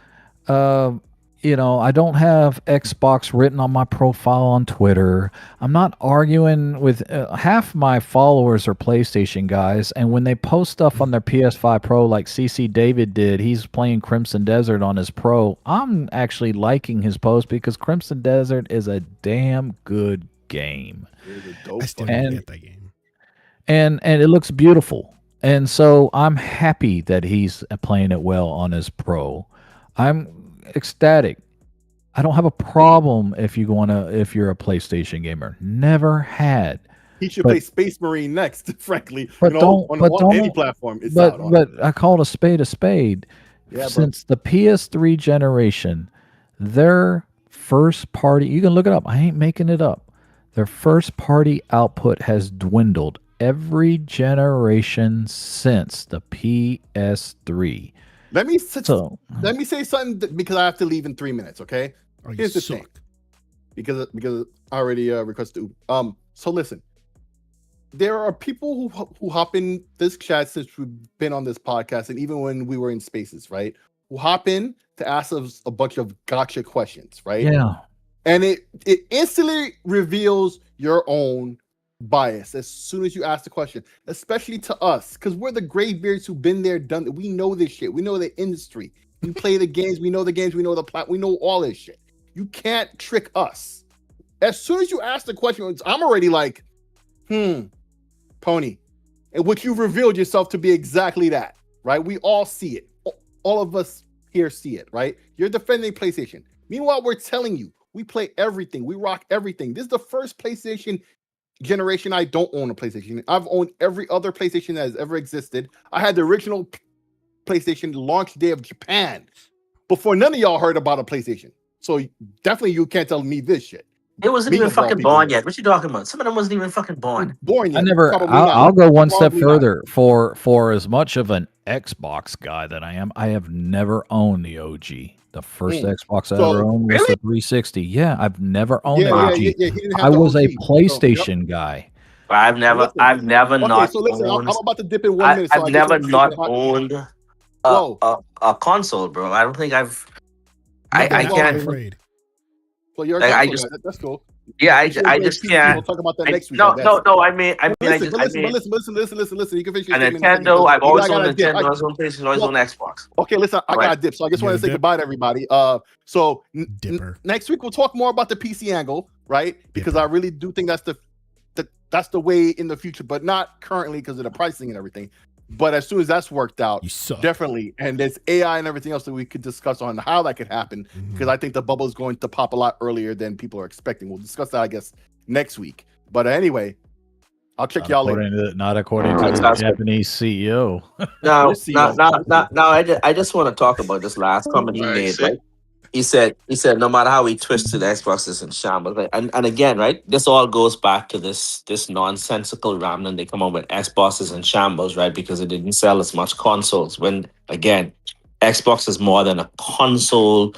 Speaker 1: I don't have Xbox written on my profile on Twitter. I'm not arguing with half my followers are PlayStation guys, and when they post stuff on their PS5 Pro like CC David did, he's playing Crimson Desert on his Pro. I'm actually liking his post because Crimson Desert is a damn good game.
Speaker 4: I still don't get that game.
Speaker 1: And it looks beautiful. And so I'm happy that he's playing it well on his Pro. I'm ecstatic. I don't have a problem if you're a PlayStation gamer. Never had.
Speaker 2: He should play Space Marine next, frankly.
Speaker 1: But on
Speaker 2: any platform.
Speaker 1: But I call a spade a spade. Yeah, since the PS3 generation, Their first party, you can look it up. I ain't making it up. Their first party output has dwindled every generation since the PS3.
Speaker 2: Let me say something because I have to leave in 3 minutes. Okay. Here's the thing. Because I already requested. So listen. There are people who hop in this chat since we've been on this podcast, and even when we were in spaces, right? Who hop in to ask us a bunch of gotcha questions, right?
Speaker 1: Yeah.
Speaker 2: And it instantly reveals your own bias as soon as you ask the question, especially to us, because we're the graybeards who've been there, done it. We know this shit. We know the industry. We play the games. We know the games. We know the plot. We know all this shit. You can't trick us. As soon as you ask the question, I'm already like, Pony, and what you've revealed yourself to be exactly that, right? We all see it. All of us here see it, right? You're defending PlayStation. Meanwhile, we're telling you, we play everything. We rock everything. This is the first PlayStation generation I don't own a PlayStation. I've owned every other PlayStation that has ever existed. I had the original PlayStation launch day of Japan before none of y'all heard about a PlayStation. So definitely you can't tell me this shit.
Speaker 6: It wasn't even fucking born yet. What you talking about? Some of them wasn't even fucking born.
Speaker 2: Born yet.
Speaker 1: I'll go one step further. For as much of an Xbox guy that I am, I have never owned the OG. The first Xbox I ever owned was the 360. Yeah, I've never owned the OG. I was a PlayStation guy.
Speaker 6: I've never not.
Speaker 2: So listen, I'm about to dip in 1 minute.
Speaker 6: I've never not owned a console, bro. I don't think I've. I can't.
Speaker 2: Afraid. So you're that's cool.
Speaker 6: Yeah, I just can't.
Speaker 2: We'll talk about that next week.
Speaker 6: No. I mean,
Speaker 2: listen. You can finish.
Speaker 6: A Nintendo. I've always owned Nintendo. Always owned PlayStation. Always owned Xbox.
Speaker 2: Okay, listen. I got a dip, so I just want to say goodbye to everybody. So next week we'll talk more about the PC angle, right? Because I really do think that's the way in the future, but not currently because of the pricing and everything. But as soon as that's worked out, definitely. And there's AI and everything else that we could discuss on how that could happen, because I think the bubble is going to pop a lot earlier than people are expecting. We'll discuss that, I guess, next week. But anyway, I'll check y'all later.
Speaker 1: Not according to the Japanese CEO.
Speaker 6: Now, I just want to talk about this last comment he made. Right? He said, no matter how he twisted the Xbox is in shambles. Right? And again, right, this all goes back to this nonsensical rambling they come up with Xbox is in shambles, right? Because it didn't sell as much consoles. When, again, Xbox is more than a console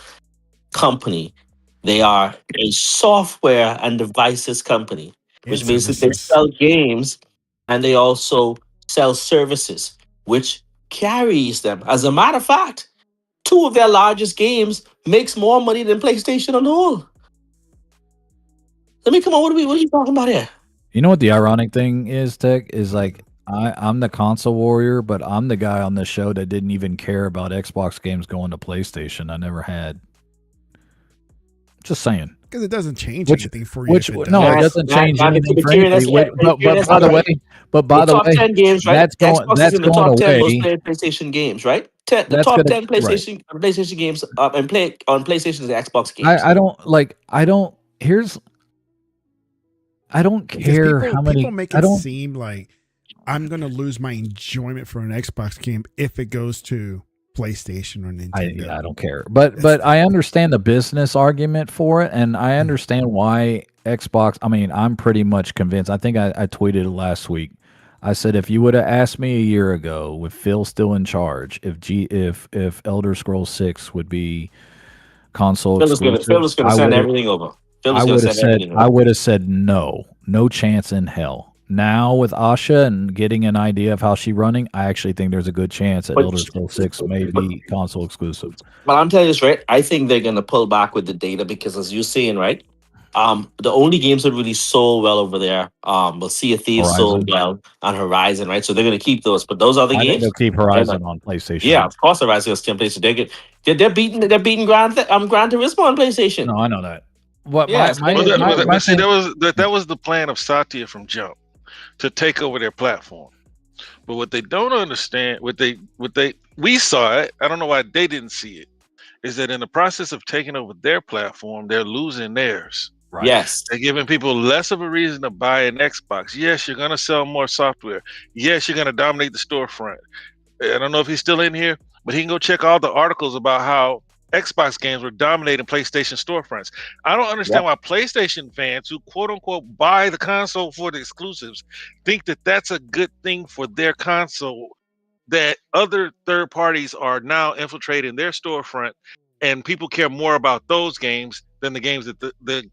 Speaker 6: company. They are a software and devices company, which means that they sell games and they also sell services, which carries them. As a matter of fact, 2 of their largest games makes more money than PlayStation on the whole. Let me come on. What are you talking about here?
Speaker 1: You know what the ironic thing is, Tech? Is like I'm the console warrior, but I'm the guy on this show that didn't even care about Xbox games going to PlayStation. I never had. Just saying.
Speaker 4: Because it doesn't change anything for you.
Speaker 1: It doesn't change anything for anybody. But by the way,
Speaker 6: 10 games, right?
Speaker 1: that's going away.
Speaker 6: PlayStation games, right? The top 10 PlayStation games and play on PlayStation is the Xbox games.
Speaker 1: I don't care how many.
Speaker 4: People make it seem like I'm going to lose my enjoyment for an Xbox game if it goes to PlayStation or Nintendo.
Speaker 1: I don't care. But I understand the business argument for it, and I understand why Xbox. I mean, I'm pretty much convinced. I think I tweeted it last week. I said if you would have asked me a year ago, with Phil still in charge, if Elder Scrolls 6 would be console exclusive,
Speaker 6: Phil was going to send everything over.
Speaker 1: I would have said no chance in hell. Now with Asha and getting an idea of how she's running, I actually think there's a good chance that Elder Scrolls 6 may be console exclusive.
Speaker 6: But I'm telling you this, right? I think they're going to pull back with the data because, as you're saying, right? The only games that really sold well over there, we'll Sea of Thieves sold well on Horizon, right? So they're going to keep those. But those other games,
Speaker 1: think they'll keep Horizon on PlayStation.
Speaker 6: Yeah, of course, Horizon is on PlayStation. They're beating Gran Turismo on PlayStation.
Speaker 1: No, I know that.
Speaker 5: That was the plan of Satya from jump, to take over their platform. But what they don't understand, we saw it, I don't know why they didn't see it, is that in the process of taking over their platform, they're losing theirs.
Speaker 6: Right. Yes.
Speaker 5: They're giving people less of a reason to buy an Xbox. Yes, you're going to sell more software. Yes, you're going to dominate the storefront. I don't know if he's still in here, but he can go check all the articles about how Xbox games were dominating PlayStation storefronts. I don't understand why PlayStation fans who quote unquote buy the console for the exclusives think that that's a good thing for their console, that other third parties are now infiltrating their storefront and people care more about those games than the games that the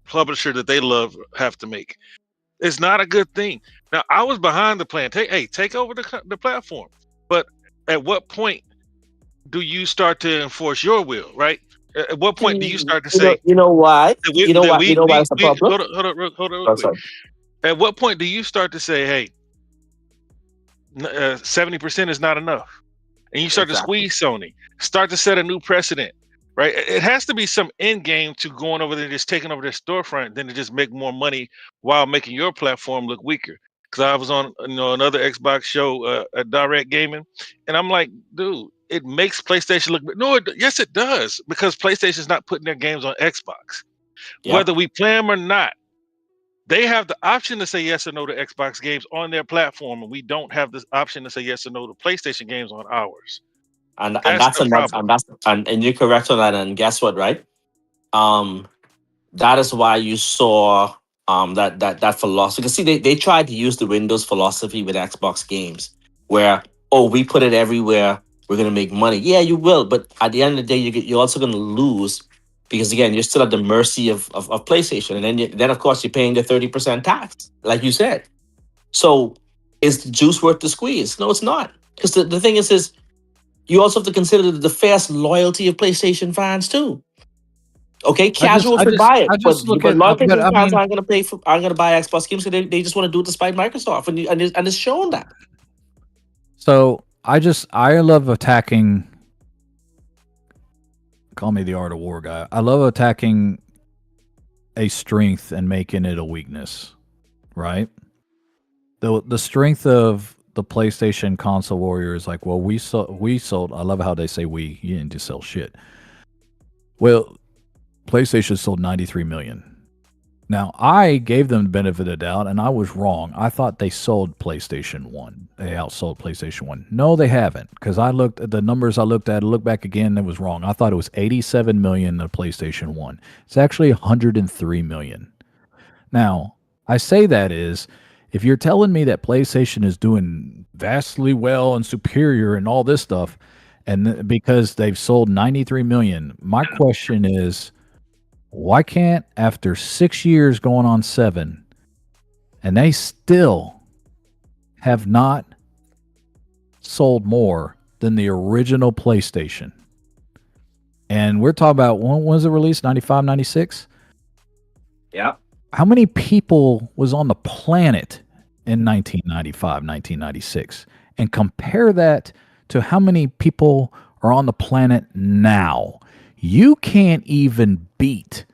Speaker 5: publisher that they love have to make. It's not a good thing. Now, I was behind the plan. Take over the platform. But at what point do you start to enforce your will, right? At what point do you start to say,
Speaker 6: you know why? You know why it's a problem?
Speaker 5: Hold on. At what point do you start to say, hey, 70% is not enough? And you start to squeeze Sony, start to set a new precedent, right? It has to be some end game to going over there and just taking over their storefront than to just make more money while making your platform look weaker. Because I was on another Xbox show at Direct Gaming, and I'm like, dude, it makes PlayStation look. No, yes, it does, because PlayStation's not putting their games on Xbox. Yep. Whether we play them or not, they have the option to say yes or no to Xbox games on their platform, and we don't have this option to say yes or no to PlayStation games on ours.
Speaker 6: And you're correct on that. And guess what, right? That is why you saw that philosophy. Because see, they tried to use the Windows philosophy with Xbox games, where we put it everywhere, we're gonna make money. Yeah, you will, but at the end of the day, you're also gonna lose, because again, you're still at the mercy of PlayStation, and then of course you're paying the 30% tax, like you said. So is the juice worth the squeeze? No, it's not. Because the thing is you also have to consider the fierce loyalty of PlayStation fans too. Okay, casuals would buy it, but a lot of PlayStation fans aren't gonna buy Xbox games because they just want to do it despite Microsoft, and it's shown that.
Speaker 1: So I love attacking. Call me the Art of War guy. I love attacking a strength and making it a weakness, right? The strength of the PlayStation console warrior is like, well, we sold. I love how they say we. You didn't just sell shit. Well, PlayStation sold 93 million. Now, I gave them the benefit of the doubt, and I was wrong. I thought they sold PlayStation 1. They outsold PlayStation 1. No, they haven't, because I looked at the numbers I looked back again, it was wrong. I thought it was 87 million of PlayStation 1. It's actually 103 million. Now, I say that is, if you're telling me that PlayStation is doing vastly well and superior and all this stuff, and because they've sold 93 million, my question is, why can't, after 6 years going on 7, and they still have not sold more than the original PlayStation? And we're talking about, when was it released? 95, 96?
Speaker 6: Yeah.
Speaker 1: How many people was on the planet in 1995, 1996? And compare that to how many people are on the planet now. You can't even beat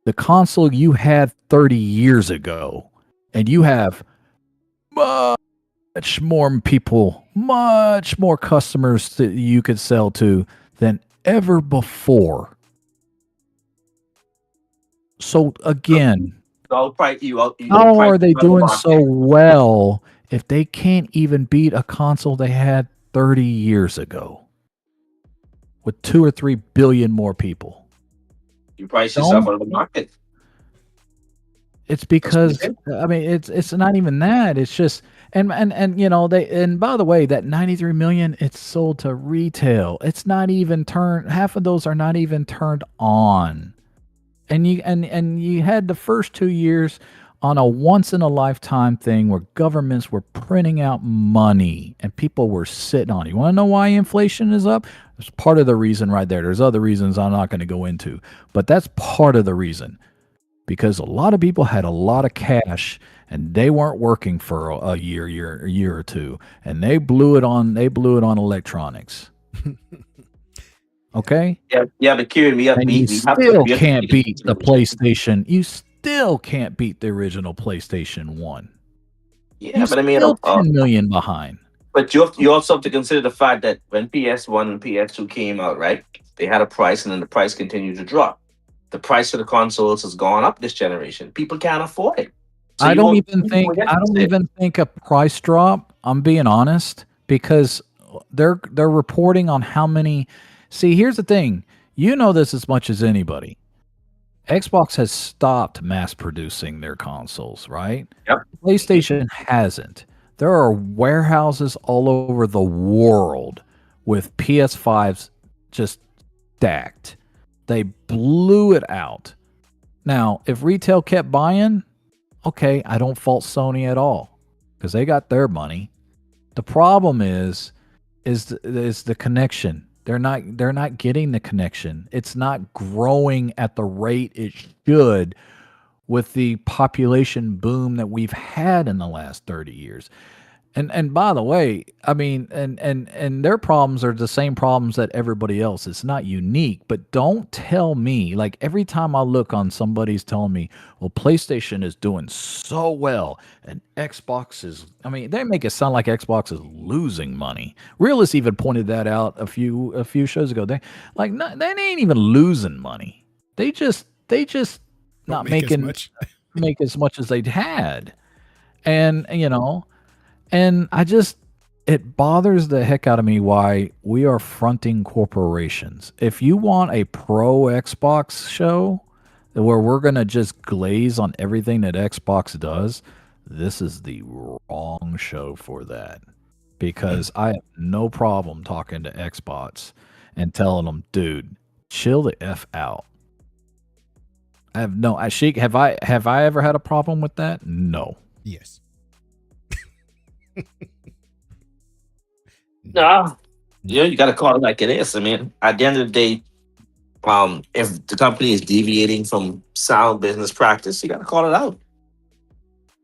Speaker 1: the console you had 30 years ago, and you have much more people, much more customers that you could sell to than ever before. So again,
Speaker 6: how
Speaker 1: are they doing so well if they can't even beat a console they had 30 years ago with 2 or 3 billion more people?
Speaker 6: You price yourself out of the market.
Speaker 1: It's because, I mean, it's not even that. It's just, and by the way, that 93 million, it's sold to retail. It's not even turned. Half of those are not even turned on. And you had the first 2 years on a once in a lifetime thing where governments were printing out money and people were sitting on it. You want to know why inflation is up? It's part of the reason right there. There's other reasons I'm not going to go into, but that's part of the reason, because a lot of people had a lot of cash and they weren't working for a year or two, and they blew it on electronics. Okay.
Speaker 6: Yeah, but Kieran,
Speaker 1: you still can't beat the PlayStation. You still can't beat the original PlayStation 1.
Speaker 6: Yeah, but I mean,
Speaker 1: 10 million behind.
Speaker 6: But you also have to consider the fact that when PS1 and PS2 came out, right, they had a price, and then the price continued to drop. The price of the consoles has gone up this generation. People can't afford it. So
Speaker 1: I don't even think a price drop. I'm being honest, because they're reporting on how many. See, here's the thing: You know this as much as anybody. Xbox has stopped mass producing their consoles, right?
Speaker 6: Yep.
Speaker 1: PlayStation hasn't. There are warehouses all over the world with PS5s just stacked. They blew it out. Now, if retail kept buying, okay, I don't fault Sony at all because they got their money. The problem is the connection. They're not getting the connection. It's not growing at the rate it should with the population boom that we've had in the last 30 years. And by the way, I mean, and their problems are the same problems that everybody else. It's not unique, but don't tell me, like every time I look on somebody's telling me, well, PlayStation is doing so well and Xbox is, I mean, they make it sound like Xbox is losing money. Realist even pointed that out a few shows ago. They like, no, they ain't even losing money. They just not making make as much as they'd had. And, you know, and it bothers the heck out of me why we are fronting corporations. If you want a pro Xbox show where we're going to just glaze on everything that Xbox does, this is the wrong show for that. Because I have no problem talking to Xbox and telling them, dude, chill the F out. I have no, Sheik, have I ever had a problem with that? No.
Speaker 4: Yes.
Speaker 6: No, yeah, you got to call it like it is. I mean, at the end of the day, if the company is deviating from sound business practice, you got to call it out.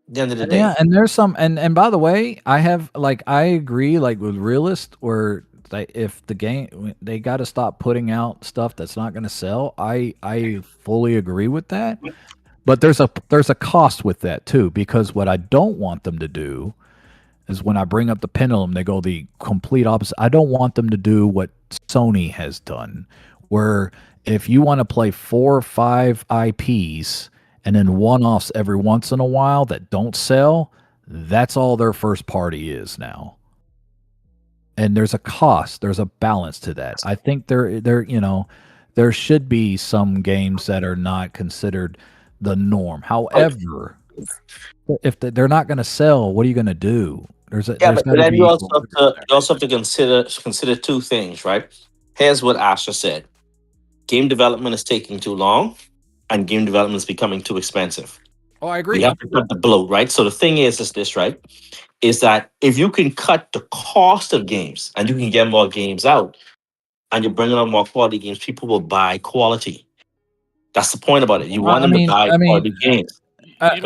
Speaker 6: At the end of the day,
Speaker 1: yeah. And there's some, and by the way, I agree, like with Realist, where if the game they got to stop putting out stuff that's not going to sell. I fully agree with that, but there's a cost with that too, because what I don't want them to do is when I bring up the pendulum, they go the complete opposite. I don't want them to do what Sony has done, where if you want to play 4 or 5 IPs and then one-offs every once in a while that don't sell, that's all their first party is now. And there's a cost, there's a balance to that. I think there should be some games that are not considered the norm. However, if they're not going to sell, what are you going to do? But
Speaker 6: then you also have to consider two things, right? Here's what Asha said: game development is taking too long, and game development is becoming too expensive.
Speaker 1: Oh, I agree.
Speaker 6: We have to cut the bloat, right? So the thing is this, right? Is that if you can cut the cost of games and you can get more games out, and you're bringing out more quality games, people will buy quality. That's the point about it. You want them to buy quality games.
Speaker 1: When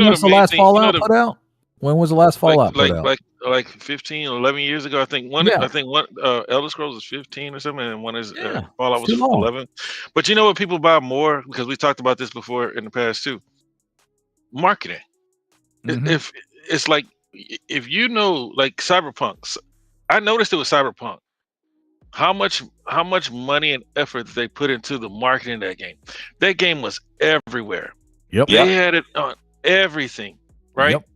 Speaker 1: was the last Fallout put out? When was the last Fallout put out?
Speaker 5: Like 15 or 11 years ago. I think one Elder Scrolls is 15 or something, and one is Fallout was 11. But you know what people buy more, because we talked about this before in the past too. Marketing. Mm-hmm. If it's like, if you know, like Cyberpunk, I noticed it was Cyberpunk. How much money and effort they put into the marketing of that game. That game was everywhere.
Speaker 1: Yep.
Speaker 5: They had it on everything, right?
Speaker 1: Yep.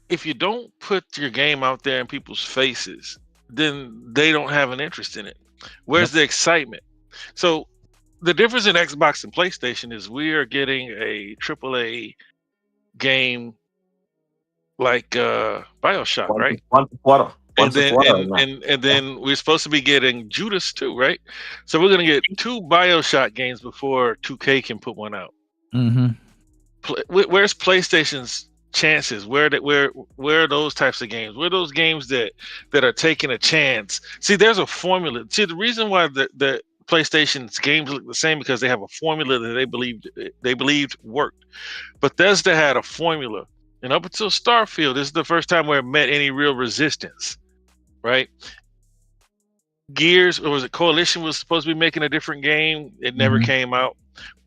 Speaker 5: If you don't put your game out there in people's faces, then they don't have an interest in it. Where's the excitement? So the difference in Xbox and PlayStation is we are getting a AAA game like BioShock, right? And then we're supposed to be getting Judas too, right? So we're gonna get 2 BioShock games before 2K can put one out.
Speaker 1: Mm-hmm.
Speaker 5: Where's PlayStation's chances? Where are those types of games? Where are those games that are taking a chance? See, there's a formula. See, the reason why the PlayStation's games look the same because they have a formula that they believed worked. Bethesda had a formula, and up until Starfield, this is the first time where it met any real resistance, right? Gears, or was it Coalition, was supposed to be making a different game. It never came out,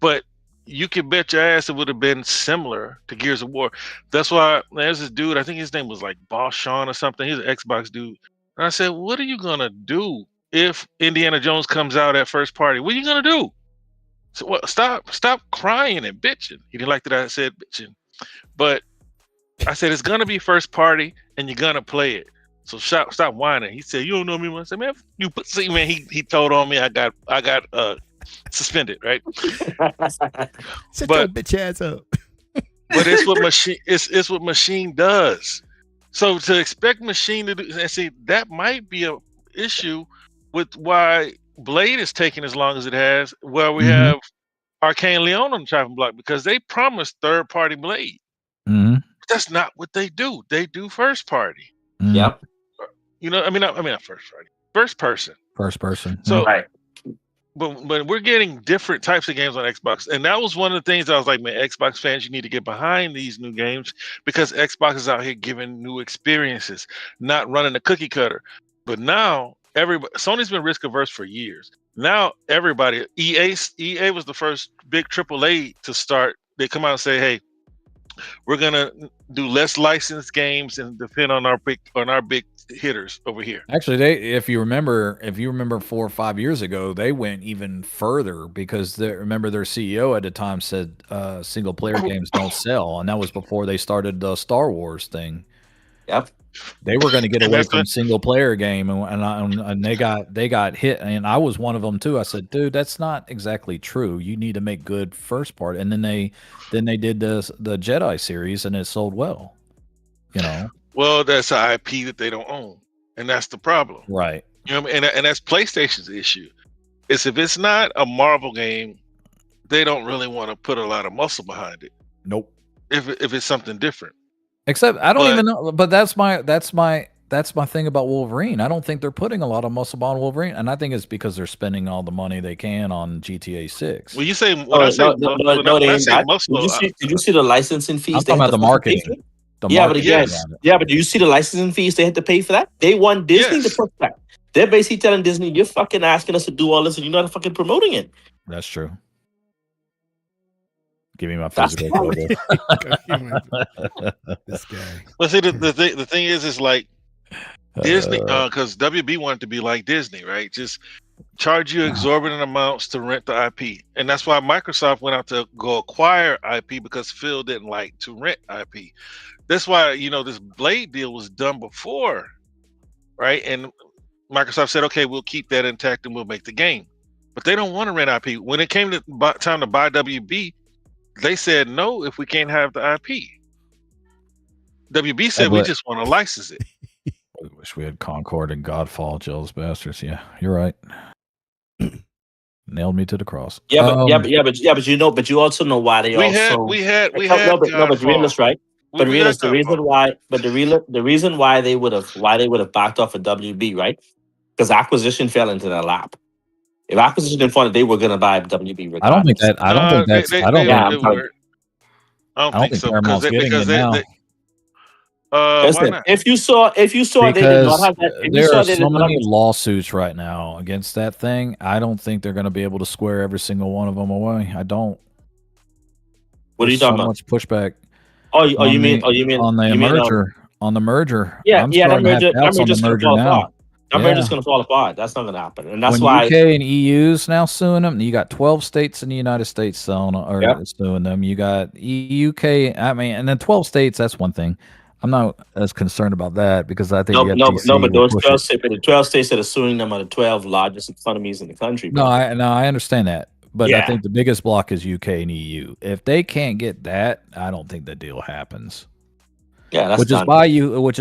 Speaker 5: but you can bet your ass it would have been similar to Gears of War. That's why there's this dude, I think his name was like Boss Sean or something. He's an Xbox dude. And I said, what are you going to do if Indiana Jones comes out at first party? What are you going to do? So what? Stop crying and bitching. He didn't like that I said bitching. But I said, it's going to be first party and you're going to play it. So stop whining. He said, "You don't know me." I said, "Man, you put see, man." He told on me. I got suspended, right?
Speaker 4: Shut your bitch ass up.
Speaker 5: But it's what machine. It's what machine does. So to expect machine to do, and see, that might be a issue with why Blade is taking as long as it has. Where we have Arcane Leon on the chopping block because they promised third party Blade. That's not what they do. They do first party.
Speaker 6: Yep.
Speaker 5: You know, I mean not first party. First person.
Speaker 1: First person.
Speaker 5: So,
Speaker 6: right.
Speaker 5: But we're getting different types of games on Xbox, and that was one of the things I was like, man, Xbox fans, you need to get behind these new games because Xbox is out here giving new experiences, not running a cookie cutter. But now Sony's been risk averse for years. Now everybody, EA was the first big AAA to start. They come out and say, hey, we're gonna do less licensed games and depend on our big hitters over here.
Speaker 1: Actually, if you remember 4 or 5 years ago, they went even further because remember their CEO at the time said single player games don't sell, and that was before they started the Star Wars thing.
Speaker 6: Yep.
Speaker 1: They were going to get away from single player game, and they got hit, and I was one of them too. I said, dude, that's not exactly true. You need to make good first part, and then they did the Jedi series, and it sold well. You know.
Speaker 5: Well, that's an IP that they don't own, and that's the problem,
Speaker 1: right?
Speaker 5: You know, and that's PlayStation's issue. Is if it's not a Marvel game, they don't really want to put a lot of muscle behind it.
Speaker 1: Nope.
Speaker 5: If it's something different.
Speaker 1: Except I don't even know, but that's my thing about Wolverine. I don't think they're putting a lot of muscle on Wolverine, and I think it's because they're spending all the money they can on GTA 6.
Speaker 5: Well, you say when I say muscle,
Speaker 6: did you see the licensing fees?
Speaker 1: I'm talking about the marketing.
Speaker 6: But do you see the licensing fees they had to pay for that? They want Disney to push that. They're basically telling Disney, you're fucking asking us to do all this and you're not fucking promoting it.
Speaker 1: That's true. Give me my physical photo.
Speaker 4: This guy.
Speaker 5: Well, see, the thing is like Disney, because WB wanted to be like Disney, right? Just charge you exorbitant amounts to rent the IP, and that's why Microsoft went out to go acquire IP because Phil didn't like to rent IP. That's why this Blade deal was done before, right? And Microsoft said, okay, we'll keep that intact and we'll make the game, but they don't want to rent IP. When it came to time to buy WB, they said no if we can't have the IP. WB said we just want to license it.
Speaker 1: I wish we had Concord and Godfall, Jill's bastards. Yeah, you're right. Nailed me to the cross.
Speaker 6: But you also know why they realist, right? But realist, the reason why they would have backed off of WB, right? Because acquisition fell into their lap. If acquisition didn't fall, they were going to buy WB.
Speaker 1: I don't think that. I don't think so. Paramount's getting it now.
Speaker 6: Listen, if you saw, they did not have that.
Speaker 1: There are so many lawsuits right now against that thing. I don't think they're going to be able to square every single one of them away. I don't.
Speaker 6: What are you talking about?
Speaker 1: Much pushback.
Speaker 6: You mean
Speaker 1: on the merger? On the merger.
Speaker 6: Yeah, that merger's going to fall apart. That's not going to happen, and that's why
Speaker 1: UK and EU's now suing them. You got 12 states in the United States suing them. You got UK. I mean, and then 12 states. That's one thing. I'm not as concerned about that because I think
Speaker 6: but those 12 states that are suing them are the 12 largest economies in the country.
Speaker 1: No, I understand that, but I think the biggest block is UK and EU. If they can't get that, I don't think the deal happens.
Speaker 6: Yeah, that's
Speaker 1: which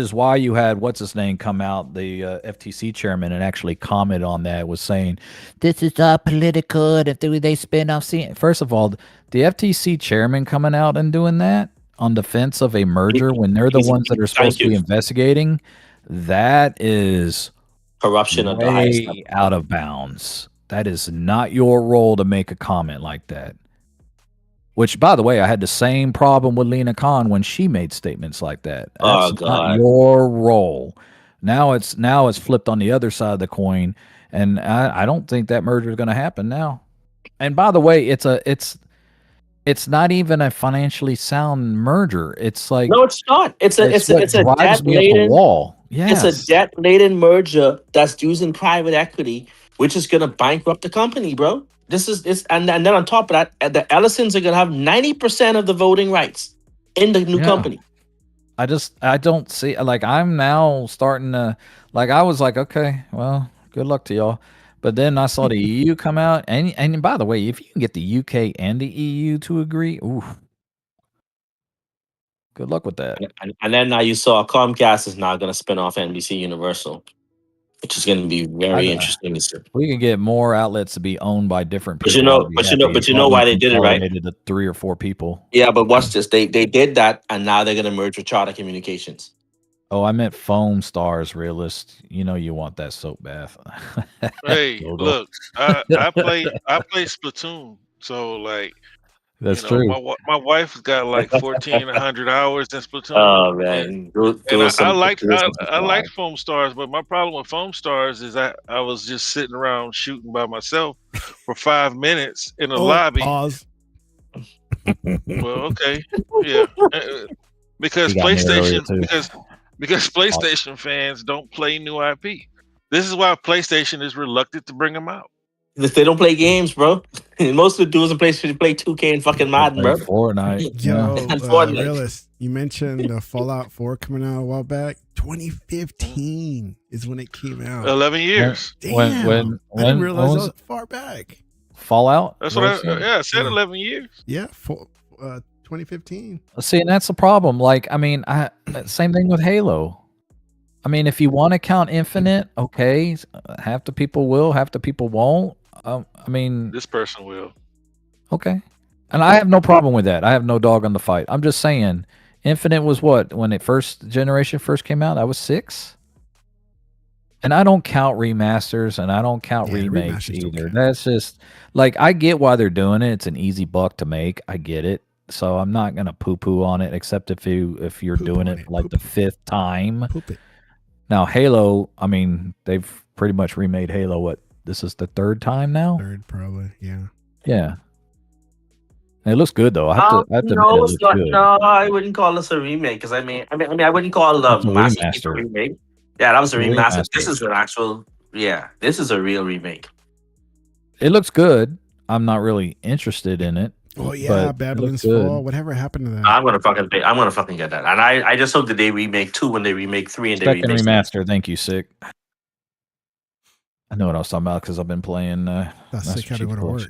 Speaker 1: is why you had what's his name come out, the FTC chairman, and actually comment on that, was saying this is political. And if they spin off, first of all, the FTC chairman coming out and doing that on defense of a merger when they're the ones that are supposed to be investigating, that is
Speaker 6: corruption of the highest level.
Speaker 1: Out of bounds. That is not your role to make a comment like that. Which, by the way, I had the same problem with Lena Khan when she made statements like that. That's not your role. Now it's flipped on the other side of the coin, and I don't think that merger is going to happen now. And by the way, it's not even a financially sound merger. It's like
Speaker 6: no, it's not. It's a debt-laden
Speaker 1: wall. Yes.
Speaker 6: It's a debt-laden merger that's using private equity, which is going to bankrupt the company, bro. And then on top of that, the Ellisons are going to have 90% of the voting rights in the new company.
Speaker 1: I don't see, like, I'm now starting to, like, I was like, okay, well, good luck to y'all. But then I saw the EU come out, and by the way, if you can get the UK and the EU to agree, ooh, good luck with that.
Speaker 6: And then now you saw Comcast is now going to spin off NBC Universal, which is going to be very interesting to see.
Speaker 1: We can get more outlets to be owned by different people.
Speaker 6: But you know why they did it, right?
Speaker 1: To 3 or 4 people.
Speaker 6: Yeah, but watch this. They did that, and now they're going to merge with Charter Communications.
Speaker 1: Oh, I meant Foam Stars Realist. You know you want that soap bath.
Speaker 5: Hey, look, I play Splatoon, so like
Speaker 1: that's true.
Speaker 5: My wife's got like 1,400 hours in Splatoon.
Speaker 6: Oh man,
Speaker 5: I like Foam Stars, but my problem with Foam Stars is I was just sitting around shooting by myself for 5 minutes in a lobby.
Speaker 4: Pause.
Speaker 5: Well, okay, yeah, because PlayStation because PlayStation fans don't play new IP. This is why PlayStation is reluctant to bring them out.
Speaker 6: They don't play games, bro. Most of the dudes in PlayStation play 2K and fucking Madden, bro.
Speaker 1: Fortnite.
Speaker 4: Yo,
Speaker 6: Fortnite.
Speaker 4: Realist, you mentioned Fallout 4 coming out a while back. 2015 is when it came out.
Speaker 5: 11 years.
Speaker 4: Damn. I didn't realize that was far back.
Speaker 1: Fallout?
Speaker 5: That's what I said 11 years.
Speaker 4: Yeah, 2015.
Speaker 1: See, and that's the problem. Like, I mean, same thing with Halo. I mean, if you want to count Infinite, okay, half the people will, half the people won't. I mean,
Speaker 5: this person will.
Speaker 1: Okay, and I have no problem with that. I have no dog on the fight. I'm just saying, Infinite was what when it first generation first came out. I was 6, and I don't count remasters and I don't count remakes either. That's just like I get why they're doing it. It's an easy buck to make. I get it. So I'm not gonna poo-poo on it, except if you're doing it like the 5th time. Now Halo, I mean, they've pretty much remade Halo. What? This is the 3rd time now.
Speaker 4: 3rd, probably. Yeah.
Speaker 1: Yeah. It looks good though. I have to admit,
Speaker 6: no, it's not. No, I wouldn't call this a remake because I wouldn't call Master Chief a remake. Yeah, that was a remaster. This is an actual. Yeah, this is a real remake.
Speaker 1: It looks good. I'm not really interested in it.
Speaker 4: Oh yeah, Babylon's Fall. Whatever happened to that?
Speaker 6: I'm gonna fucking get that. And I just hope that they remake 2 when they remake 3 and they remake
Speaker 1: remaster. Thank you, Sick. I know what I was talking about because I've been playing.
Speaker 4: Sick had to go to work.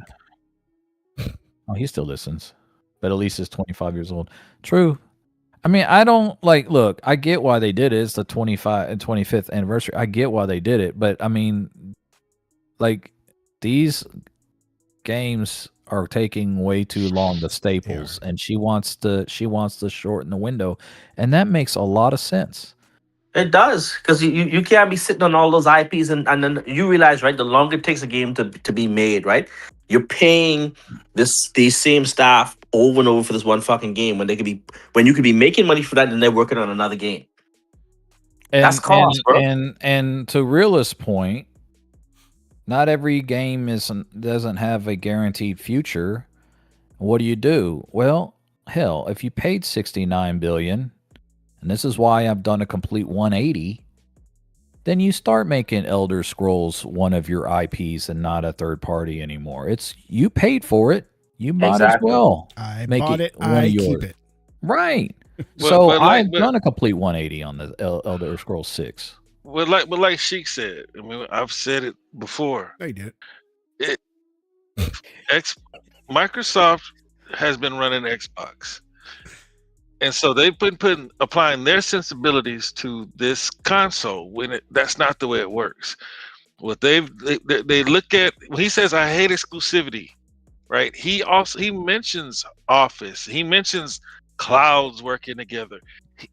Speaker 1: Oh, he still listens, but at least he's 25 years old. True. I mean, I don't look, I get why they did it. It's the 25th anniversary. I get why they did it, but I mean, like, these games are taking way too long, the staples, and she wants to shorten the window, and that makes a lot of sense.
Speaker 6: It does, because you can't be sitting on all those IPs and then you realize, right, the longer it takes a game to be made, right, you're paying these same staff over and over for this one fucking game when you could be making money for that and they're working on another game. That's cost, bro.
Speaker 1: And to Realist's point, not every game doesn't have a guaranteed future. What do? Well, hell, if you paid $69 billion, and this is why I've done a complete 180, then you start making Elder Scrolls one of your IPs and not a third party anymore. It's you paid for it. You might as well
Speaker 4: make it one of yours. Keep it.
Speaker 1: Right. So I've done a complete 180 on the Elder Scrolls 6.
Speaker 5: Well, like Sheik said, I mean, I've said it before.
Speaker 4: I did.
Speaker 5: Microsoft has been running Xbox, and so they've been applying their sensibilities to this console when that's not the way it works. What they look at when he says, "I hate exclusivity," right? He mentions Office. He mentions clouds working together.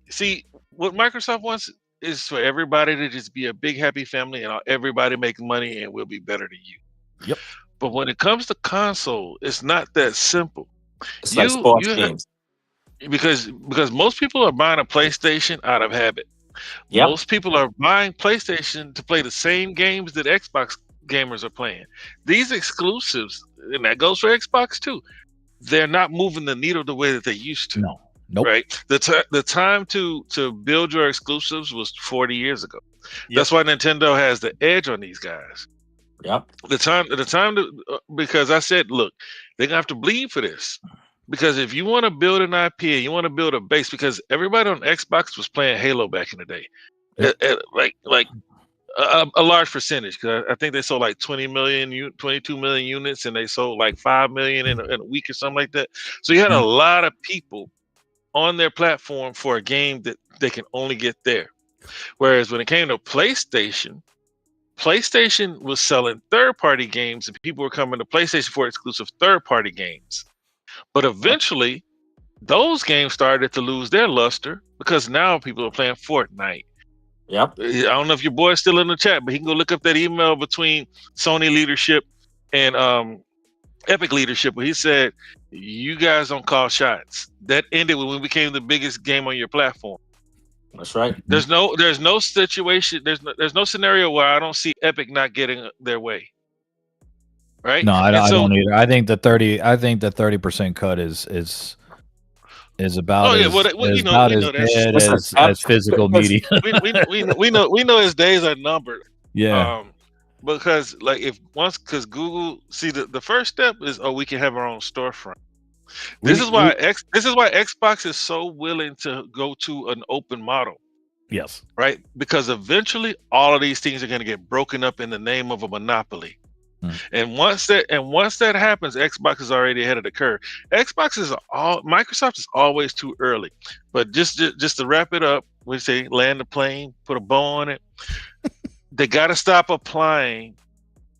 Speaker 5: See, what Microsoft wants is for everybody to just be a big happy family and everybody make money and we'll be better than you.
Speaker 1: Yep.
Speaker 5: But when it comes to console, it's not that simple.
Speaker 6: It's like sports games.
Speaker 5: Because most people are buying a PlayStation out of habit. Yep. Most people are buying PlayStation to play the same games that Xbox gamers are playing. These exclusives, and that goes for Xbox too, they're not moving the needle the way that they used to.
Speaker 1: No. Nope.
Speaker 5: Right. The time to build your exclusives was 40 years ago. Yep. That's why Nintendo has the edge on these guys.
Speaker 6: Yep.
Speaker 5: The time because I said, look, they're gonna have to bleed for this. Because if you want to build an IP, you want to build a base, because everybody on Xbox was playing Halo back in the day. Like a large percentage, because I think they sold like 22 million units, and they sold like 5 million in a week or something like that. So you had a lot of people on their platform for a game that they can only get there. Whereas when it came to PlayStation was selling third-party games, and people were coming to PlayStation for exclusive third-party games. But eventually, those games started to lose their luster because now people are playing Fortnite.
Speaker 6: Yep.
Speaker 5: I don't know if your boy's still in the chat, but he can go look up that email between Sony leadership and Epic leadership, where he said, "You guys don't call shots." That ended when we became the biggest game on your platform.
Speaker 6: That's right.
Speaker 5: There's no situation. There's no scenario where I don't see Epic not getting their way. Right?
Speaker 1: No, I don't either. I think the 30% cut is about as physical media.
Speaker 5: we know his days are numbered.
Speaker 1: Yeah.
Speaker 5: Because because Google, see, the first step is, we can have our own storefront. This is why Xbox is so willing to go to an open model.
Speaker 1: Yes.
Speaker 5: Right? Because eventually all of these things are going to get broken up in the name of a monopoly. And once that happens, Xbox is already ahead of the curve. Microsoft is always too early. But just to wrap it up, we say land the plane, put a bow on it. They got to stop applying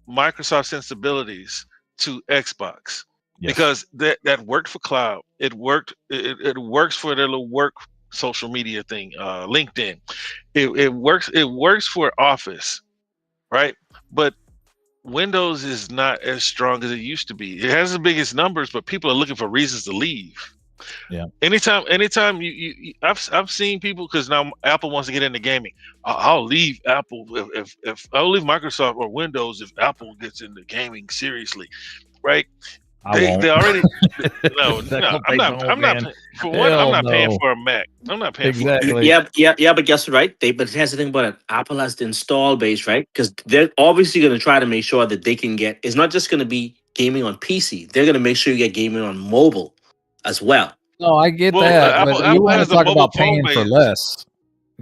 Speaker 5: Microsoft sensibilities to Xbox. Yes. Because that worked for cloud. It works for their little work social media thing, LinkedIn. It works for Office, right? But Windows is not as strong as it used to be. It has the biggest numbers, but people are looking for reasons to leave.
Speaker 1: Yeah.
Speaker 5: Anytime I've seen people, because now Apple wants to get into gaming. I'll leave Apple if I'll leave Microsoft or Windows if Apple gets into gaming seriously, right? They already I'm not paying for a Mac. I'm not paying for a Mac.
Speaker 6: Yeah, but guess what, right? But here's the thing about it. Apple has the install base, right? Because they're obviously going to try to make sure that they can get, it's not just going to be gaming on PC. They're going to make sure you get gaming on mobile as well.
Speaker 1: No, I get that. But you want to talk about paying for less.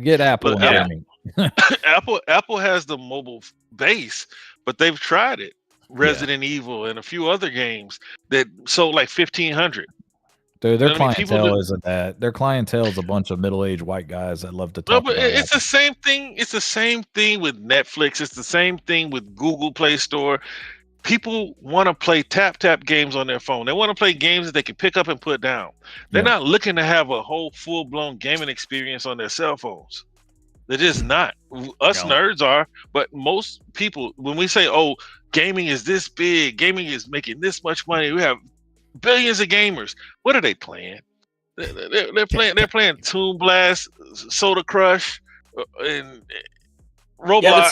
Speaker 1: Get Apple gaming.
Speaker 5: Apple has the mobile base, but they've tried it. Resident Evil and a few other games that sold like 1,500.
Speaker 1: Dude, their clientele isn't that. Their clientele is a bunch of middle-aged white guys that love to talk.
Speaker 5: No, but it's the same thing. It's the same thing with Netflix. It's the same thing with Google Play Store. People want to play tap games on their phone. They want to play games that they can pick up and put down. They're not looking to have a whole full-blown gaming experience on their cell phones. They're just not. Us nerds are, but most people, when we say, gaming is this big, gaming is making this much money, we have billions of gamers. What are they playing? They're playing Toon Blast, Soda Crush, and Roblox.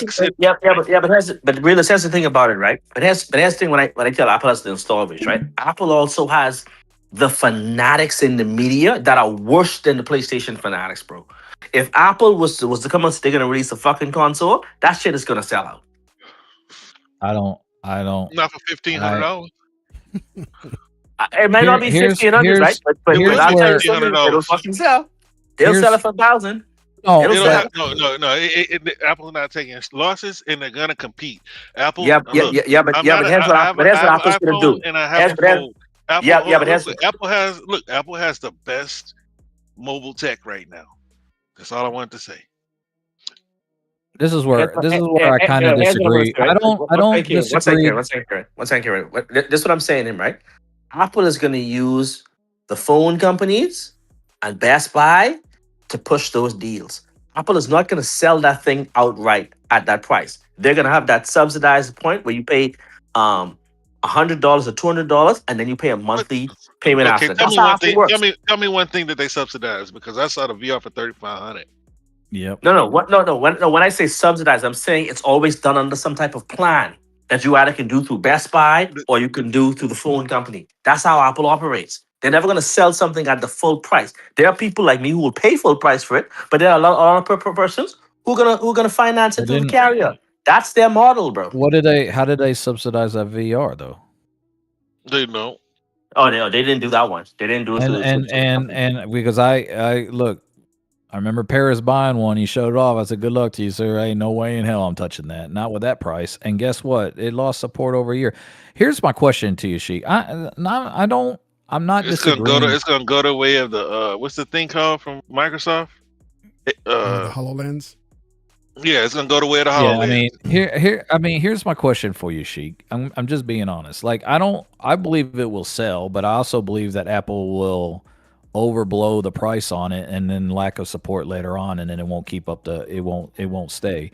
Speaker 6: But really, that's the thing about it, right? But that's the thing when I tell Apple has the install base, right? Apple also has the fanatics in the media that are worse than the PlayStation fanatics, bro. If Apple was to come and say they're gonna release a fucking console, that shit is gonna sell out.
Speaker 1: I don't.
Speaker 5: Not for $1,500.
Speaker 6: It might not be $1,500, right? But I'll tell you something, it'll fucking sell. They'll sell it for $1,000.
Speaker 5: No. Apple's not taking losses, and they're gonna compete. Apple.
Speaker 6: But here's what Apple's gonna do.
Speaker 5: And I have a phone. Apple has the best mobile tech right now. That's all I wanted to say.
Speaker 1: This is where I kind of disagree. I don't disagree.
Speaker 6: One second, right? This is what I'm saying, right? Apple is going to use the phone companies and Best Buy to push those deals. Apple is not going to sell that thing outright at that price. They're going to have that subsidized point where you pay $100 or $200, and then you pay a monthly payment after.
Speaker 5: Tell me one thing that they subsidize, because I saw the VR for $3,500.
Speaker 1: Yep.
Speaker 6: No. When I say subsidized, I'm saying it's always done under some type of plan that you either can do through Best Buy or you can do through the phone company. That's how Apple operates. They're never going to sell something at the full price. There are people like me who will pay full price for it, but there are a lot of persons who are gonna finance it through the carrier. That's their model, bro.
Speaker 1: How did they subsidize that VR though?
Speaker 5: They know.
Speaker 6: Oh, they didn't do that one. They didn't do it.
Speaker 1: And because I look, I remember Paris buying one. He showed it off. I said, "Good luck to you, sir. Ain't no way in hell I'm touching that. Not with that price." And guess what? It lost support over a year. Here's my question to you, Sheik. I'm not disagreeing.
Speaker 5: It's gonna go the way of the what's the thing called from Microsoft?
Speaker 4: The HoloLens.
Speaker 5: Yeah, it's gonna go the way of the HoloLens.
Speaker 1: Yeah, here's my question for you, Sheik. I'm just being honest. Like, I believe it will sell, but I also believe that Apple will overblow the price on it, and then lack of support later on, and then it won't keep up it won't stay.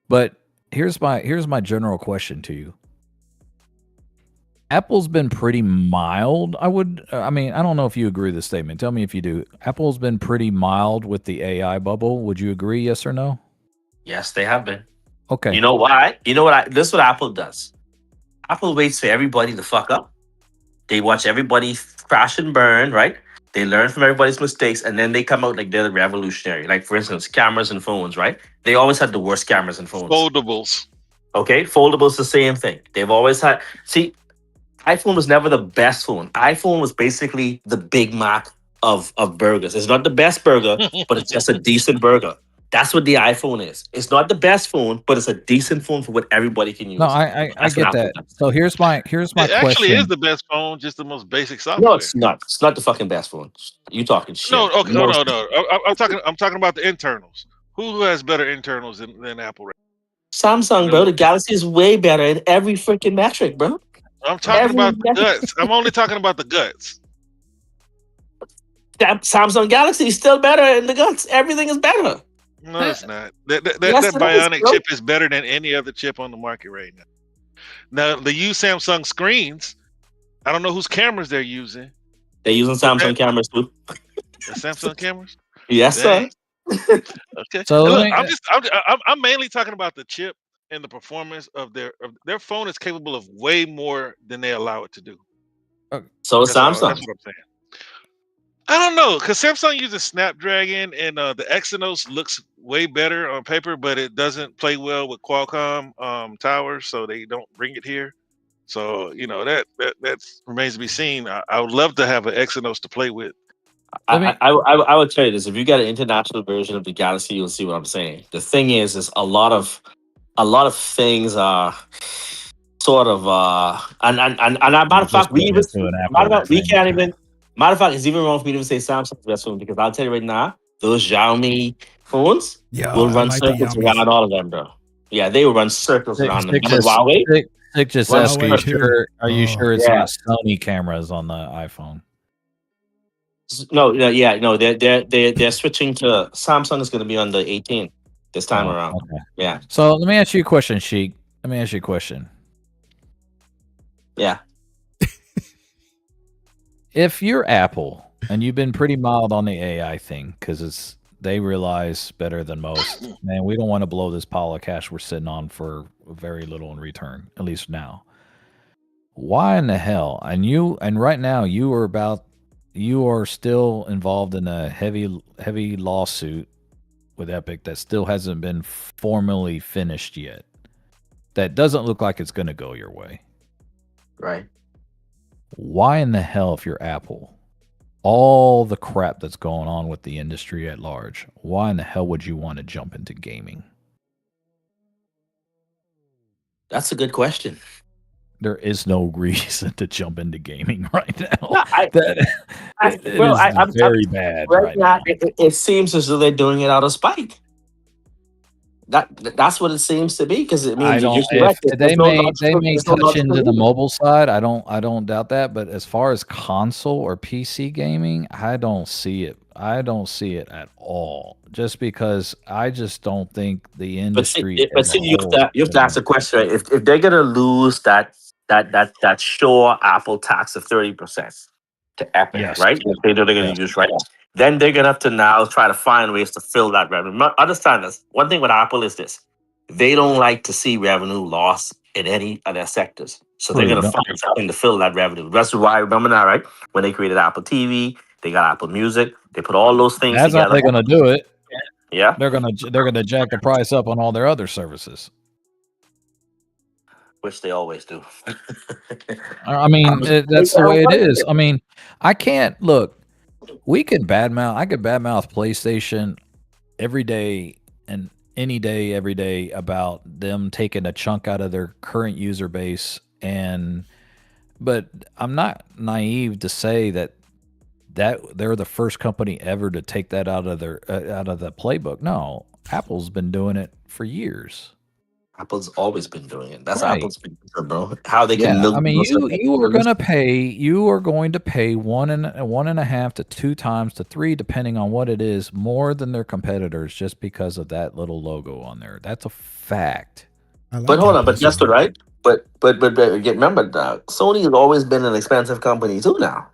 Speaker 1: But here's my general question to you. Apple's been pretty mild. I don't know if you agree with this statement. Tell me if you do. Apple's been pretty mild with the AI bubble. Would you agree, yes or no?
Speaker 6: Yes, they have been.
Speaker 1: Okay.
Speaker 6: You know why? This is what Apple does. Apple waits for everybody to fuck up. They watch everybody crash and burn, right? They learn from everybody's mistakes, and then they come out like they're the revolutionary. Like, for instance, cameras and phones, right? They always had the worst cameras and phones.
Speaker 5: Foldables.
Speaker 6: Okay, foldables, the same thing. They've always had. See, iPhone was never the best phone. iPhone was basically the Big Mac of burgers. It's not the best burger, but it's just a decent burger. That's what the iPhone is. It's not the best phone, but it's a decent phone for what everybody can use.
Speaker 1: No, I get that. So here's my question.
Speaker 5: It actually is the best phone, just the most basic software.
Speaker 6: No, it's not. It's not the fucking best phone. You talking shit?
Speaker 5: No, okay, no. I'm talking about the internals. Who has better internals than Apple? Right?
Speaker 6: Samsung, bro. The Galaxy is way better in every freaking metric, bro.
Speaker 5: I'm talking about the guts. I'm only talking about the guts.
Speaker 6: That Samsung Galaxy is still better in the guts. Everything is better.
Speaker 5: No, it's not. That Bionic chip is better than any other chip on the market right now. Now, they use Samsung screens. I don't know whose cameras they're using.
Speaker 6: They're using Samsung cameras too.
Speaker 5: The Samsung cameras?
Speaker 6: Yes,
Speaker 5: Dang.
Speaker 6: sir.
Speaker 5: Okay.
Speaker 1: So
Speaker 5: look, I'm mainly talking about the chip and the performance of their phone is capable of way more than they allow it to do.
Speaker 6: So is Samsung.
Speaker 5: That's what I'm saying. I don't know, because Samsung uses Snapdragon, and the Exynos looks way better on paper, but it doesn't play well with Qualcomm towers, so they don't bring it here. So that remains to be seen. I would love to have an Exynos to play with.
Speaker 6: I would tell you this: if you get an international version of the Galaxy, you'll see what I'm saying. The thing is a lot of things are sort of and matter of fact, we can't even. Matter of fact, it's even wrong for me to say Samsung's best phone, because I'll tell you right now, those Xiaomi phones will run circles around all of them, bro. Yeah, they will run circles around them. Huawei?
Speaker 1: Sick just asked, are you sure it's not Sony cameras on the iPhone?
Speaker 6: No, they're switching to Samsung. Is going to be on the 18 this time around. Okay. Yeah.
Speaker 1: So let me ask you a question, Sheik. Let me ask you a question.
Speaker 6: Yeah.
Speaker 1: If you're Apple and you've been pretty mild on the AI thing, because they realize better than most, man, we don't want to blow this pile of cash we're sitting on for very little in return, at least now. Why in the hell? And right now you are still involved in a heavy lawsuit with Epic that still hasn't been formally finished yet. That doesn't look like it's going to go your way.
Speaker 6: Right.
Speaker 1: Why in the hell, if you're Apple, all the crap that's going on with the industry at large, why in the hell would you want to jump into gaming?
Speaker 6: That's a good question.
Speaker 1: There is no reason to jump into gaming right now.
Speaker 6: No,
Speaker 1: I'm very bad right now.
Speaker 6: It seems as though they're doing it out of spite. That's what it seems to be, because it means
Speaker 1: they may touch into the mobile side. I don't doubt that, but as far as console or PC gaming, I don't see it. I don't see it at all. Just because I just don't think the industry.
Speaker 6: You have to ask the question, right? If they're gonna lose that sure Apple tax of 30% to Epic, yes, right? If they're gonna use right. Then they're going to have to now try to find ways to fill that revenue. Understand this. One thing with Apple is this. They don't like to see revenue loss in any of their sectors. So they're going to find something to fill that revenue. That's why, remember now, right? When they created Apple TV, they got Apple Music. They put all those things together.
Speaker 1: That's how they're going to do it.
Speaker 6: Yeah.
Speaker 1: They're going to jack the price up on all their other services.
Speaker 6: which they always do.
Speaker 1: I mean, that's the way it is. I mean, I can't look. We could badmouth. I could badmouth PlayStation every day and any day, every day about them taking a chunk out of their current user base, but I'm not naive to say that they're the first company ever to take that out of their out of the playbook. No, Apple's been doing it for years.
Speaker 6: Apple's always been doing it. That's
Speaker 1: Right.
Speaker 6: Apple's feature, bro. How they can milk.
Speaker 1: I mean, you are going to pay 1.5 to 2 times to 3, depending on what it is, more than their competitors just because of that little logo on there. That's a fact.
Speaker 6: But hold on, but that's right. But remember, Sony has always been an expensive company too now.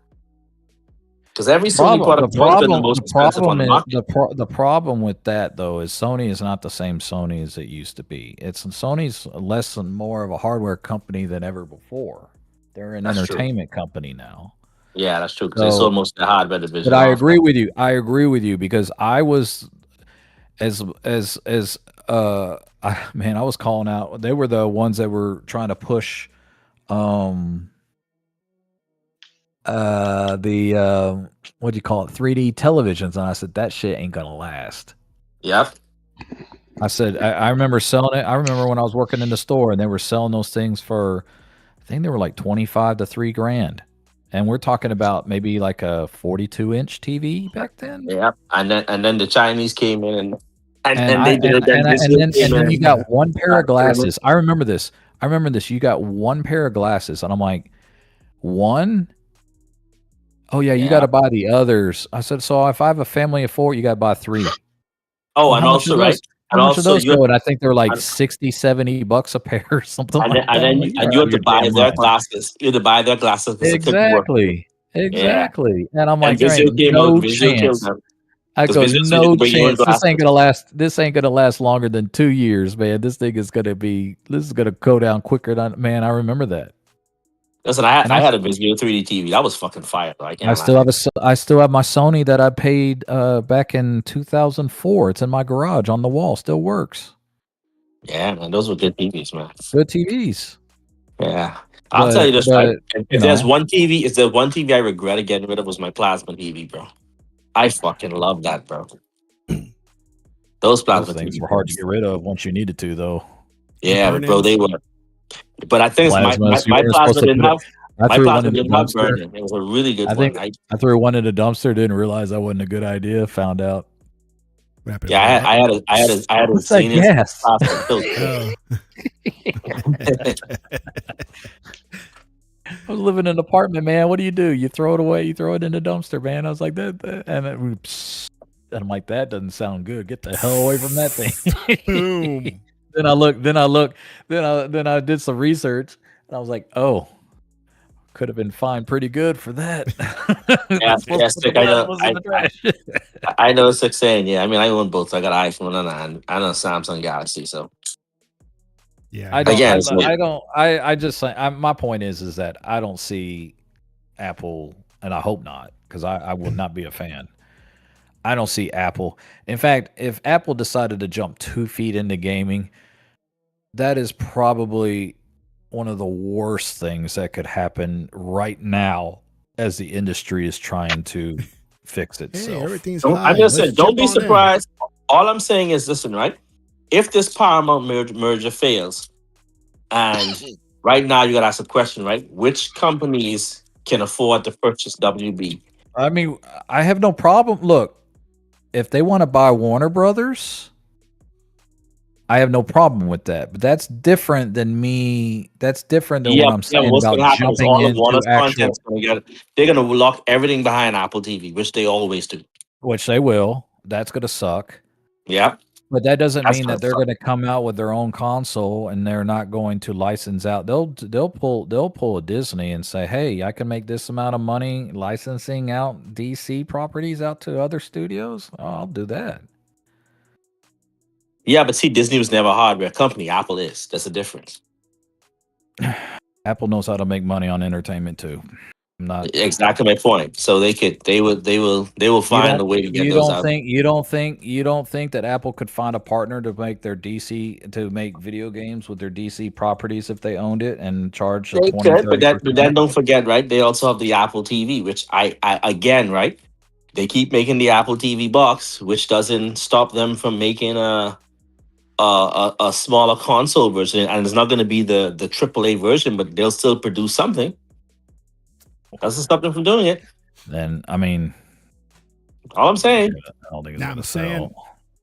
Speaker 6: Because every Sony product has been the most expensive on the market.
Speaker 1: The problem with that, though, is Sony is not the same Sony as it used to be. Sony's less and more of a hardware company than ever before. They're an entertainment company now.
Speaker 6: Yeah, that's true. Because they sold most of the hardware division.
Speaker 1: But I agree with you. I agree with you because I was I was calling out. They were the ones that were trying to push what do you call it, 3D televisions, and I said that shit ain't gonna last.
Speaker 6: Yep.
Speaker 1: I said I remember selling it. I remember when I was working in the store and they were selling those things for, I think they were like 25 to $3,000, and we're talking about maybe like a 42-inch TV back then.
Speaker 6: Yep. And then the Chinese came in and
Speaker 1: then you got one pair of glasses. I remember this. You got one pair of glasses, and I'm like, one. Oh yeah, you got to buy the others. I said, so if I have a family of 4, you got to buy 3.
Speaker 6: Oh, well, and also right.
Speaker 1: How much of those go? And I think they're like $60-$70 a pair or something.
Speaker 6: And then you have to buy their glasses. You have to buy their glasses.
Speaker 1: Exactly.
Speaker 6: Yeah.
Speaker 1: And I'm like, no chance. I go, no chance. This ain't gonna last longer than 2 years, man. This is gonna go down quicker than, man. I remember that.
Speaker 6: Listen, I had a Vizio 3D TV. That was fucking fire. I
Speaker 1: still have my Sony that I paid back in 2004. It's in my garage on the wall. Still works.
Speaker 6: Yeah, man, those were good TVs, man.
Speaker 1: Good TVs.
Speaker 6: Yeah, I'll tell you this. If there's one TV I regretted getting rid of, was my plasma TV, bro. I fucking love that, bro. Those plasma
Speaker 1: things
Speaker 6: TVs
Speaker 1: were hard to get rid of once you needed to, though.
Speaker 6: Yeah, bro, they were. But I think my plasma didn't have. My plasma didn't have burning. It was a really good one.
Speaker 1: I threw one in the dumpster. Didn't realize that wasn't a good idea. Found out.
Speaker 6: Yeah, I had a scene.
Speaker 1: Yes.
Speaker 6: I
Speaker 1: was living in an apartment, man. What do? You throw it away. You throw it in the dumpster, man. I was like that, and I'm like, that doesn't sound good. Get the hell away from that thing.
Speaker 4: Boom.
Speaker 1: Then I did some research, and I was like, oh, could have been fined pretty good for that.
Speaker 6: I know it's like saying, yeah. I mean, I own both. So I got an iPhone and a Samsung Galaxy. So
Speaker 4: yeah,
Speaker 1: my point is that I don't see Apple, and I hope not, because I will not be a fan. I don't see Apple. In fact, if Apple decided to jump 2 feet into gaming, that is probably one of the worst things that could happen right now as the industry is trying to fix itself.
Speaker 4: Hey, everything's
Speaker 6: I'm just saying, don't be surprised. All I'm saying is, listen, right? If this Paramount merger fails, and right now you got to ask a question, right? Which companies can afford to purchase WB?
Speaker 1: I mean, I have no problem. Look, if they want to buy Warner Brothers, I have no problem with that. But that's different than me. That's different than what I'm saying about jumping into actual.
Speaker 6: They're going to lock everything behind Apple TV, which they always do.
Speaker 1: Which they will. That's going to suck.
Speaker 6: Yeah.
Speaker 1: But that doesn't mean that they're going to come out with their own console and they're not going to license out. They'll pull a Disney and say, "Hey, I can make this amount of money licensing out DC properties out to other studios. Oh, I'll do that."
Speaker 6: Yeah, but see, Disney was never a hardware company. Apple is. That's the difference.
Speaker 1: Apple knows how to make money on entertainment too. I'm not
Speaker 6: exactly my point. So they will find a way to get those out.
Speaker 1: You don't think that Apple could find a partner to make their DC to make video games with their DC properties if they owned it and charge
Speaker 6: They
Speaker 1: 20,
Speaker 6: could, but
Speaker 1: 30%?
Speaker 6: then don't forget, right? They also have the Apple TV, which I again, right? They keep making the Apple TV box, which doesn't stop them from making a smaller console version, and it's not going to be the AAA version, but they'll still produce something. Doesn't stop them from doing it.
Speaker 1: Then I mean,
Speaker 6: all I'm saying.
Speaker 1: I don't think it's
Speaker 4: Now
Speaker 1: gonna
Speaker 4: I'm saying.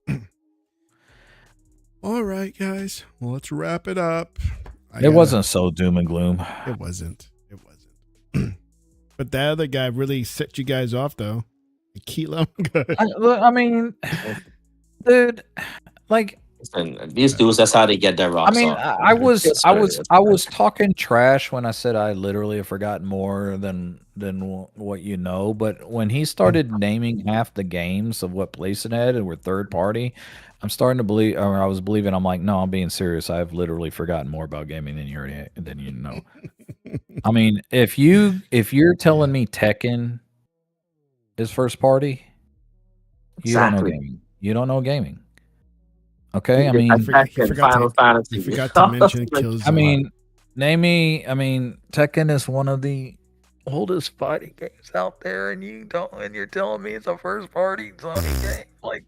Speaker 1: sell.
Speaker 4: All right, guys. Well, let's wrap it up.
Speaker 1: It wasn't so doom and gloom.
Speaker 4: It wasn't. But that other guy really set you guys off, though. Kilo.
Speaker 1: I mean, dude, like.
Speaker 6: And these dudes, that's how they get their rocks.
Speaker 1: I mean,
Speaker 6: off.
Speaker 1: I was talking trash when I said I literally have forgotten more than what you know. But when he started naming half the games of what PlayStation had and were third party, I'm starting to believe, or I was believing. I'm like, no, I'm being serious. I've literally forgotten more about gaming than you know. I mean, if you're telling me Tekken is first party, you don't know gaming. You don't know gaming. Okay, I mean,
Speaker 4: you forgot to mention Killzone.
Speaker 1: I mean, Tekken is one of the oldest fighting games out there, and you're telling me it's a first party Sony game, like.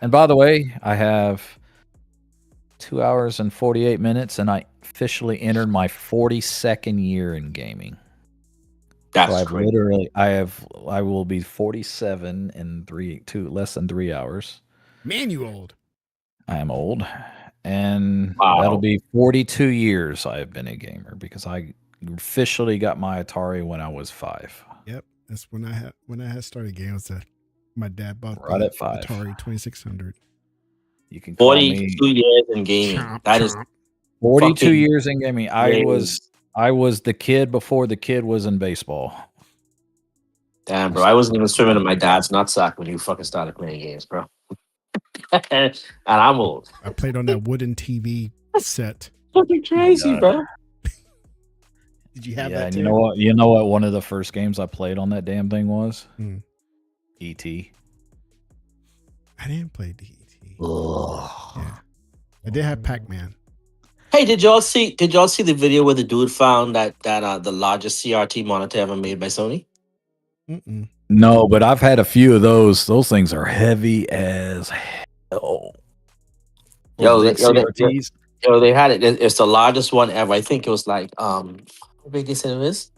Speaker 1: And by the way, I have 2 hours and 48 minutes, and I officially entered my 42nd year in gaming.
Speaker 6: That's
Speaker 1: so
Speaker 6: great.
Speaker 1: I will be 47 in less than 3 hours.
Speaker 4: Man, you old.
Speaker 1: I am old, and that'll be 42 years I have been a gamer because I officially got my Atari when I was 5.
Speaker 4: Yep, that's when I had started games. My dad bought
Speaker 1: right at 5.
Speaker 4: Atari 2600.
Speaker 1: You can call
Speaker 6: 42 years in gaming. That is
Speaker 1: 42 years in gaming. I was the kid before the kid was in baseball.
Speaker 6: Damn, bro, I wasn't even swimming in my dad's nutsack when you fucking started playing games, bro. And I'm old.
Speaker 4: I played on that wooden TV set.
Speaker 6: Fucking crazy, bro.
Speaker 4: Did you have
Speaker 1: that?
Speaker 4: And
Speaker 1: too? You know what? One of the first games I played on that damn thing was E.T.
Speaker 4: I didn't play E.T. Yeah. I did have Pac-Man.
Speaker 6: Hey, did y'all see the video where the dude found that the largest CRT monitor ever made by Sony?
Speaker 4: Mm-mm.
Speaker 1: No, but I've had a few of those. Those things are heavy as hell.
Speaker 6: Yo, they had it. It's the largest one ever. I think it was like how big they said it was?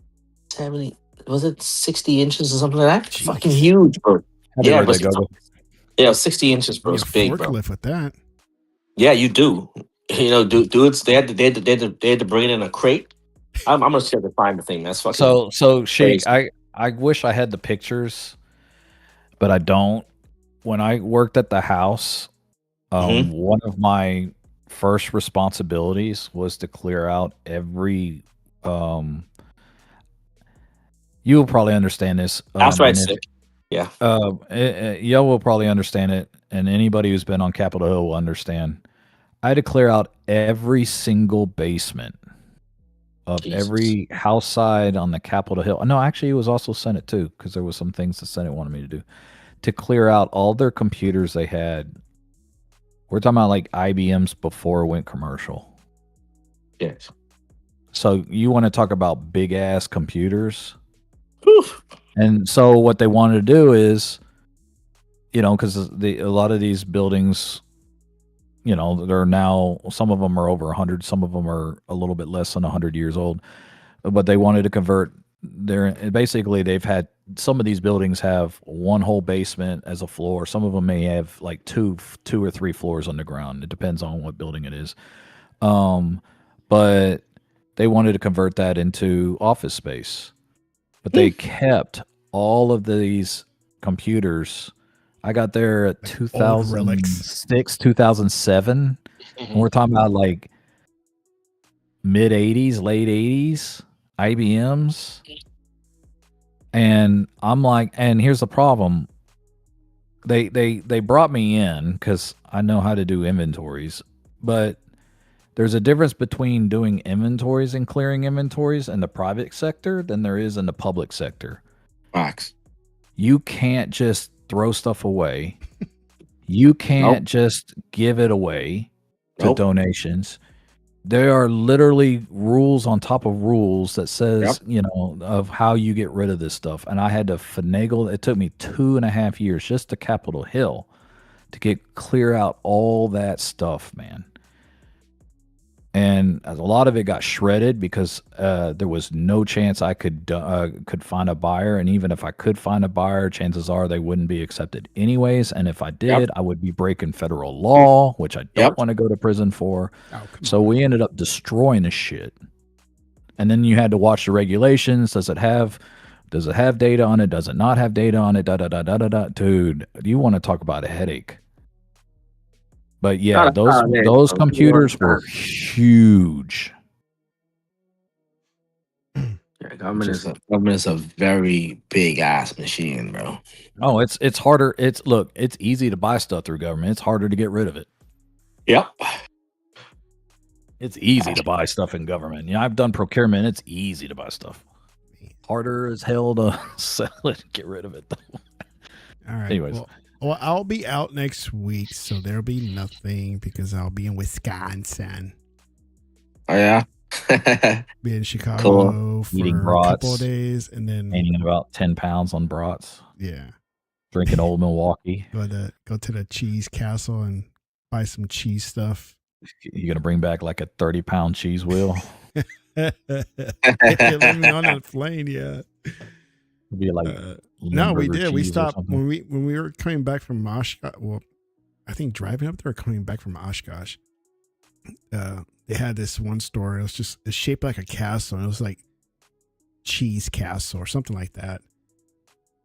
Speaker 6: 70. Was it 60 inches or something like that? Jeez. Fucking huge, bro. Yeah, but 60 inches, bro. It's big, bro.
Speaker 4: Forklift with that.
Speaker 6: Yeah, you do. You know, dudes, they had to bring it in a crate. I'm gonna see if I can find the thing. That's fucking.
Speaker 1: So Sheik, I wish I had the pictures, but I don't. When I worked at the house, one of my first responsibilities was to clear out every. You will probably understand this.
Speaker 6: That's right, sick. Yeah.
Speaker 1: Yo will probably understand it, and anybody who's been on Capitol Hill will understand. I had to clear out every single basement of every house side on the Capitol Hill. No, actually, it was also Senate too, because there was some things the Senate wanted me to do to clear out all their computers they had. We're talking about like IBM's before it went commercial.
Speaker 6: Yes.
Speaker 1: So you want to talk about big ass computers? Oof. And so what they wanted to do is, you know, because a lot of these buildings, you know, they're now, some of them are over 100, some of them are a little bit less than 100 years old, but they wanted to convert basically they've had, some of these buildings have one whole basement as a floor. Some of them may have like two or three floors underground. It depends on what building it is. But they wanted to convert that into office space, but they kept all of these computers. I got there at 2006, 2007. And we're talking about like mid 80s, late 80s, IBMs. And I'm like, and here's the problem. They brought me in because I know how to do inventories, but There's a difference between doing inventories and clearing inventories in the private sector than there is in the public sector.
Speaker 6: Facts.
Speaker 1: You can't just throw stuff away. You can't just give it away to donations. There are literally rules on top of rules that says, you know, of how you get rid of this stuff. And I had to finagle. It took me 2.5 years just to Capitol Hill to get clear out all that stuff, man. And a lot of it got shredded because there was no chance I could find a buyer. And even if I could find a buyer, chances are they wouldn't be accepted anyways. And if I did, I would be breaking federal law, which I don't want to go to prison for. So we ended up destroying the shit. And then you had to watch the regulations. Does it have data on it? Does it not have data on it? Dude, you want to talk about a headache. But yeah, those computers were huge.
Speaker 6: Yeah, government is a very big ass machine, bro.
Speaker 1: Oh, it's harder. It's easy to buy stuff through government. It's harder to get rid of it.
Speaker 6: Yep.
Speaker 1: It's easy to buy stuff in government. Yeah, I've done procurement. It's easy to buy stuff. Harder as hell to sell it and get rid of it, though.
Speaker 4: All right.
Speaker 1: Anyways.
Speaker 4: Well, I'll be out next week, so there'll be nothing because I'll be in Wisconsin.
Speaker 6: Oh, yeah?
Speaker 4: Be in Chicago for
Speaker 1: eating
Speaker 4: a
Speaker 1: brats,
Speaker 4: couple of days, and then
Speaker 1: gaining about 10 pounds on brats.
Speaker 4: Yeah.
Speaker 1: Drinking Old Milwaukee.
Speaker 4: Go to the cheese castle and buy some cheese stuff.
Speaker 1: You gonna bring back like a 30-pound cheese wheel?
Speaker 4: Let me on a plane, yeah.
Speaker 1: Be like
Speaker 4: no, we did. We stopped when we were coming back from Oshkosh. Well, I think driving up there, coming back from Oshkosh. They had this one store. It's shaped like a castle. And it was like cheese castle or something like that.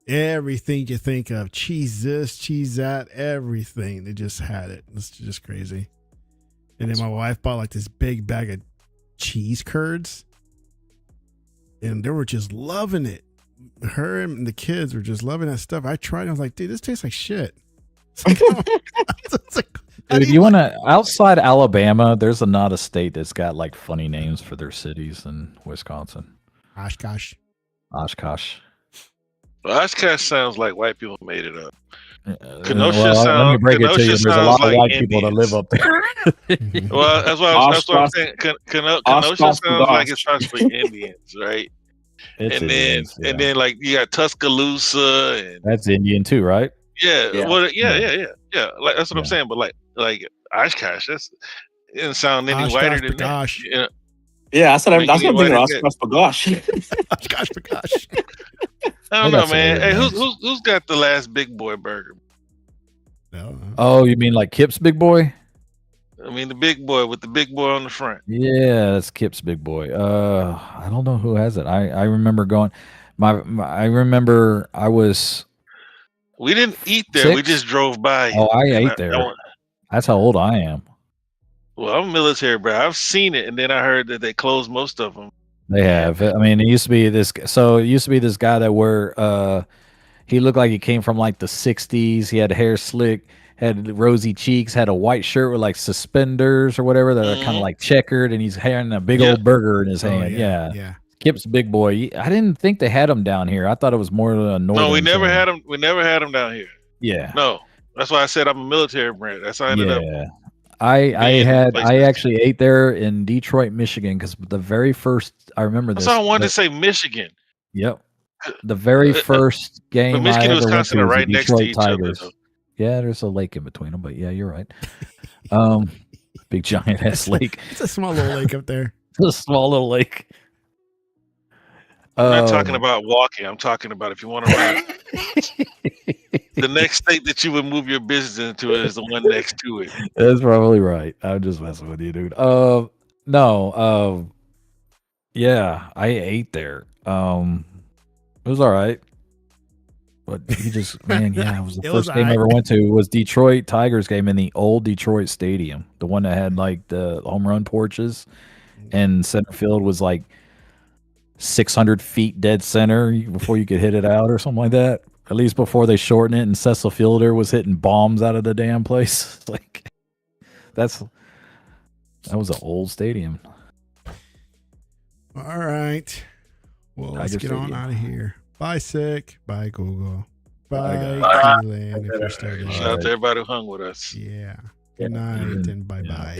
Speaker 4: Everything you think of, cheese this, cheese that, everything. They just had it. It's just crazy. And then my wife bought like this big bag of cheese curds, and they were just loving it. Her and the kids were just loving that stuff. I tried. I was like, dude, this tastes like shit.
Speaker 1: Dude, you want to outside Alabama? There's not a state that's got like funny names for their cities in Wisconsin.
Speaker 4: Oshkosh.
Speaker 1: Oshkosh.
Speaker 5: Well, Oshkosh sounds like white people made it up.
Speaker 1: Kenosha let me break it to you. There's a lot of white people that live up there.
Speaker 5: Well, that's what I'm saying. Kenosha sounds like it starts for Indians, right? And then like you got Tuscaloosa, and
Speaker 1: that's Indian too, right?
Speaker 5: Yeah. Like that's what I'm saying. But like Oshkosh, it doesn't sound any whiter than that.
Speaker 6: Yeah, that's what I'm thinking. Oshkosh for gosh.
Speaker 4: Oshkosh for gosh.
Speaker 5: I don't know, man. Hey, who's got the last Big Boy burger?
Speaker 4: No.
Speaker 1: Oh, you mean like Kip's Big Boy?
Speaker 5: I mean the big boy with the big boy on the front.
Speaker 1: Yeah, that's Kip's Big Boy. I don't know who has it. I remember going. I remember I was.
Speaker 5: We didn't eat there.
Speaker 1: 6?
Speaker 5: We just drove by.
Speaker 1: Oh, I ate there. That's how old I am.
Speaker 5: Well, I'm military, bro. I've seen it, and then I heard that they closed most of them.
Speaker 1: They have. I mean, it used to be this. So it used to be this guy that he looked like he came from like the '60s. He had hair slick, had rosy cheeks, had a white shirt with like suspenders or whatever that are kind of like checkered, and he's carrying a big old burger in his hand. Yeah. Kip's Big Boy. I didn't think they had him down here. I thought it was more of a northern.
Speaker 5: No, we never had him. We never had him down here.
Speaker 1: Yeah.
Speaker 5: No, that's why I said I'm a military brand. That's how I ended up.
Speaker 1: I actually ate there in Detroit, Michigan, because the very first I remember this.
Speaker 5: That's why I wanted to say Michigan.
Speaker 1: Yep. The very first game.
Speaker 5: But Michigan and Wisconsin are right next to each
Speaker 1: Tigers.
Speaker 5: other.
Speaker 1: Yeah, there's a lake in between them, but yeah, you're right. Big giant ass lake.
Speaker 4: It's a small little lake up there.
Speaker 1: It's a small little lake.
Speaker 5: I'm not talking about walking. I'm talking about if you want to ride. The next state that you would move your business into is the one next to it.
Speaker 1: That's probably right. I'm just messing with you, dude. Yeah, I ate there. It was all right. But he just, man, yeah, it was the first game I ever went to. It was Detroit Tigers game in the old Detroit Stadium, the one that had like the home run porches, and center field was like 600 feet dead center before you could hit it out or something like that. At least before they shortened it, and Cecil Fielder was hitting bombs out of the damn place. Like, that's That was an old stadium.
Speaker 4: All right. Well, let's get on out of here. Bye, Sick. Bye, Google. Bye, Keelan, if you're still there.
Speaker 5: Shout out to everybody who hung with us.
Speaker 4: Yeah. Good night and bye-bye.